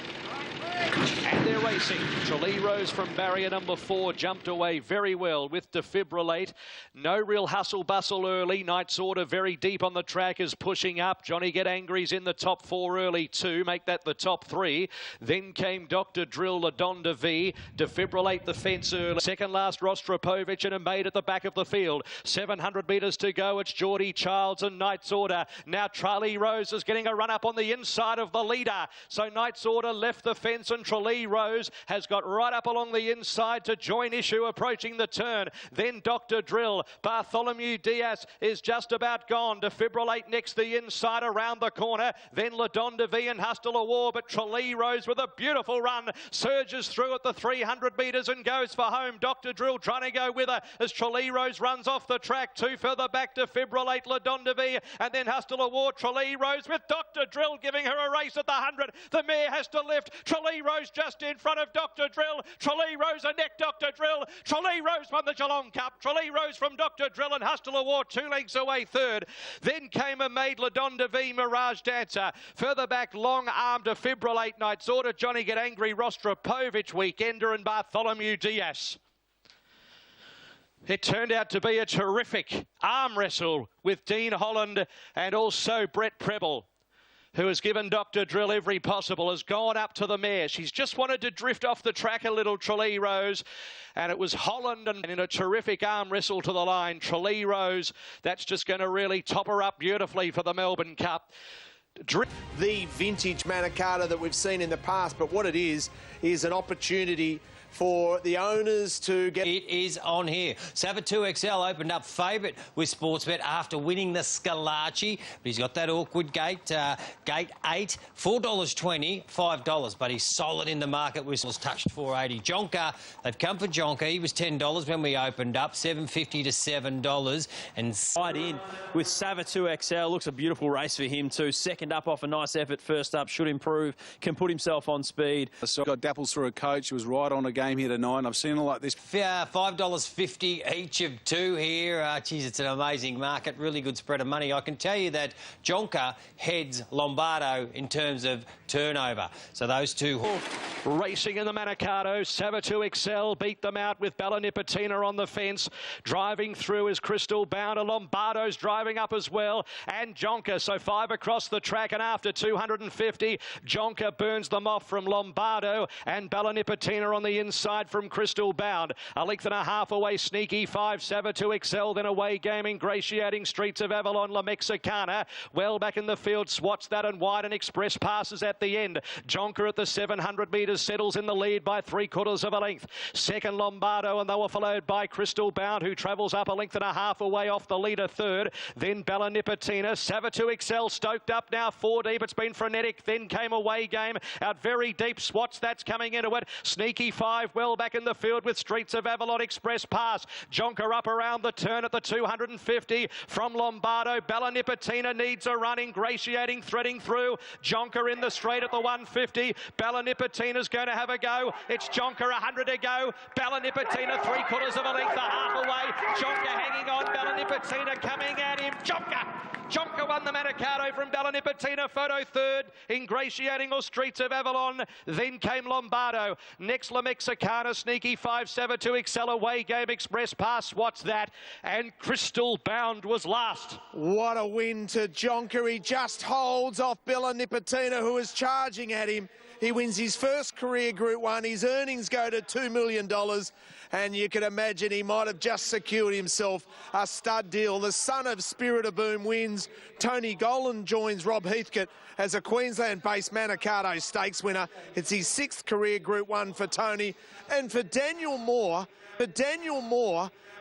And they're racing. Tralee Rose from barrier number 4 jumped away very well with Defibrillate. No real hustle bustle early. Knight's Order very deep on the track is pushing up. Johnny Get Angry's in the top 4 early too. Make that the top 3. Then came Dr. Drill, LaDonda V. Defibrillate the fence early. Second last Rostropovich and a maid at the back of the field. 700 metres to go. It's Geordie Childs and Knight's Order. Now Tralee Rose is getting a run up on the inside of the leader. So Knight's Order left the fence and Tralee Rose has got right up along the inside to join issue approaching the turn. Then Dr. Drill. Bartholomew Diaz is just about gone. Defibrillate next the inside around the corner. Then LaDonda V and Hustle a War, but Tralee Rose with a beautiful run surges through at the 300 metres and goes for home. Dr. Drill trying to go with her as Tralee Rose runs off the track. 2 further back, Defibrillate, LaDonda V, and then Hustle a War. Tralee Rose with Dr. Drill giving her a race at the 100. The mare has to lift. Tralee Rose just in front of Dr. Drill. Tralee Rose a neck Dr. Drill. Tralee Rose won the Geelong Cup. Tralee Rose from Dr. Drill and Hustle a War 2 lengths away third. Then came a maid LaDonda V, Mirage Dancer. Further back, Long Arm, Defibrillate, Knight's Order, Johnny Get Angry, Rostropovich, Weekender and Bartholomew Diaz. It turned out to be a terrific arm wrestle with Dean Holland and also Brett Preble, who has given Dr. Drill every possible, has gone up to the mare. She's just wanted to drift off the track a little, Tralee Rose, and it was Holland and in a terrific arm wrestle to the line. Tralee Rose, that's just going to really top her up beautifully for the Melbourne Cup.
The vintage Manikato that we've seen in the past, but what it is an opportunity for the owners to get...
It is on here. Saber 2XL opened up favourite with Sportsbet after winning the Scalacci. But he's got that awkward gate. Gate 8, $4.20, $5. But he's solid in the market. Whistles touched $4.80. Jonker, they've come for Jonker. He was $10 when we opened up, $7.50 to $7. And
side in with Saber 2XL. Looks a beautiful race for him too. Second up off a nice effort. First up should improve. Can put himself on speed.
Got Dapples through a coach. He was right on again. game here tonight. I've seen it like this.
$5.50 each of two here. Geez, it's an amazing market. Really good spread of money. I can tell you that Jonker heads Lombardo in terms of turnover. So those two...
Racing in the Manicato, Savatu Excel beat them out with Bella Nipotina on the fence. Driving through is Crystal Bounder. Lombardo's driving up as well. And Jonker, so 5 across the track, and after 250, Jonker burns them off from Lombardo, and Bella Nipotina on the inside from Crystal Bound. A length and a half away, Sneaky 5, Savatu Excel, then away game, Ingratiating Streets of Avalon, La Mexicana. Well back in the field, swats that, and Wide and Express passes at the end. Jonker at the 700 metres settles in the lead by 3/4 of a length. Second Lombardo, and they were followed by Crystal Bound, who travels up a length and a half away off the leader third. Then Bella Nipotina. Savatu Excel stoked up now 4 deep. It's been frenetic. Then came away game out very deep. Swats that's coming into it. Sneaky 5 well back in the field with Streets of Avalon Express pass. Jonker up around the turn at the 250 from Lombardo. Bella Nipotina needs a run. Ingratiating, threading through. Jonker in the straight at the 150. Bella Nipotina's going to have a go. It's Jonker 100 to go. Bella Nipotina 3/4 of a length, a half away. Jonker hanging on. Bella Nipotina coming at him. Jonker won the Manicato from Bella Nipotina. Photo third. Ingratiating or Streets of Avalon. Then came Lombardo. Next La Mexicana. Sneaky 5, Savatu Excel away game. Express pass. What's that? And Crystal Bound was last.
What a win to Jonker. He just holds off Bella Nipotina, who is charging at him. He wins his first career Group 1. His earnings go to $2 million. And you can imagine he might have just secured himself a stud deal. The son of Spirit of Boom wins. Tony Golan joins Rob Heathcote as a Queensland-based Manicato Stakes winner. It's his 6th career Group 1 for Tony. And for Daniel Moore,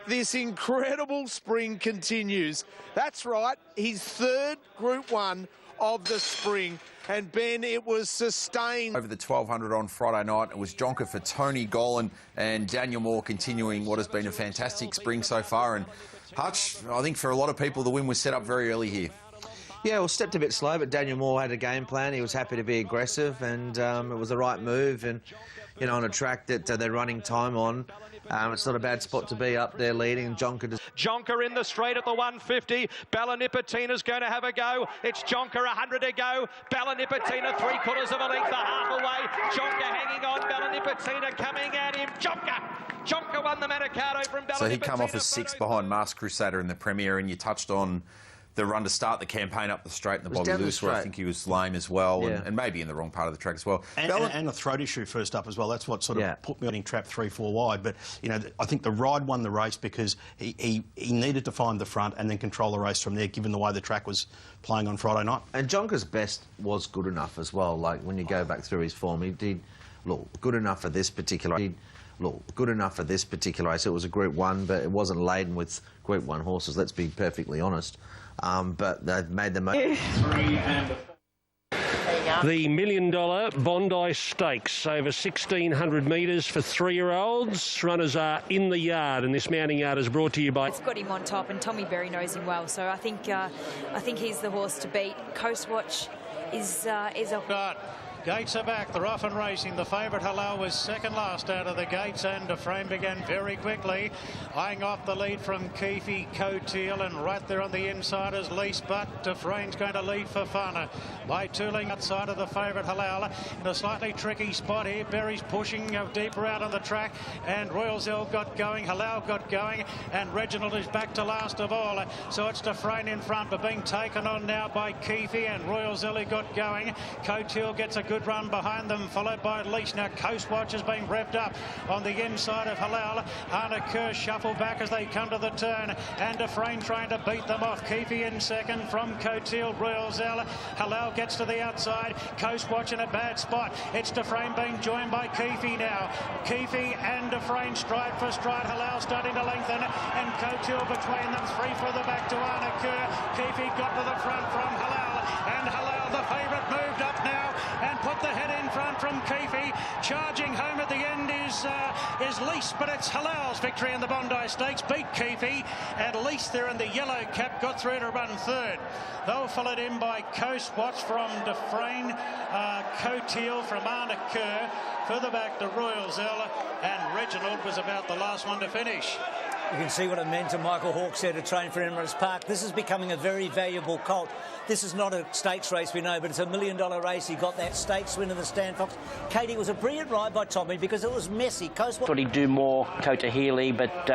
this incredible spring continues. That's right, his 3rd Group 1 of the spring. And Ben, it was sustained.
Over the 1200 on Friday night, it was Jonker for Tony Golan, and Daniel Moore continuing what has been a fantastic spring so far. And Hutch, I think for a lot of people, the win was set up very early here.
Yeah, well, stepped a bit slow, but Daniel Moore had a game plan. He was happy to be aggressive, and it was the right move. And, you know, on a track that they're running time on, it's not a bad spot to be up there leading.
Jonker in the straight at the 150. Bella Nipotina's going to have a go. It's Jonker 100 to go. Bella Nipotina 3/4 of a length, a half away. Jonker hanging on. Bella Nipotina coming at him. Jonker won the Manicato from Bella Nipotina.
So he come off as 6th behind Masked Crusader in the Premier, and you touched on the run to start the campaign up the straight in the Bobby Lewis, where I think he was lame as well,
yeah.
and maybe in the wrong part of the track as well.
And a throat issue first up as well. That's what sort of put me on trap 3-4 wide. But, you know, I think the ride won the race because he needed to find the front and then control the race from there, given the way the track was playing on Friday night.
And Jonker's best was good enough as well. Like, when you go back through his form, he did look good enough for this particular race. It was a Group 1, but it wasn't laden with Group 1 horses, let's be perfectly honest. But they've made the most.
The $1 million Bondi Stakes, over 1,600 metres for 3-year-olds. Runners are in the yard, and this mounting yard is brought to you by...
It's got him on top, and Tommy Berry knows him well, so I think he's the horse to beat. Coastwatch is a...
Gates are back. They're off and racing. The favourite Halal was second last out of the gates, and Dufresne began very quickly, eyeing off the lead from Keefe, Coteal, and right there on the inside is Lease, but Dufresne's going to lead for fun by 2 lengths outside of the favourite Halal. In a slightly tricky spot here, Berry's pushing deeper out on the track, and Royal Zell got going, Halal got going, and Reginald is back to last of all. So it's Dufresne in front, but being taken on now by Keefe, and Royal Zell got going. Coteal gets a good run behind them, followed by Leash. Now Coastwatch is being revved up on the inside of Halal. Anna Kerr shuffle back as they come to the turn, and Dufresne trying to beat them off. Keefe in second from Coteal. Royal Zell. Halal gets to the outside. Coastwatch in a bad spot. It's Dufresne being joined by Keefe now. Keefe and Dufresne stride for stride. Halal starting to lengthen, and Coteal between them. 3 further back to Anna Kerr. Keefe got to the front from Halal. and Halal, the favourite, moved up now and put the head in front from Keefe. Charging home at the end is Lease, but it's Halal's victory in the Bondi Stakes. Beat Keefe, and Lease there in the yellow cap got through to run third. They were followed in by Coast Watch from Dufresne, Coteal from Arna Kerr, further back to Royal Zell, and Reginald was about the last one to finish.
You can see what it meant to Michael Hawkes there to train for Emirates Park. This is becoming a very valuable colt. This is not a stakes race, we know, but it's $1 million race. He got that stakes win in the Stan Fox. Katie, was a brilliant ride by Tommy because it was messy.
Thought he'd do more, Kota Healy, but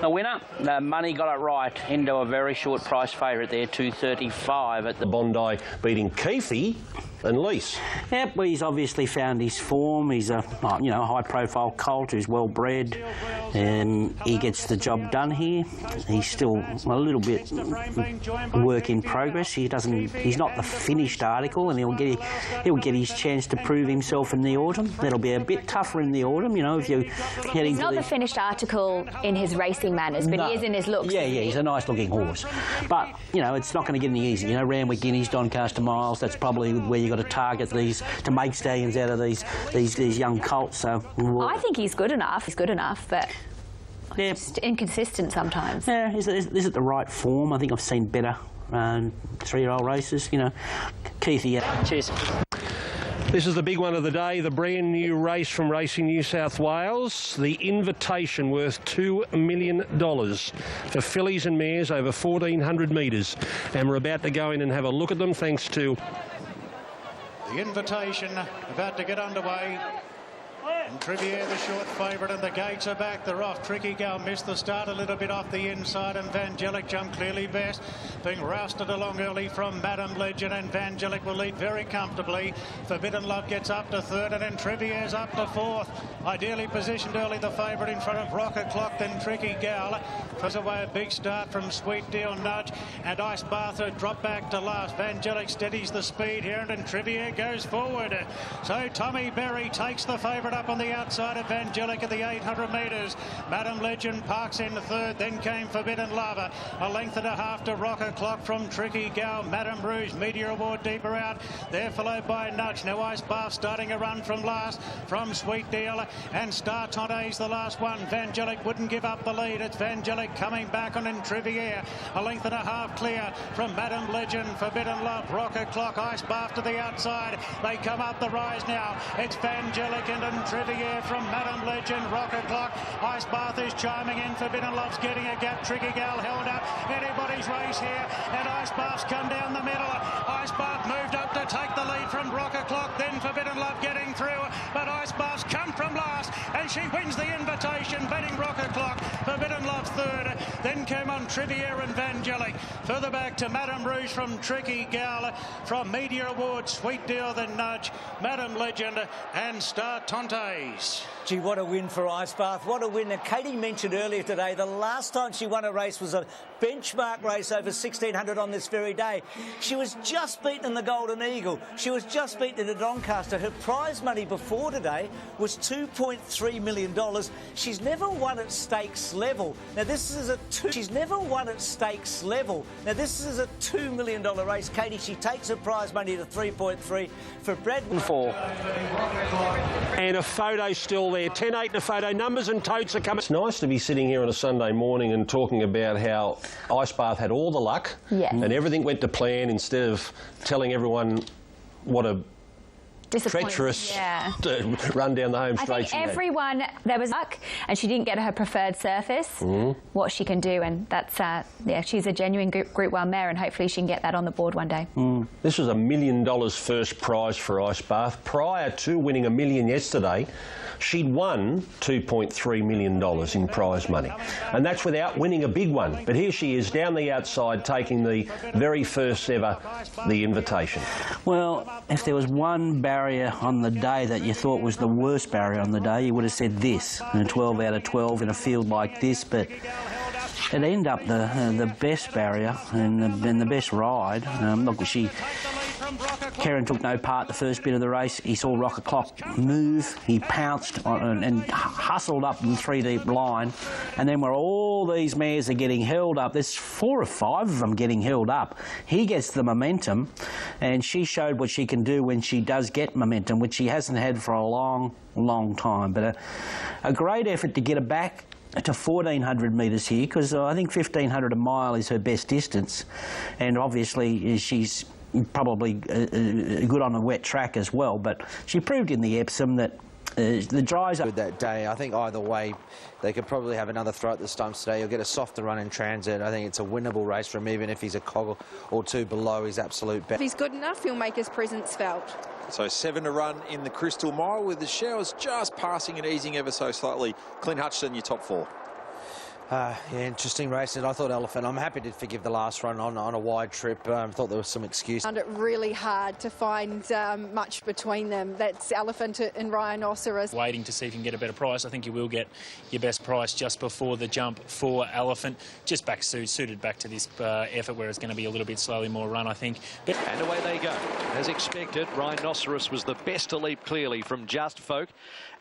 the winner, Money got it right into a very short price favourite there, $2.35 at the
Bondi, beating Keefe and Lease.
Yep, well, he's obviously found his form. He's a high-profile colt who's well bred, and he gets the job done here. He's still a little bit work in progress. He's not the finished article, and he'll get his chance to prove himself in the autumn. That'll be a bit tougher in the autumn, you know, if you head into
He's not the finished article in his racing manners, but he is in his looks.
Yeah, he's a nice-looking horse, but you know, it's not going to get any easier. You know, Randwick Guineas, Doncaster Miles. That's probably where you got to target these to make stallions out of these young colts. So
I think he's good enough. He's good enough, but just inconsistent sometimes.
Yeah, is it the right form? I think I've seen better 3-year-old races. You know, Keith. Yeah. Cheers.
This is the big one of the day, the brand new race from Racing New South Wales, the Invitation, worth $2 million for fillies and mares over 1,400 metres. And we're about to go in and have a look at them thanks to
the Invitation about to get underway. And Trivier, the short favourite, and the gates are back. They're off. Tricky Gal missed the start a little bit off the inside, and Vangelic jumped clearly best, being rousted along early from Madam Legend, and Vangelic will lead very comfortably. Forbidden Love gets up to third, and then Trivier's up to fourth. Ideally positioned early, the favourite in front of Rocket Clock, then Tricky Gal. Goes away a big start from Sweet Deal Nudge, and Ice Bath drop back to last. Vangelic steadies the speed here, and then Trivier goes forward. So Tommy Berry takes the favourite up on the outside of Vangelic at the 800 metres. Madam Legend parks in third, then came Forbidden Love. A length and a half to Rocket Clock from Tricky Gal. Madam Rouge, Meteor Award deeper out. They're followed by Nudge. Now Ice Bath starting a run from last from Sweet Deal, and Star Tonte's the last one. Vangelic wouldn't give up the lead. It's Vangelic coming back on in Trivier. A length and a half clear from Madam Legend, Forbidden Love, Rocket Clock, Ice Bath to the outside. They come up the rise now. It's Vangelic and Trivier from Madam Legend, Rocket Clock. Ice Bath is chiming in. Forbidden Love's getting a gap. Tricky Gal held up. Anybody's race here, and Ice Bath's come down the middle. Ice Bath moved up to take the lead from Rocket Clock, then Forbidden Love getting through, but Ice Bath's come from last, and she wins the Invitation, beating Rocket Clock. Forbidden Love third, then came on Trivier and Vangelic. Further back to Madam Rouge from Tricky Gal, from Meteor Award, Sweet Deal, then Nudge, Madam Legend, and Star Tontes.
Gee, what a win for Ice Bath. What a win. And Katie mentioned earlier today, the last time she won a race was a benchmark race over 1,600 on this very day. She was just beaten in the Golden Eagle. She was just beaten in the Doncaster. Her prize money before today was $2.3 million. She's never won at stakes level. Now this is She's never won at stakes level. Now this is a $2 million race. Katie, she takes her prize money to 3.3 for Brad.
4. And a photo still there. 10-8 and a photo. Numbers and totes are coming. It's nice to be sitting here on a Sunday morning and talking about how Ice Bath had all the luck and everything went to plan, instead of telling everyone what a treacherous run down the home straight.
I think everyone, there was luck, and she didn't get her preferred surface, what she can do, and that's, she's a genuine Group 1 mare, and hopefully she can get that on the board one day.
This was $1 million first prize for Ice Bath. Prior to winning $1 million yesterday, she'd won $2.3 million in prize money, and that's without winning a big one. But here she is down the outside, taking the very first ever, the Invitation.
Well, if there was one barrier on the day that you thought was the worst barrier on the day, you would have said this, 12 out of 12 in a field like this, but it ended up the best barrier and the best ride. Look, Karen took no part the first bit of the race. He saw Rocket Clock move. He pounced on, and hustled up in 3-deep line. And then where all these mares are getting held up, there's 4 or 5 of them getting held up. He gets the momentum, and she showed what she can do when she does get momentum, which she hasn't had for a long, long time. But a great effort to get her back to 1,400 metres here, because I think 1,500 a mile is her best distance, and obviously she's probably good on a wet track as well, but she proved in the Epsom that the dries
Good that day. I think either way they could probably have another throw at the stumps today. He'll get a softer run in transit. I think it's a winnable race for him, even if he's a cog or 2 below his absolute best.
If he's good enough, he'll make his presence felt.
So 7 to run in the Crystal Mile, with the showers just passing and easing ever so slightly. Clint Hutchison, your top 4.
Yeah, interesting race. And I thought Elephant, I'm happy to forgive the last run on a wide trip. Thought there was some excuse.
Found it really hard to find much between them. That's Elephant and Rhinoceros.
Waiting to see if you can get a better price. I think you will get your best price just before the jump for Elephant. Just back suited back to this effort where it's going to be a little bit slowly more run, I think.
And away they go. As expected, Rhinoceros was the best to leap clearly from Just Folk.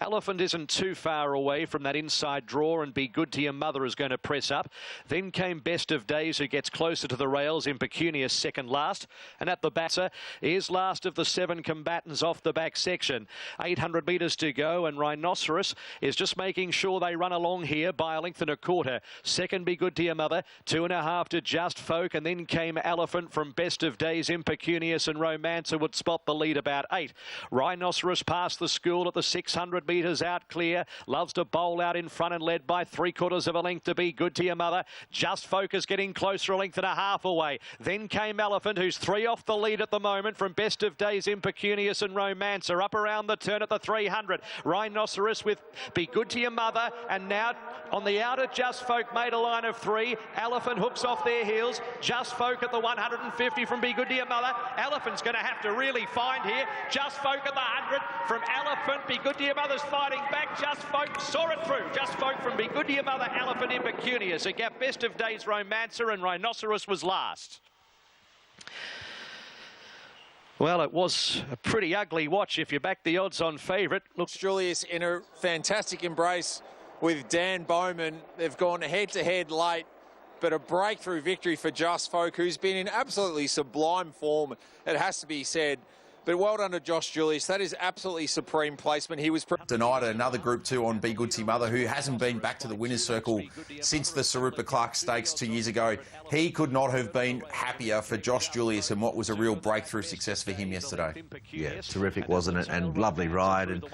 Elephant isn't too far away from that inside draw, and Be Good to Your Mother is going to press up. Then came Best of Days, who gets closer to the rails. Impecunious second last. And at the batter is last of the 7 combatants off the back section. 800 metres to go, and Rhinoceros is just making sure they run along here by a length and a quarter. Second, Be Good to Your Mother. 2.5 to Just Folk, and then came Elephant from Best of Days. Impecunious and Romancer would spot the lead about 8. Rhinoceros past the school at the 600 metres out clear. Loves to bowl out in front and led by 3/4 of a length to Be Good to Your Mother. Just Focus getting closer, a length and a half away. Then came Elephant, who's 3 off the lead at the moment from Best of Days. Impecunious and Romancer up around the turn at the 300. Rhinoceros with Be Good to Your Mother, and now on the outer Just Folk made a line of 3. Elephant hooks off their heels. Just Folk at the 150 from Be Good to Your Mother. Elephant's going to have to really find here. Just Folk at the 100 from Elephant. Be Good to Your Mother's fighting back. Just Folk saw it through. Just Folk from Be Good to Your Mother. Elephant, Impecunious. A gap Best of Days, Romancer, and Rhinoceros was last. Well, it was a pretty ugly watch if you back the odds on favourite.
Looks Julius in a fantastic embrace with Dan Bowman. They've gone head-to-head late, but a breakthrough victory for Just Folk, who's been in absolutely sublime form, it has to be said. But well done to Josh Julius. That is absolutely supreme placement. He was denied another Group 2 on Be Good to Your Mother, who hasn't been back to the winner's circle since the Sarupa Clark Stakes 2 years ago. He could not have been happier for Josh Julius, and what was a real breakthrough success for him yesterday.
Yeah, terrific, wasn't it? And lovely ride, and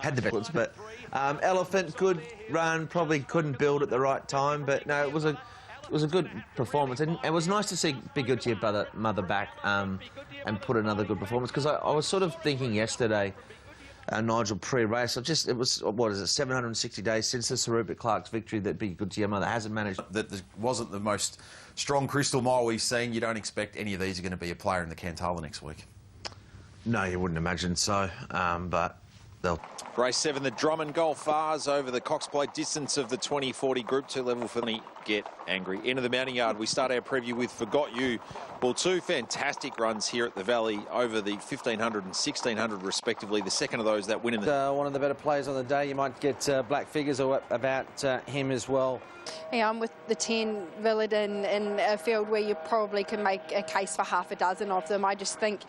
had the balance. But Elephant, good run, probably couldn't build at the right time, but no, it was a good performance, and it was nice to see Be Good to Your Mother back and put another good performance, because I was sort of thinking yesterday, Nigel, pre-race, it was, what is it, 760 days since the Sarupa Clark's victory that Be Good to Your Mother hasn't managed.
That wasn't the most strong Crystal Mile we've seen. You don't expect any of these are going to be a player in the Cantala next week.
No, you wouldn't imagine so, but they'll...
Race 7, the Drummond Golf Vars over the Cox Plate distance of the 2040 Group 2 level for the Get Angry. Into the mounting yard, we start our preview with Forgot You. Well, 2 fantastic runs here at the Valley over the 1,500 and 1,600 respectively. The second of those, that win in the...
one of the better players on the day. You might get black figures about him as well.
Yeah, I'm with the 10 Villadin in a field where you probably can make a case for half a dozen of them. I just think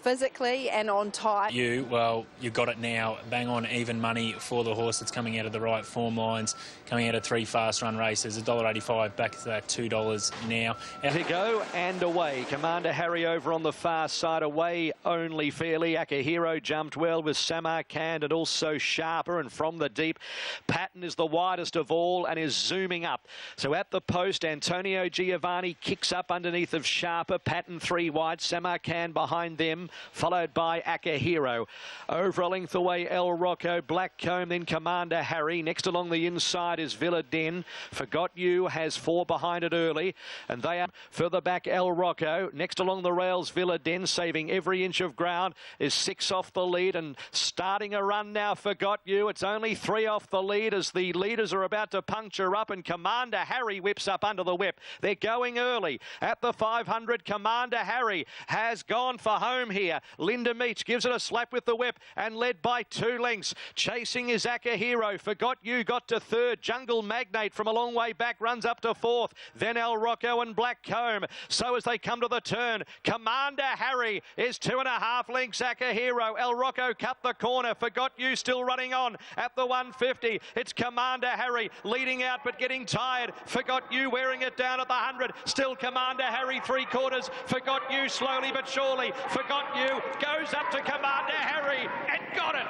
physically and on type.
Well, you got it now. Bang on even money for the horse that's coming out of the right form lines, coming out of 3 fast run races. $1.85 back to that $2 now.
To go and away. Commander Harry over on the far side, away only fairly. Akahiro jumped well with Samarkand and also Sharper, and from the deep, Patton is the widest of all and is zooming up. So at the post, Antonio Giovanni kicks up underneath of Sharper. Patton 3 wide, Samarkand behind them, followed by Akahiro. Over a length away, El Rocco, Blackcomb, then Commander Harry. Next along the inside is Villa Den. Forgot You has 4 behind it early, and they are further back. El Rocco next along the rails. Villa Den saving every inch of ground, is 6 off the lead and starting a run now. Forgot You, it's only 3 off the lead as the leaders are about to puncture up, and Commander Harry whips up under the whip. They're going early. At the 500, Commander Harry has gone for home here. Linda Meach gives it a slap with the whip and led by 2 lengths. Chasing is Akahiro. Forgot You got to 3rd. Jungle Magnate from a long way back runs up to 4th. Then El Rocco and Black Comb. So as they come to the turn, Commander Harry is 2.5 lengths. Akahiro. El Rocco cut the corner. Forgot You still running on at the 150. It's Commander Harry leading out but getting tired. Forgot You wearing it down at the 100. Still Commander Harry 3/4. Forgot You slowly but surely. Forgot You goes up to Commander Harry and got it.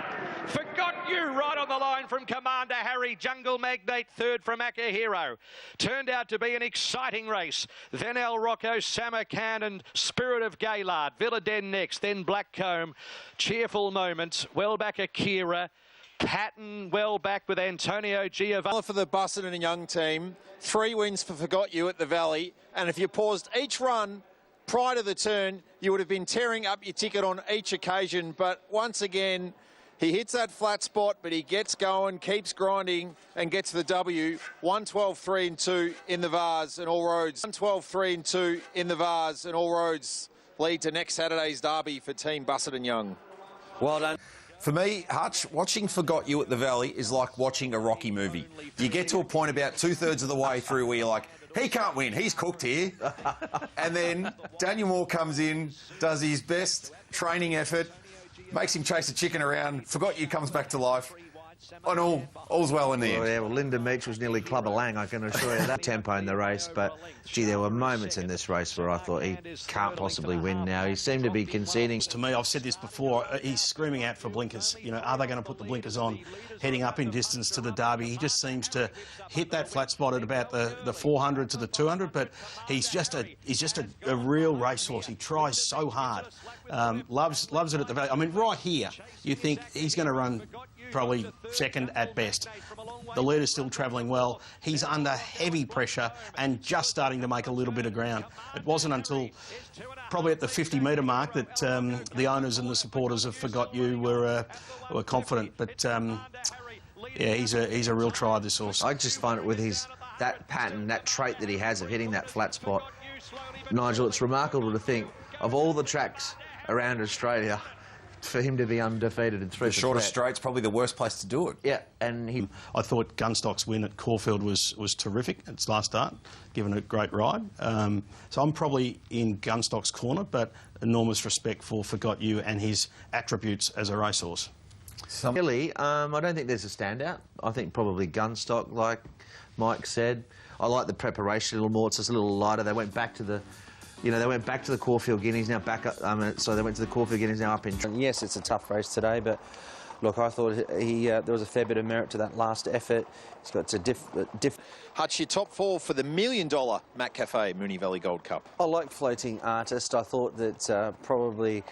Forgot You right on the line from Commander Harry. Jungle Magnate 3rd from Akahiro. Turned out to be an exciting race. Then El Rocco, Samarkand and Spirit of Gaylard. Villaden next, then Black Comb. Cheerful Moments. Well back Akira. Patton well back with Antonio Giovanni.
For the Busselton and Young team, 3 wins for Forgot You at the Valley. And if you paused each run prior to the turn, you would have been tearing up your ticket on each occasion. But once again, he hits that flat spot, but he gets going, keeps grinding, and gets the W. 112, 3 and 2 in the Vars and all roads. 112, 3 and 2 in the Vars and all roads lead to next Saturday's derby for Team Busselton Young.
Well done. For me, Hutch, watching Forgot You at the Valley is like watching a Rocky movie. You get to a point about 2/3 of the way through where you're like, he can't win, he's cooked here. And then Daniel Moore comes in, does his best training effort, makes him chase a chicken around. Forgot You comes back to life. And all's well in the end.
Yeah, well, Linda Meach was nearly Clubber Lang, I can assure you that. Tempo in the race, but, gee, there were moments in this race where I thought he can't possibly win now. He seemed to be conceding.
To me, I've said this before, he's screaming out for blinkers. You know, are they going to put the blinkers on heading up in distance to the Derby? He just seems to hit that flat spot at about the 400 to the 200, but he's just a real racehorse. He tries so hard. Loves it at the Valley. I mean, right here, you think he's going to run probably second at best. The leader's still travelling well. He's under heavy pressure and just starting to make a little bit of ground. It wasn't until probably at the 50-metre mark that the owners and the supporters of Forgot You were confident. But yeah, he's a real try, this horse.
I just find it with that pattern, that trait that he has of hitting that flat spot. Nigel, it's remarkable to think of all the tracks around Australia, for him to be undefeated in 3.
The shortest straight's probably the worst place to do it.
Yeah, and
I thought Gunstock's win at Caulfield was terrific at its last start, given a great ride. So I'm probably in Gunstock's corner, but enormous respect for Forgot You and his attributes as a racehorse.
Really, I don't think there's a standout. I think probably Gunstock, like Mike said. I like the preparation a little more. It's just a little lighter. They went back to the... You know, they went back to the Caulfield Guineas, now back up... so they went to the Caulfield Guineas, now up in...
And yes, it's a tough race today, but look, I thought there was a fair bit of merit to that last effort. He's got
Hutch, your top 4 for the $1 million Matt Cafe Moonee Valley Gold Cup.
I like Floating Artist. I thought that probably...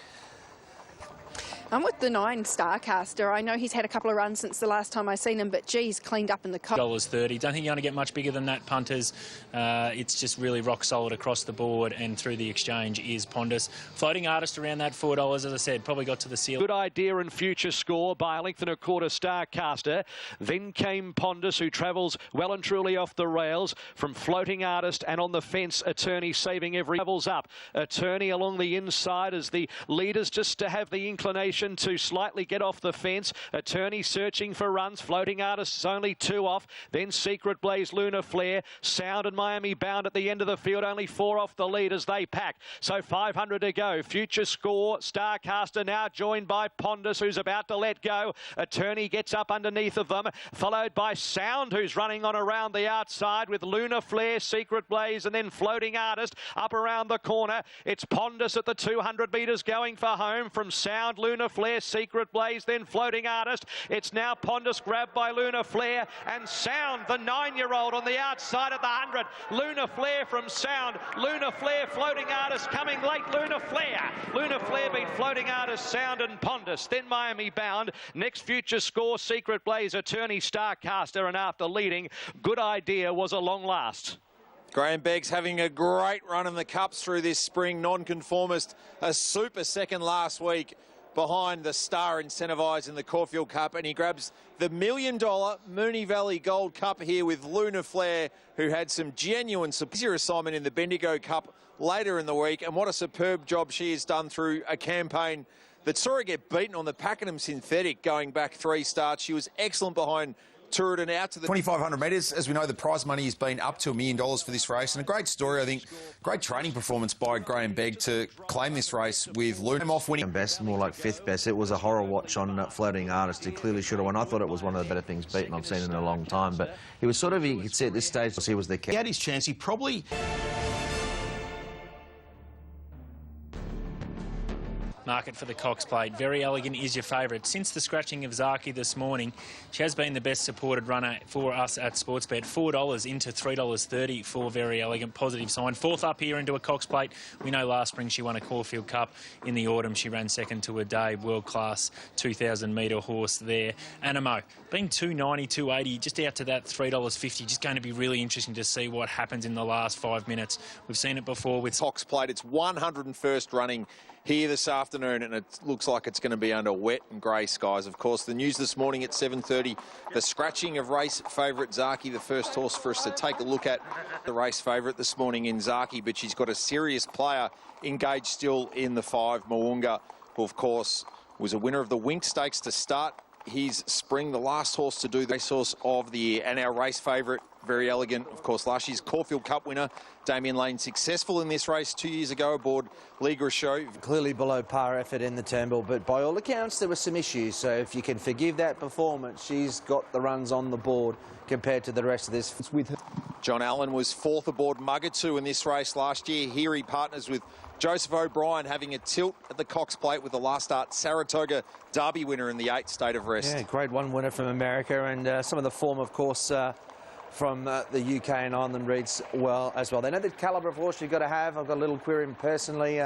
I'm with the 9 Starcaster. I know he's had a couple of runs since the last time I seen him, but gee, he's cleaned up in the cup.
$30. Don't think you're going to get much bigger than that, punters. It's just really rock solid across the board, and through the exchange is Pondus. Floating Artist around that $4, as I said, probably got to the seal.
Good Idea and Future Score by a length and a quarter Starcaster. Then came Pondus, who travels well and truly off the rails from Floating Artist, and on the fence, Attorney saving every travels up. Attorney along the inside as the leaders just to have the inclination to slightly get off the fence. Attorney searching for runs. Floating Artists only 2 off. Then Secret Blaze, Lunar Flare, Sound and Miami Bound at the end of the field. Only 4 off the lead as they pack. So 500 to go. Future Score, Starcaster now joined by Pondus, who's about to let go. Attorney gets up underneath of them, followed by Sound, who's running on around the outside with Lunar Flare, Secret Blaze, and then Floating Artist up around the corner. It's Pondus at the 200 metres going for home from Sound, Lunar Flare, Secret Blaze, then Floating Artist. It's now Pondus grabbed by Lunar Flare and Sound, the 9-year-old on the outside at the 100. Lunar Flare from Sound. Lunar Flare, Floating Artist coming late. Lunar Flare. Lunar Flare beat Floating Artist, Sound and Pondus. Then Miami Bound. Next Future Score, Secret Blaze, Attorney, Starcaster, and after leading, Good Idea was a long last.
Graham Beggs having a great run in the Cups through this spring. Non-conformist, a super second last week. behind the star incentivised in the Caulfield Cup, and he grabs the $1 million Moonee Valley Gold Cup here with Luna Flair, who had some genuine easier assignment in the Bendigo Cup later in the week. And what a superb job she has done through a campaign that saw her get beaten on the Pakenham Synthetic going back 3 starts. She was excellent behind Turretin out to the 2,500 metres. As we know, the prize money has been up to $1 million for this race, and a great story, I think. Great training performance by Graham Begg to claim this race with Luna off winning.
Best, more like 5th best. It was a horror watch on Floating Artist. He clearly should have won. I thought it was one of the better things beaten I've seen in a long time, but he was sort of, you could see at this stage, he was the cat.
He had his chance. He probably...
Market for the Cox Plate. Very Elegant is your favourite. Since the scratching of Zaki this morning, she has been the best supported runner for us at Sportsbet. $4 into $3.30 for Very Elegant. Positive sign. 4th up here into a Cox Plate. We know last spring she won a Caulfield Cup. In the autumn, she ran second to a day. World-class 2,000-metre horse there. Animo, being $2.90, $2.80, just out to that $3.50. Just going to be really interesting to see what happens in the last 5 minutes. We've seen it before with
Cox Plate. It's 101st running here this afternoon, and it looks like it's going to be under wet and grey skies. Of course, the news this morning at 7:30, the scratching of race favourite Zaki, the first horse for us to take a look at. The race favourite this morning in Zaki, but she's got a serious player engaged still in the 5, Mo'unga, who of course was a winner of the Wink Stakes to start his spring, the last horse to do the racehorse of the year. And our race favourite, Very Elegant, of course, last year's Caulfield Cup winner, Damien Lane, successful in this race 2 years ago aboard Liga Show.
Clearly below par effort in the Turnbull, but by all accounts there were some issues, so if you can forgive that performance, she's got the runs on the board compared to the rest of this. It's with her.
John Allen was 4th aboard Mugatoo in this race last year. Here he partners with Joseph O'Brien, having a tilt at the Cox Plate with the last start Saratoga Derby winner in the 8th State of Rest.
Yeah, Grade 1 winner from America, and some of the form, of course, from the UK and Ireland reads well as well. They know the calibre of horse you've got to have. I've got a little query personally,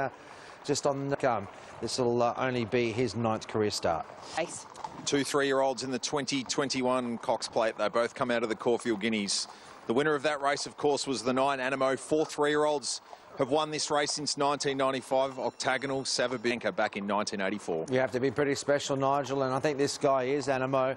just on the come. This will only be his 9th career start.
Ace. 2 3-year-olds in the 2021 Cox Plate. They both come out of the Caulfield Guineas. The winner of that race, of course, was the 9 Animo. 4 3-year-olds have won this race since 1995. Octagonal, Savabanka back in 1984.
You have to be pretty special, Nigel, and I think this guy is Animo.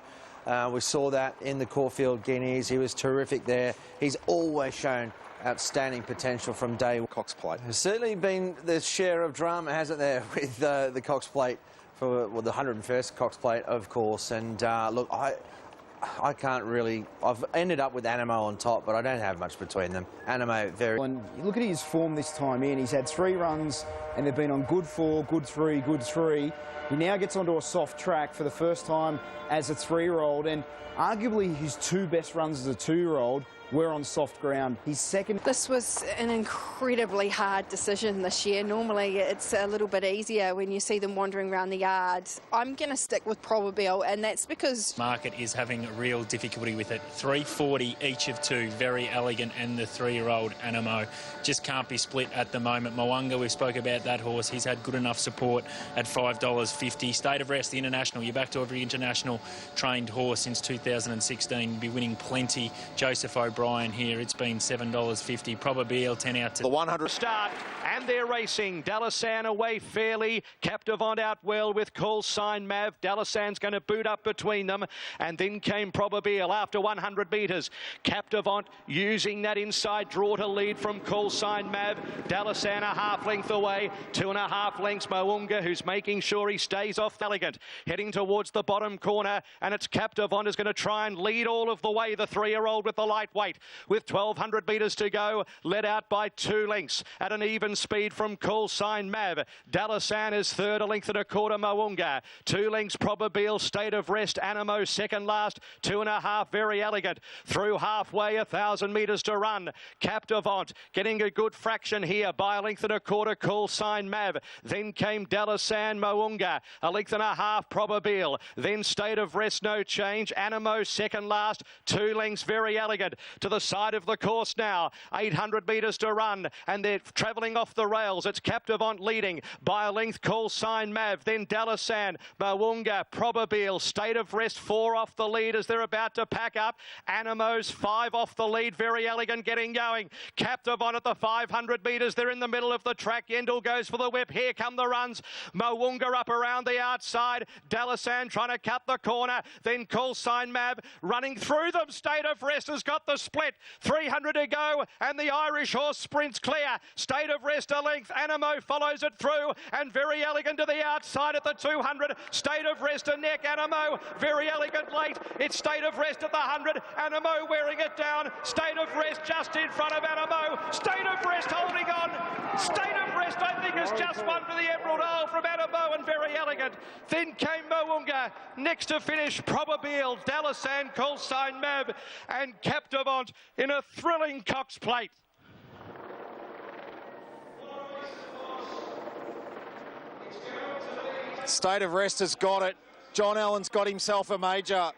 We saw that in the Caulfield Guineas. He was terrific there. He's always shown outstanding potential from day one.
Cox Plate.
There's certainly been the share of drama, hasn't there, with the Cox Plate, for the 101st Cox Plate, of course. And look, I can't really... I've ended up with Animo on top, but I don't have much between them. Animo, very...
And look at his form this time in. He's had 3 runs, and they've been on good 4, good 3, good 3. He now gets onto a soft track for the first time as a 3-year-old, and arguably his 2 best runs as a 2-year-old were on soft ground. He's second.
This was an incredibly hard decision this year. Normally it's a little bit easier when you see them wandering around the yards. I'm going to stick with Probabile, and that's because...
Market is having real difficulty with it. $3.40 each of 2, Very Elegant and the 3-year-old Animo. Just can't be split at the moment. Mo'unga, we spoke about that horse. He's had good enough support at $5.50. State of Rest, the International. You're back to every international trained horse since 2016. You'll be winning plenty. Joseph O'Brien here, it's been $7.50. Probabile 10 out to
the 100
start, and they're racing. Dalasan away fairly. Captivant out well with Call Sign Mav. Dalasan's going to boot up between them, and then came Probabile after 100 metres. Captivant using that inside draw to lead from Call Sign Mav. Dalasan a half length away, 2.5 lengths. Mo'unga, who's making sure he stays off Elegant, heading towards the bottom corner, and it's Captivant is going to try and lead all of the way. The 3-year-old with the lightweight, with 1,200 metres to go, led out by 2 lengths at an even speed from Call Sign Mav. Dalasan is 3rd, 1.25 length. Mo'unga, 2 lengths. Probabile, State of Rest. Animo second last, 2.5. Very Elegant through halfway, 1,000 metres to run. Captivant getting a good fraction here by 1.25 lengths. Call Sign Mav. Then came Dalasan. Mo'unga 1.5 lengths. Probabile. Then State of Rest, no change. Animo second last, 2 lengths. Very Elegant to the side of the course now, 800 metres to run, and they're travelling off off the rails. It's Captivant leading by a length. Call Sign Mav, then Dalasan, Mawunga, Probabile, State of Rest 4 off the lead as they're about to pack up. Animo's 5 off the lead. Very Elegant getting going. Captivant at the 500 metres. They're in the middle of the track. Yendel goes for the whip. Here come the runs. Mawunga up around the outside. Dalasan trying to cut the corner. Then Call Sign Mav running through them. State of Rest has got the split. 300 to go and the Irish horse sprints clear. State of Rest a length. Animo follows it through and Very Elegant to the outside at the 200. State of Rest a neck. Animo, Very Elegant late. It's State of Rest at the 100. Animo wearing it down. State of Rest just in front of Animo. State of Rest holding on. State of Rest, I think, has just won for the Emerald Isle from Animo and Very Elegant. Then came Mawunga. Next to finish, Probabile, Dalasan, Call Sign Mav and Captivant in a thrilling Cox Plate.
State of Rest has got it. John Allen's got himself a major.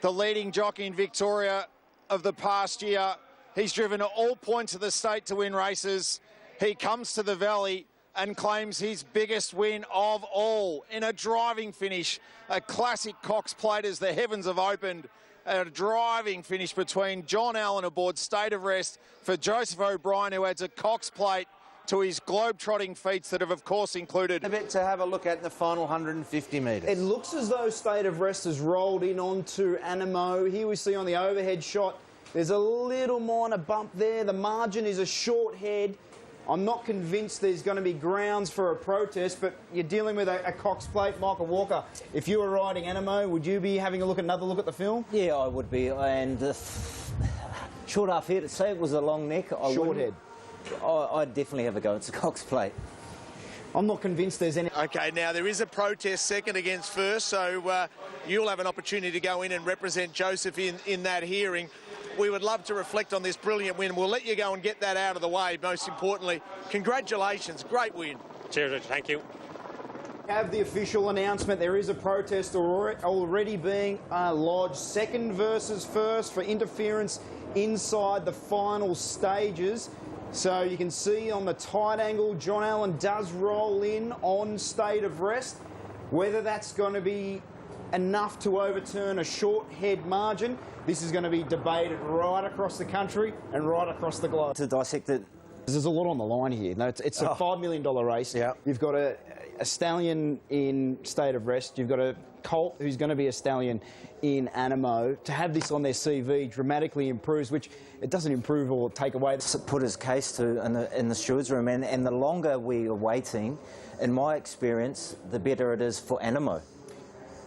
The leading jockey in Victoria of the past year. He's driven at all points of the state to win races. He comes to the Valley and claims his biggest win of all in a driving finish. A classic Cox Plate as the heavens have opened. A driving finish between John Allen aboard State of Rest for Joseph O'Brien, who adds a Cox Plate to his globe-trotting feats that have, of course, included...
A bit to have a look at in the final 150 metres.
It looks as though State of Rest has rolled in onto Animo. Here we see on the overhead shot, there's a little minor bump there. The margin is a short head. I'm not convinced there's going to be grounds for a protest, but you're dealing with a Cox Plate. Michael Walker, if you were riding Animo, would you be having another look at the film?
Yeah, I would be. And short half head, say it was a long neck, I
short
wouldn't.
head.
I'd definitely have a go. It's a Cox Plate.
I'm not convinced there's any...
OK, now there is a protest second against first, so you'll have an opportunity to go in and represent Joseph in that hearing. We would love to reflect on this brilliant win. We'll let you go and get that out of the way, most importantly. Congratulations, great win.
Cheers, thank you.
Have the official announcement. There is a protest already being lodged. Second versus first for interference inside the final stages. So you can see on the tight angle, John Allen does roll in on State of Rest. Whether that's going to be enough to overturn a short head margin, this is going to be debated right across the country and right across the globe.
To dissect it,
there's a lot on the line here. No, it's a $5 million race.
Yeah.
You've got a stallion in State of Rest. You've got a colt who's going to be a stallion in Animo. To have this on their CV dramatically improves, which it doesn't improve or take away.
Put his case to in the stewards room, and the longer we are waiting, in my experience, the better it is for Animo.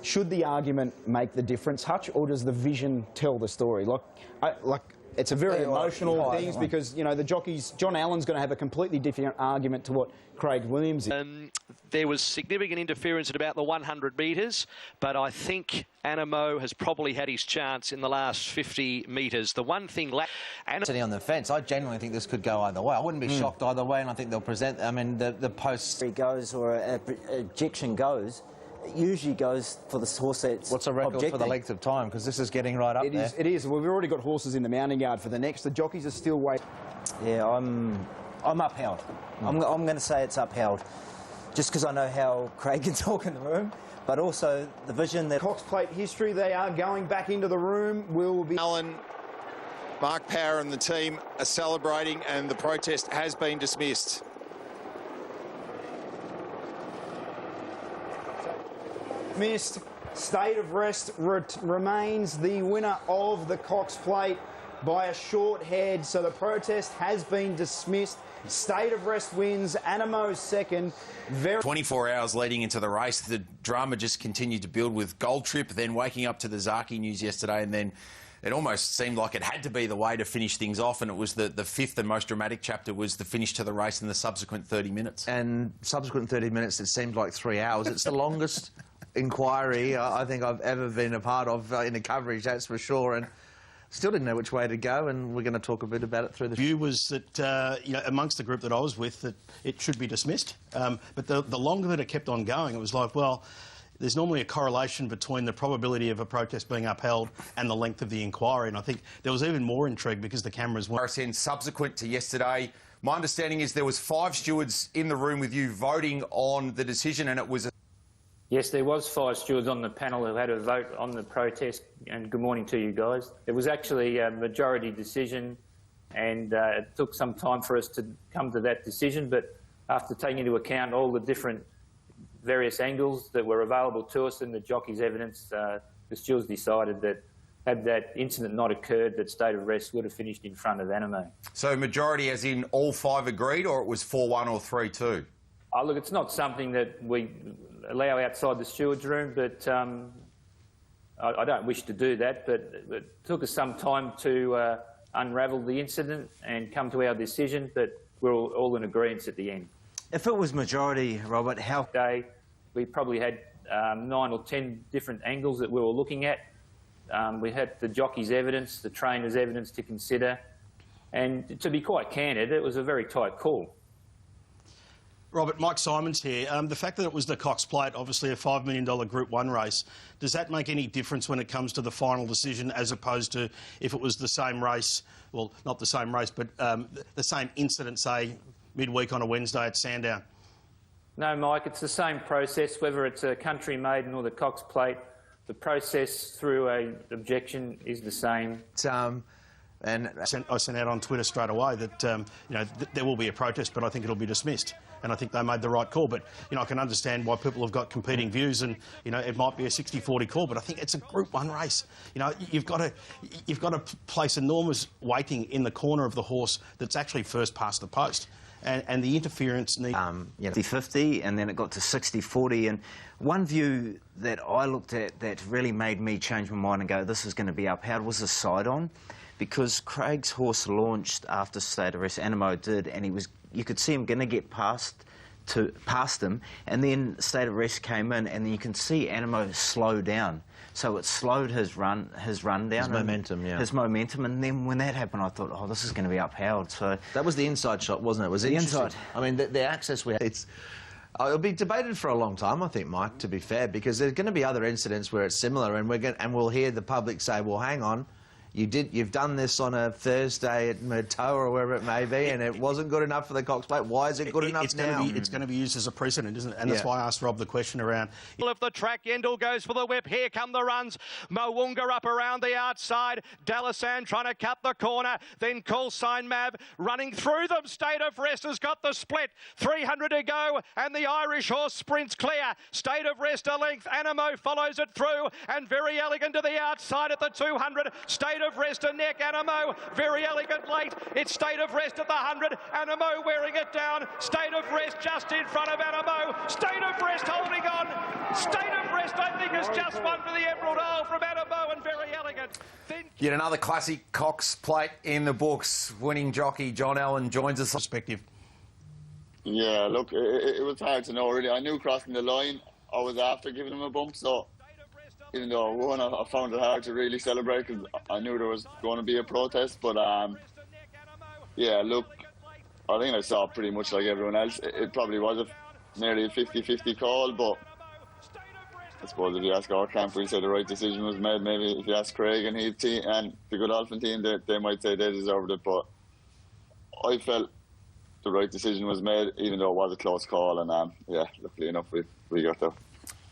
Should the argument make the difference, Hutch, or does the vision tell the story? It's a very emotional thing because, you know, the jockeys, John Allen's going to have a completely different argument to what Craig Williams is.
There was significant interference at about the 100 metres, but I think Animo has probably had his chance in the last 50 metres. The one thing...
Sitting on the fence, I genuinely think this could go either way. I wouldn't be shocked either way, and I think they'll present... I mean, the post...
goes or ejection goes, it usually goes for the horse that's
What's a record
objecting.
for the length of time? Because this is getting right up there.
It is. We've already got horses in the mounting yard for the next. The jockeys are still waiting.
Yeah, I'm upheld. I'm going to say it's upheld, just because I know how Craig can talk in the room, but also the vision that...
Cox Plate history, they are going back into the room. Will be...
Allen, Mark Power and the team are celebrating and the protest has been dismissed.
Missed. State of Rest remains the winner of the Cox Plate by a short head, so the protest has been dismissed. State of Rest wins, Animo second.
24 hours leading into the race, the drama just continued to build with Gold Trip, then waking up to the Zaki news yesterday, and then it almost seemed like it had to be the way to finish things off, and it was the fifth and most dramatic chapter was the finish to the race in the subsequent 30 minutes.
And subsequent 30 minutes, it seemed like 3 hours. It's the longest inquiry I think I've ever been a part of in the coverage, that's for sure. And still didn't know which way to go, and we're going to talk a bit about it through the...
view was that, you know, amongst the group that I was with, that it should be dismissed. But the longer that it kept on going, it was like, well, there's normally a correlation between the probability of a protest being upheld and the length of the inquiry, and I think there was even more intrigue because the cameras weren't...
RSN subsequent to yesterday My understanding is there was 5 stewards in the room with you voting on the decision, and it was a...
Yes, there was 5 stewards on the panel who had a vote on the protest, and good morning to you guys. It was actually a majority decision, and it took some time for us to come to that decision, but after taking into account all the different various angles that were available to us and the jockey's evidence, the stewards decided that had that incident not occurred, that State of Rest would have finished in front of Animo.
So majority as in all 5 agreed, or it was 4-1 or 3-2?
Oh, look, it's not something that we allow outside the stewards' room, but I don't wish to do that, but it took us some time to unravel the incident and come to our decision, but we're all in agreement at the end.
If it was majority, Robert, how...
We probably had 9 or 10 different angles that we were looking at. We had the jockey's evidence, the trainer's evidence to consider, and to be quite candid, it was a very tight call.
Robert, Mike Simons here. The fact that it was the Cox Plate, obviously a $5 million Group 1 race, does that make any difference when it comes to the final decision as opposed to if it was the same race, well, not the same race, but the same incident, say, midweek on a Wednesday at Sandown?
No, Mike, it's the same process, whether it's a Country Maiden or the Cox Plate. The process through an objection is the same.
And I sent out on Twitter straight away that there will be a protest, but I think it'll be dismissed. And I think they made the right call. But I can understand why people have got competing views, and it might be a 60-40 call. But I think it's a Group 1 race. You've got to place enormous weighting in the corner of the horse that's actually first past the post. And the interference needs...
50-50, and then it got to 60-40. And one view that I looked at that really made me change my mind and go, this is going to be upheld, was the side-on. Because Craig's horse launched after State of Rest, Animo did, and you could see him going to get past him, and then State of Rest came in, and then you can see Animo slow down. So it slowed his run down. His momentum, yeah. His momentum, and then when that happened, I thought, oh, this is going to be upheld. So
that was the inside shot, wasn't it? Was the inside? I mean, the access we had. It'll be debated for a long time, I think, Mike. To be fair, because there's going to be other incidents where it's similar, and we'll hear the public say, well, hang on. You've done this on a Thursday at Murtoa or wherever it may be, and it wasn't good enough for the Cox Plate. Why is it good enough now?
It's going to be used as a precedent, isn't it? And that's why I asked Rob the question around...
Of the track, Yendall goes for the whip. Here come the runs. Mowoonga up around the outside. Dalasan trying to cut the corner. Then Call Sign Mab running through them. State of Rest has got the split. 300 to go, and the Irish horse sprints clear. State of Rest a length. Animo follows it through, and Very Elegant to the outside at the 200. State of Rest a neck. Animo, Very Elegant late. It's State of Rest at the 100. Animo wearing it down. State of Rest just in front of Animo. State of Rest holding on. State of Rest, I think, has just won for the Emerald Isle from Animo and Very Elegant.
Yet another classic Cox Plate in the books. Winning jockey John Allen joins us. Perspective.
Yeah, look, it was hard to know, really. I knew crossing the line, I was after giving him a bump, so even though I won, I found it hard to really celebrate because I knew there was going to be a protest. But, yeah, look, I think I saw pretty much like everyone else. It probably was nearly a 50-50 call, but I suppose if you ask our camp, we say the right decision was made. Maybe if you ask Craig and his team and the Godolphin team, they might say they deserved it. But I felt the right decision was made, even though it was a close call. And, yeah, luckily enough, we got there.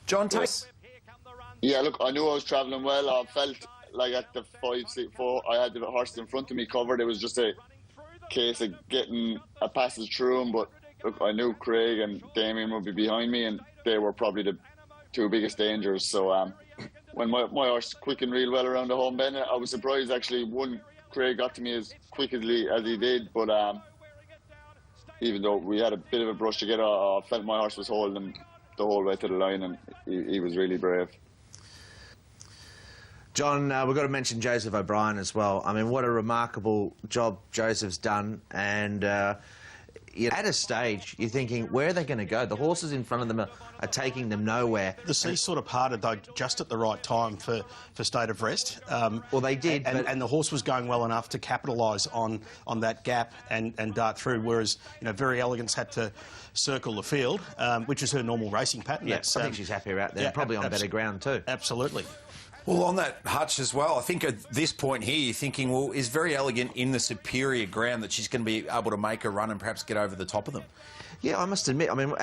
John Tice.
Yeah, look, I knew I was travelling well. I felt like at the 5-6-4, I had the horses in front of me covered. It was just a case of getting a passage through them. But look, I knew Craig and Damien would be behind me, and they were probably the 2 biggest dangers. So when my horse quickened real well around the home bend, I was surprised actually. One, Craig got to me as quickly as he did, but even though we had a bit of a brush together, I felt my horse was holding him the whole way to the line, and he was really brave.
John, we've got to mention Joseph O'Brien as well. I mean, what a remarkable job Joseph's done. And at a stage, you're thinking, where are they going to go? The horses in front of them are taking them nowhere.
The sea sort of parted, though, just at the right time for State of Rest.
Well, they did.
And the horse was going well enough to capitalise on that gap and dart through, whereas, Very Elegance had to circle the field, which is her normal racing pattern.
Yeah, I think she's happier out there, probably on better ground too.
Absolutely.
Well, on that, Hutch, as well, I think at this point here, you're thinking, well, is Very Elegant in the superior ground that she's going to be able to make a run and perhaps get over the top of them?
Yeah, I must admit, I mean,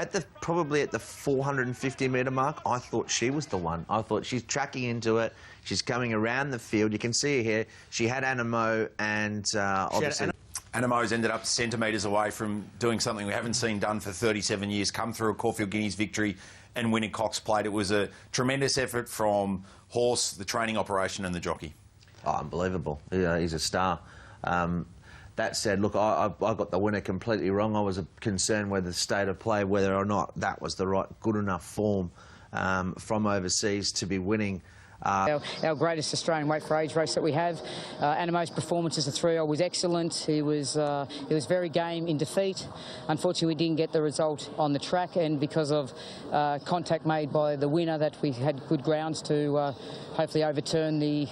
probably at the 450-metre mark, I thought she was the one. I thought she's tracking into it. She's coming around the field. You can see her here. She had Animo and obviously...
Animo's ended up centimetres away from doing something we haven't seen done for 37 years, come through a Caulfield Guineas victory and winning Cox Plate. It was a tremendous effort from horse, the training operation and the jockey.
Oh, unbelievable. Yeah, he's a star. That said, look, I got the winner completely wrong. I was concerned with the state of play, whether or not that was the right, good enough form from overseas to be winning.
Our greatest Australian weight for age race that we have. Animo's performance as a 3-year-old was excellent. He was very game in defeat. Unfortunately, we didn't get the result on the track, and because of contact made by the winner, that we had good grounds to hopefully overturn the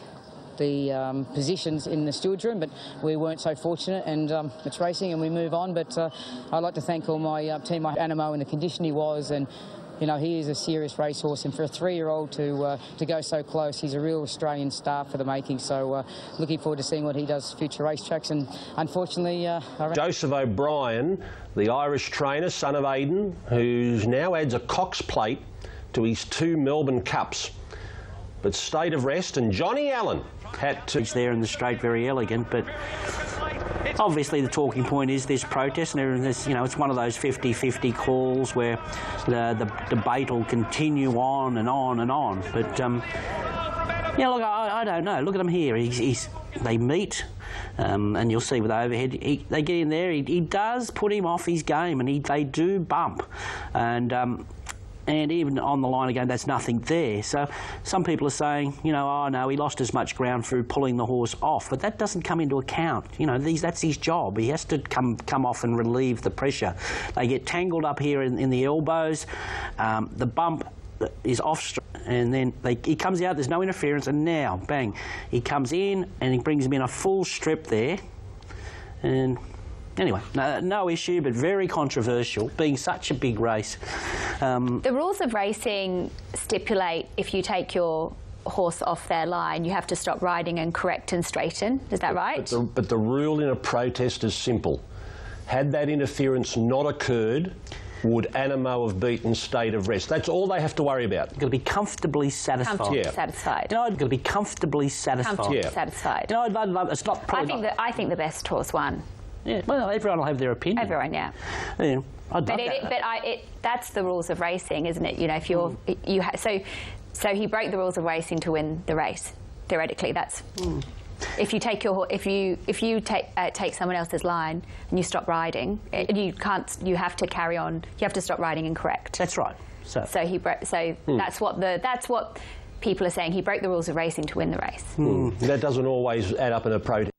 positions in the stewards room, but we weren't so fortunate, and it's racing and we move on. But I'd like to thank all my team, my Animo, and the condition he was, and you know, he is a serious racehorse, and for a 3-year-old to go so close, he's a real Australian star for the making. So looking forward to seeing what he does future racetracks. And unfortunately,
Joseph O'Brien, the Irish trainer, son of Aidan, who now adds a Cox Plate to his 2 Melbourne Cups. But State of Rest and Johnny Allen had to...
He's there in the straight, Very Elegant, but obviously the talking point is this protest, and there's, you know, it's one of those 50-50 calls where the debate will continue on and on and on. But yeah, look, I don't know. Look at him here. They meet, and you'll see with overhead. They get in there. He does put him off his game, and they do bump, and even on the line again, there's nothing there. So some people are saying, you know, oh no, he lost as much ground through pulling the horse off, but that doesn't come into account. You know, that's his job. He has to come off and relieve the pressure. They get tangled up here in the elbows. The bump is off, and then he comes out. There's no interference, and now, bang, he comes in and he brings him in a full strip there, and. Anyway, no issue, but very controversial, being such a big race.
The rules of racing stipulate if you take your horse off their line, you have to stop riding and correct and straighten. Is that right?
But the rule in a protest is simple. Had that interference not occurred, would Animo have beaten State of Rest? That's all they have to worry about.
You've got to be comfortably satisfied.
Comfortably satisfied.
You know, you've got to be comfortably satisfied.
Comfortably satisfied.
You know, it's not probably
I think the best horse won.
Yeah, well, everyone will have their opinion.
Everyone, yeah. That's the rules of racing, isn't it? You know, if you're so he broke the rules of racing to win the race. Theoretically, that's if you take take someone else's line and you stop riding, you can't. You have to carry on. You have to stop riding and correct.
That's right.
So he broke. So that's what people are saying. He broke the rules of racing to win the race.
That doesn't always add up in a protest.